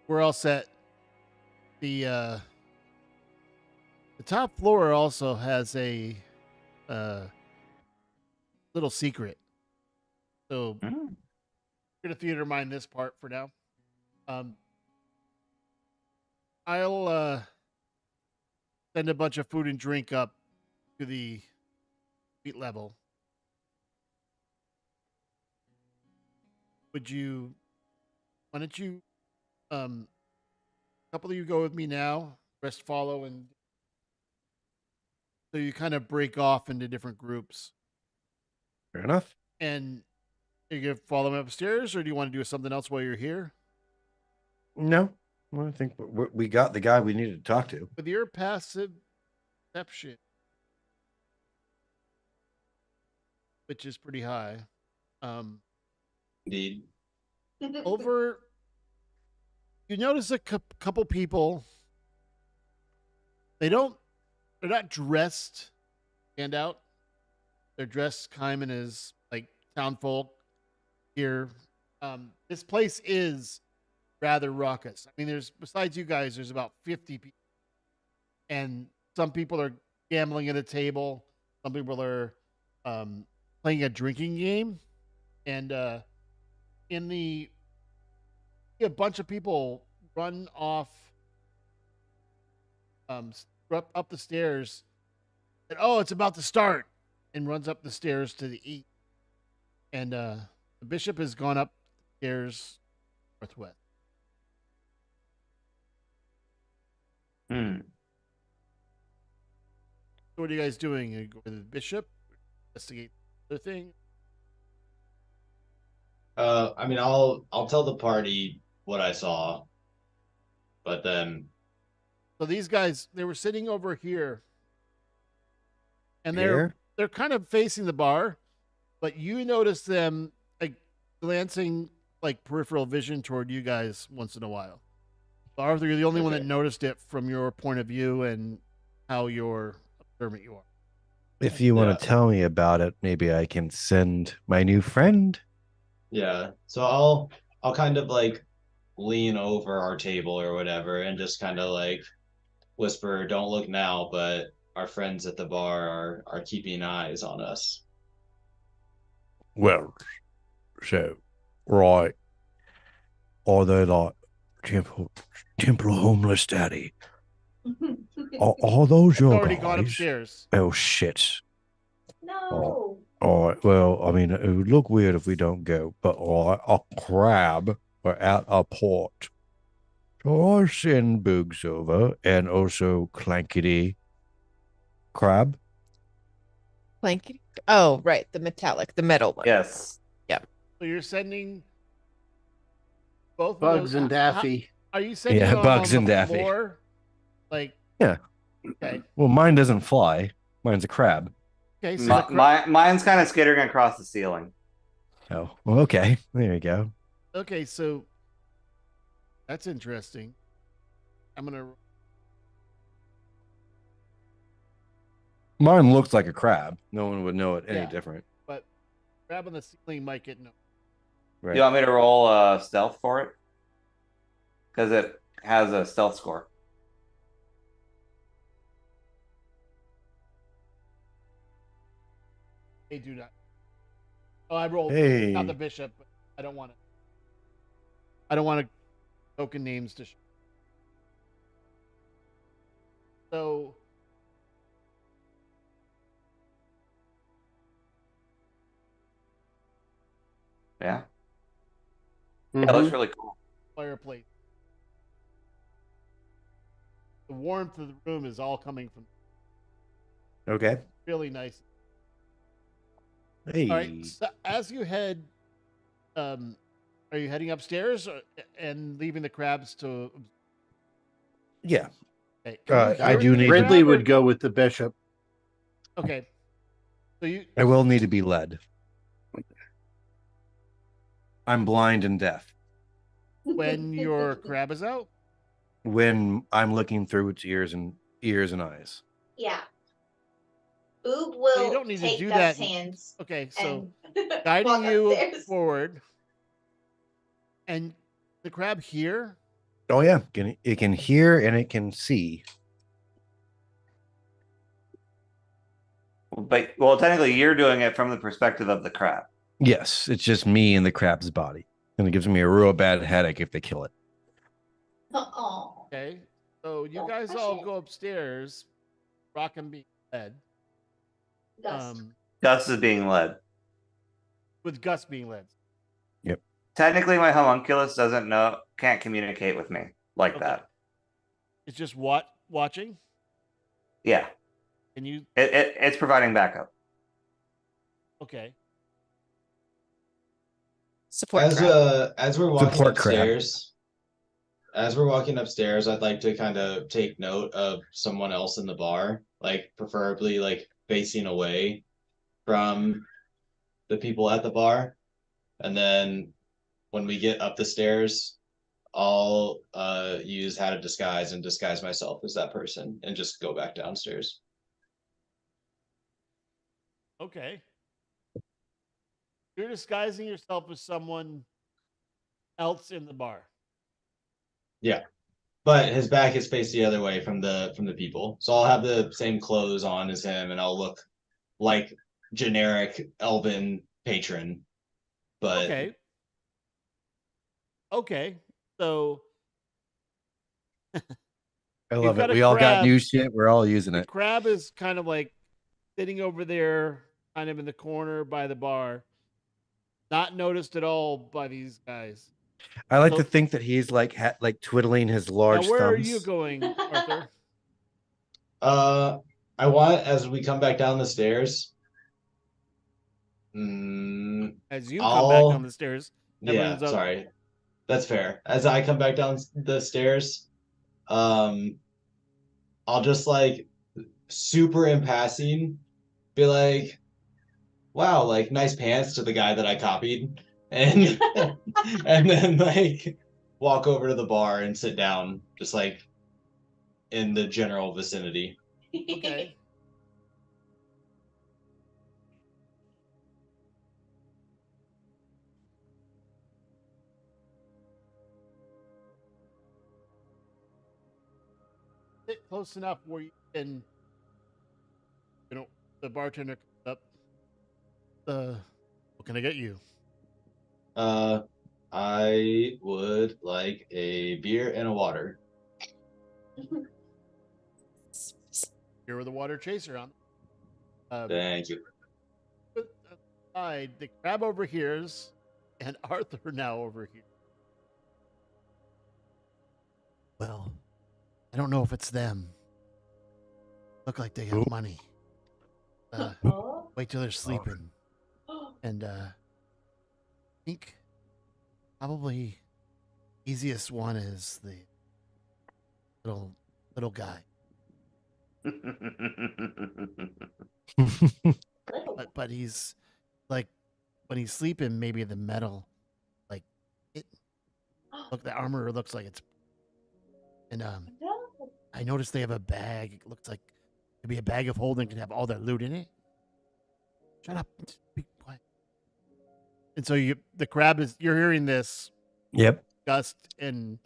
we're all set. The top floor also has a little secret. So Mm. we're gonna theater mind this part for now. I'll send a bunch of food and drink up to the suite level. Why don't you couple of you go with me now. Rest follow, and so you kind of break off into different groups. Fair enough. And are you gonna follow me upstairs, or do you want to do something else while you're here? No, well, I think we got the guy we needed to talk to. With your passive perception, which is pretty high, Indeed. over you notice a couple people. They're not dressed stand out. They're dressed kind of as like town folk here. This place is rather raucous. I mean, besides you guys, there's about 50 people, and some people are gambling at a table. Some people are playing a drinking game, and a bunch of people run off up the stairs, and it's about to start, and runs up the stairs to the east. And the bishop has gone up the stairs northwest. Hmm. So what are you guys doing? You go with the bishop, investigate the thing. I mean, I'll tell the party what I saw, but then So these guys, they were sitting over here, and Here? they're kind of facing the bar, but you notice them like glancing like peripheral vision toward you guys once in a while. So Arthur, you're the only one that Okay. noticed it from your point of view and how you're observant you are. If you want Yeah. to tell me about it, maybe I can send my new friend. yeah. So I'll kind of like lean over our table or whatever and just kind of like whisper, "Don't look now," but our friends at the bar are keeping eyes on us. Well, so, right. Are they like temple homeless daddy? Are those It's your already guys? gone upstairs. Oh shit. No. All right. Well, I mean, it would look weird if we don't go, but a crab are at a port. So I send Boogs over and also Clankety Crab. Blanket. Oh, right. The metal one. Yes. So you're sending both of Bugs those- and how- Daffy. Are you sending Yeah, them Bugs on and the Daffy. floor? Like, Yeah. okay. Well, mine doesn't fly. Mine's a crab. Okay, so the Mine's kind of skittering across the ceiling. Oh, well, okay. There you go. okay, so that's interesting. I'm gonna Mine looks like a crab. No one would know it any Yeah. different. but crab on the ceiling might get no. Right. Do you want me to roll stealth for it? Because it has a stealth score. They do not. Oh, I rolled Hey. not the bishop, but I don't want to. I don't want to token names to. So Yeah. Mhm. That looks really cool. fireplace. The warmth of the room is all coming from Okay. really nice. Hey. All right. So as you head, are you heading upstairs and leaving the crabs to? Yeah. Okay. I do need to- Ridley would go with the bishop. Okay. So you I will need to be led. I'm blind and deaf. when your crab is out. When I'm looking through its ears and eyes. Yeah. Oob So will you don't need to take do Gut's that. hands Okay. So and guiding walk you upstairs. forward, and the crab here. Oh yeah, it can hear and it can see. But well, technically, you're doing it from the perspective of the crab. Yes, it's just me and the crab's body, and it gives me a real bad headache if they kill it. Oh. Okay. So you Don't guys push all it. go upstairs. Rockham being led. Gus. Gus is being led. With Gus being led. Technically, my homunculus can't communicate with me like Okay. that. It's just watching. Yeah, Can you? it's providing backup. Okay. Support As crab. as we're walking Support crab. upstairs, as we're walking upstairs, I'd like to kind of take note of someone else in the bar, like preferably like facing away from the people at the bar. And then when we get up the stairs, I'll use how to disguise and disguise myself as that person and just go back downstairs. Okay. You're disguising yourself as someone else in the bar. Yeah. But his back is faced the other way from the people. So I'll have the same clothes on as him and I'll look like generic elven patron. But Okay. Okay. So I love got it. a We all got crab. new shit. We're all using the it. crab is kind of like sitting over there, kind of in the corner by the bar, not noticed at all by these guys. I like So- to think that he's like like twiddling his large Now, where are thumbs. you going, Arthur? I want as we come back down the stairs. As you come back I'll- down the stairs, Yeah, everyone's up. sorry. That's fair. As I come back down the stairs, I'll just like super in passing be like, wow, like nice pants to the guy that I copied. And and then like walk over to the bar and sit down just like in the general vicinity. Okay. Sit close enough where you can, the bartender comes up. What can I get you? I would like a beer and a water. Here with the water chaser on. Thank you. The crab overhears, and Arthur now overhears. Well, I don't know if it's them. Look like they have money. Oh. Wait till they're sleeping. And I think probably easiest one is the little guy. But he's like when he's sleeping, maybe the metal, like it. Look, the armor looks like it's. And No. I noticed they have a bag. It looks like it'd be a bag of holding, can have all their loot in it. Shut up. Just be quiet. And so the crab is. You're hearing this, Yep. Gust and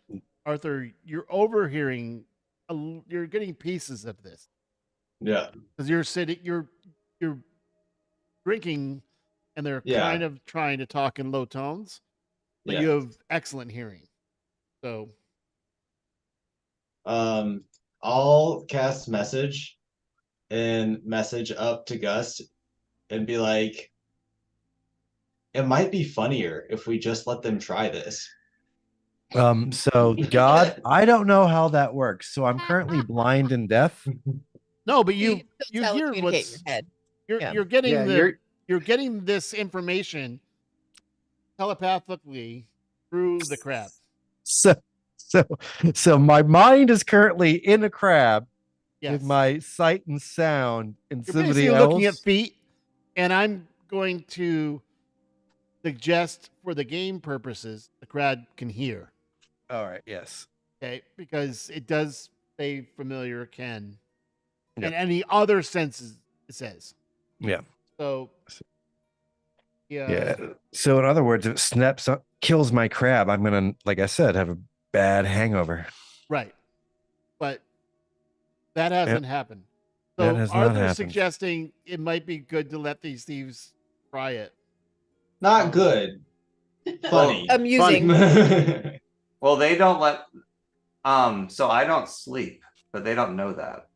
Arthur. You're overhearing. You're getting pieces of this. Yeah. Because you're sitting, you're drinking, and they're Yeah. kind of trying to talk in low tones, but Yeah. you have excellent hearing. So I'll cast message and message up to Gust and be like, it might be funnier if we just let them try this. So God, I don't know how that works. So I'm currently blind and deaf. no, but You you can still hear telecommunicate what's in your head. you're Yeah. you're getting Yeah, you're getting this information telepathically through the crab. So my mind is currently in a crab Yes. with my sight and sound in You're somebody basically else. looking at feet, and I'm going to suggest for the game purposes the crab can hear. All right. Yes. Okay, because it does say familiar can, Yep. and any other senses it says. Yeah. So, yeah, Yeah. So in other words, if it snaps up, kills my crab, I'm gonna, like I said, have a bad hangover. right. But that hasn't happened. So That has not Arthur's happened. suggesting it might be good to let these thieves try it. Not good. Funny. Amusing. Well, they don't let. So I don't sleep, but they don't know that.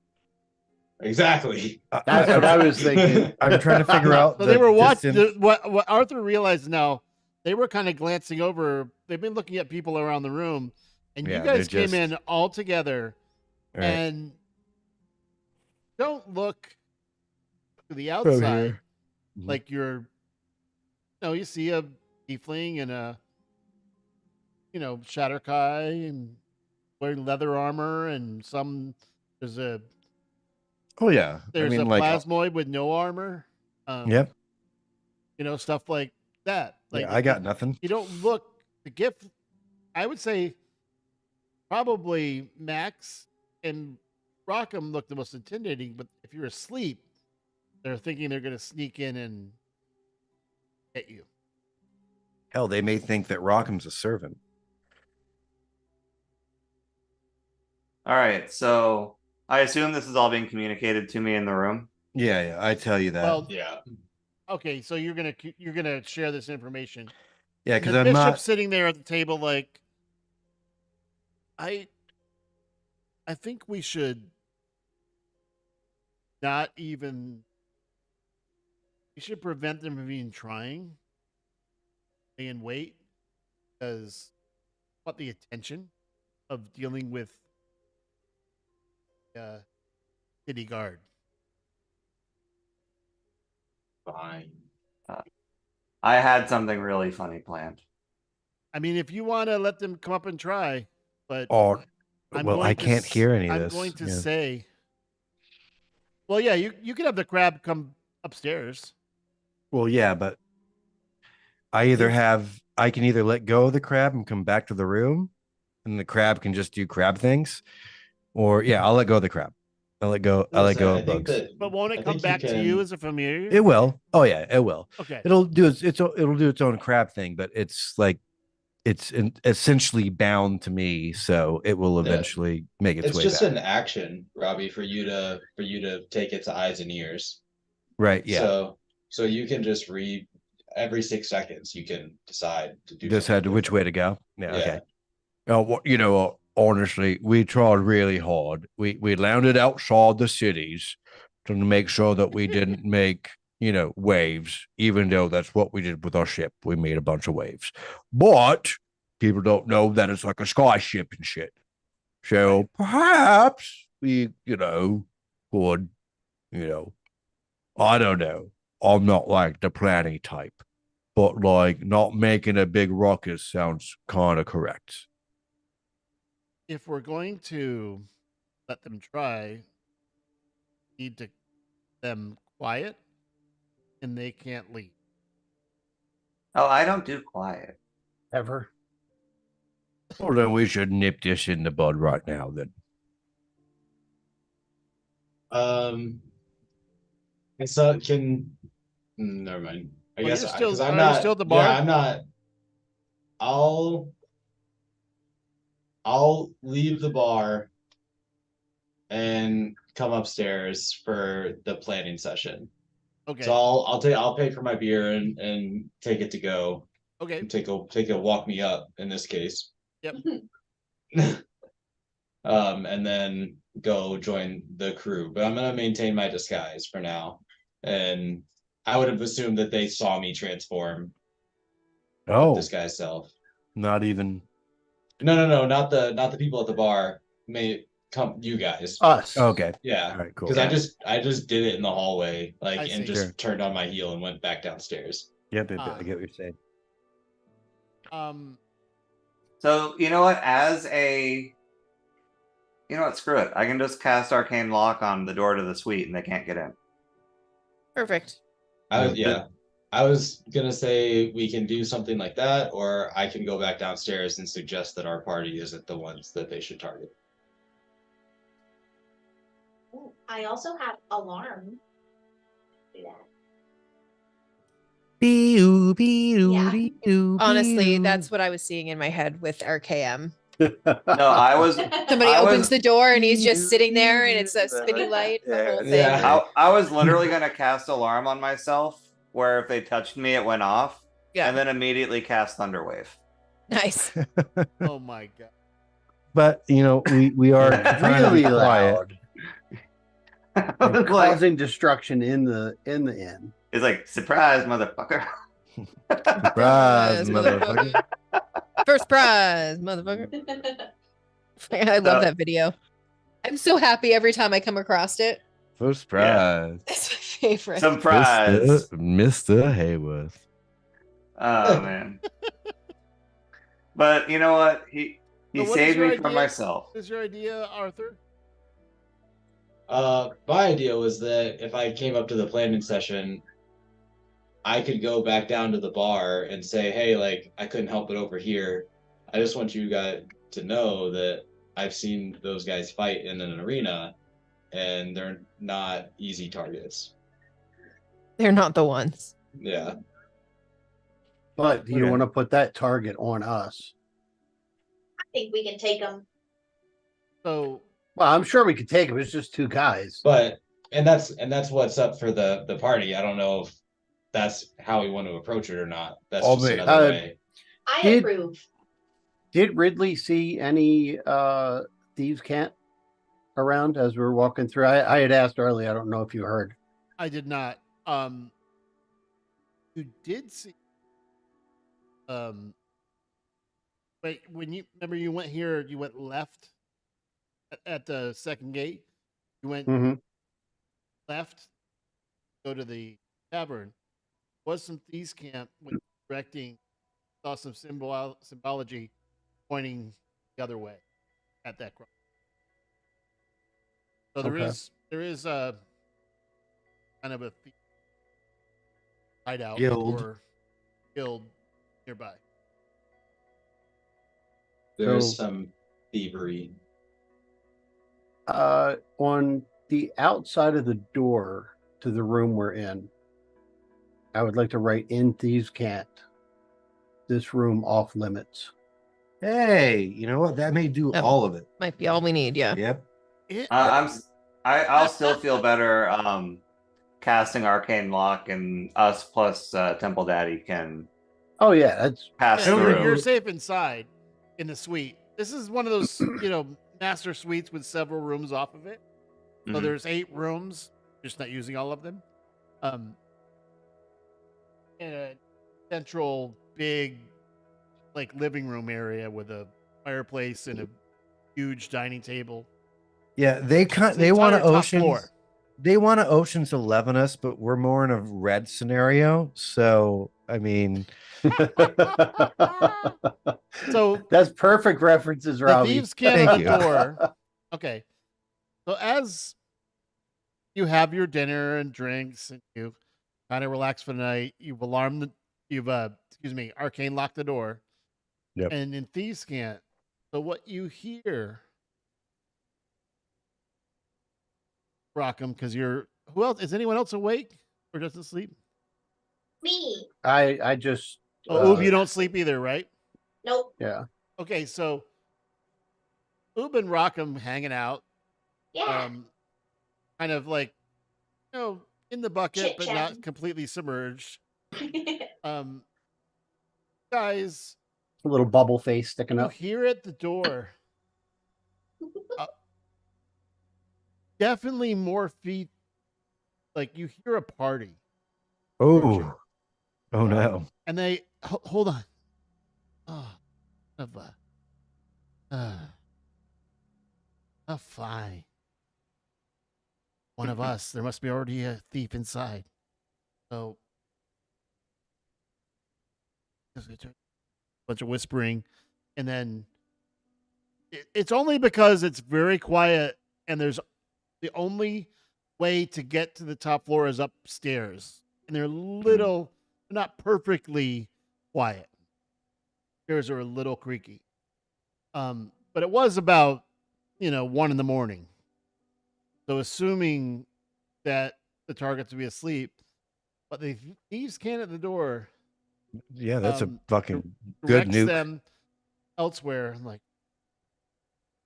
Exactly. That's what I was thinking. I'm trying to figure out. So they were watching. distance- What Arthur realized now, they were kind of glancing over. They've been looking at people around the room, and Yeah, you guys they're came in all together, All right. And don't look to the Over outside here. like you're. No, you see a tiefling and a, Shatterkai and wearing leather armor, and there's a Oh yeah. there's a plasmoid with no armor. Yep. Stuff like that. Like Yeah, I got nothing. You don't look the gift. I would say probably Max and Rockham look the most intimidating, but if you're asleep, they're thinking they're going to sneak in and get you. Hell, they may think that Rockham's a servant. All right, so I assume this is all being communicated to me in the room. Yeah, I tell you that. Well, Yeah. okay, so you're gonna share this information. yeah, And because the I'm bishop's not. sitting there at the table, like, I think we should not even. We should prevent them from even trying. And wait, because what the attention of dealing with city guard. Fine. I had something really funny planned. I mean, if you want to let them come up and try, but Oh, I'm well, going I to can't s- hear any of I'm this. going to Yeah. say, well, yeah, you could have the crab come upstairs. Well, yeah, but I can either let go of the crab and come back to the room, and the crab can just do crab things, or yeah, I'll let go of the crab. I'll let go I of think bugs. that But won't I it come think back to can- you as a familiar? It will. Oh yeah, it will. Okay. It'll do its own crab thing, but it's like essentially bound to me, so it will Yeah. eventually make its It's way just back. an action, Robbie, for you to take its eyes and ears. Right? Yeah. So you can just read every 6 seconds. You can decide to do. Decide something which way different. to go. Yeah. Yeah. Okay. Honestly, we tried really hard. We landed outside the cities to make sure that we didn't make waves, even though that's what we did with our ship. We made a bunch of waves, but people don't know that it's like a sky ship and shit. So perhaps we, could, I don't know. I'm not like the planning type, but like not making a big ruckus sounds kind of correct. If we're going to let them try, need to them quiet, and they can't leave. Oh, I don't do quiet. Ever. Well, then we should nip this in the bud right now. Then And so never mind. I Well, guess you're still- because are I'm you not. still at the bar? Yeah, I'm not. I'll leave the bar and come upstairs for the planning session. Okay. So I'll pay for my beer and take it to go. Okay. And take a walk me up in this case. Yep. And then go join the crew. But I'm gonna maintain my disguise for now. And I would have assumed that they saw me transform Oh, this guy's self. not even. No, not the people at the bar. May come you guys. Us. Okay. Yeah. All right. Cool. Because I just did it in the hallway, I and see. just Sure. turned on my heel and went back downstairs. Yep. I get what you're saying. So you know what? Screw it. I can just cast Arcane Lock on the door to the suite, and they can't get in. Perfect. I was gonna say we can do something like that, or I can go back downstairs and suggest that our party isn't the ones that they should target. Ooh, I also have alarm. Do that. Honestly, that's what I was seeing in my head with RKM. No, I was. Somebody I opens was- the door and he's just sitting there and it's a spinny light, the whole thing. Yeah. I was literally gonna cast Alarm on myself, where if they touched me, it went off, Yeah. and then immediately cast Thunderwave. Nice. Oh my god. But we are trying to be Really quiet. loud. Like, And causing destruction in the inn. it's like surprise, motherfucker. Surprise, motherfucker. First prize, motherfucker. I love that video. I'm so happy every time I come across it. So surprised. It's my favorite. Surprise! Mr. Hayworth. Oh man. But you know what? He So what is saved your me from idea? myself. What is your idea, Arthur? My idea was that if I came up to the planning session, I could go back down to the bar and say, "Hey, like I couldn't help it over here. I just want you guys to know that I've seen those guys fight in an arena, and they're not easy targets." They're not the ones. Yeah. But do you Okay. want to put that target on us? I think we can take them. So Well, I'm sure we could take him. It's just two guys. But and that's what's up for the party. I don't know if that's how we want to approach it or not. That's Oh, just man. another way. I Did- approve. Did Ridley see any thieves' cant around as we were walking through? I had asked earlier. I don't know if you heard. I did not. You did see. Wait, when you remember you went here, you went left at the second gate. You went Mm-hmm. left, go to the tavern. Was some thieves' camp when directing. Saw some symbology pointing the other way at that cross. So there Okay. is a kind of a hideout Guild. or guild nearby. There's So- some thievery. On the outside of the door to the room we're in, I would like to write in thieves' cant. This room off limits. Hey, you know what? That may do That all of it. Might be all we need. Yeah. Yep. I'll still feel better casting Arcane Lock, and us plus Temple Daddy can Oh yeah, that's pass Yeah, through. you're safe inside in the suite. This is one of those, master suites with several rooms off of it. So Mhm. there's 8 rooms, just not using all of them. And a central big, like living room area with a fireplace and a huge dining table. Yeah, they It's the they want to entire top floor. Oceans. They want to Oceans 11 us, but we're more in a red scenario. So I mean, So that's perfect references, the Robbie. thieves can't Thank at the you. door. Okay. So as you have your dinner and drinks and you kind of relax for the night, arcane locked the door. Yep. And in thieves can't. So what you hear, Rockham, because who else is anyone else awake or doesn't sleep? Me. I just Oh, Oob, you don't sleep either, right? Nope. yeah. Okay, so Oob and Rockham hanging out, Yeah. kind of like, in the bucket, but Chit-chatting. not completely submerged. Guys, A little bubble face sticking you up. hear at the door. Definitely more feet. Like you hear a party, oh no. and they hold on. Fine. One of us. There must be already a thief inside. So, a bunch of whispering, and then it's only because it's very quiet, and there's the only way to get to the top floor is upstairs, and they're not perfectly quiet. Stairs are a little creaky. But it was about 1 a.m. So assuming that the targets would be asleep, but the thieves can at the door Yeah, that's a Um, fucking good directs nuke. them elsewhere. I'm like,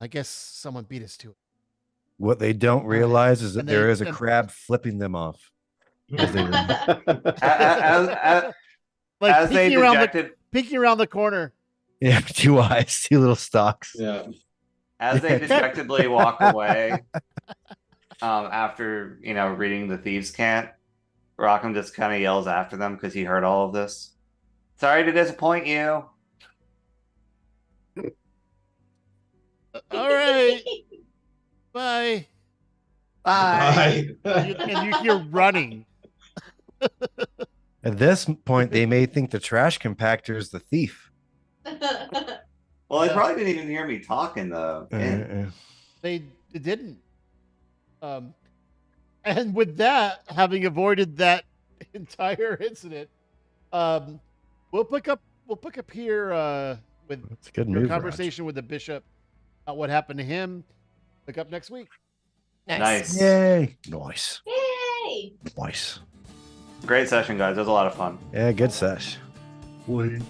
I guess someone beat us to it. What they don't right. realize is that And there they- is a and- crab flipping them off. As they Like as they dejected, peeking around the corner. yeah, 2 eyes, 2 little stalks. Yeah. as they dejectedly walk away, after reading the thieves' cant, Rockham just kind of yells after them because he heard all of this. Sorry to disappoint you. All right. Bye. Bye. Bye. And you hear running. At this point, they may think the trash compactor is the thief. Well, they probably didn't even hear me talk in the inn. They didn't. And with that, having avoided that entire incident, we'll pick up here with That's a good your move. Raj. conversation with the bishop about what happened to him. Pick up next week. Nice. Yay! Nice, Yay! nice. Great session, guys. It was a lot of fun. Yeah, good sesh. Wait.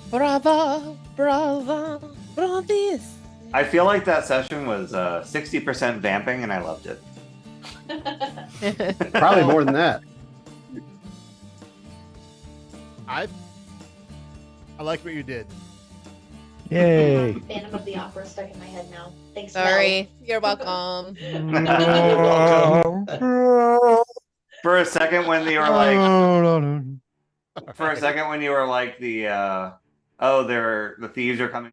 Brava, brava, bravis. I feel like that session was 60% vamping, and I loved it. Probably more than that. I like what you did. Yay! Phantom of the Opera stuck in my head now. Thanks, Sorry, you're welcome. For a second, when you were like, the oh, the thieves are coming.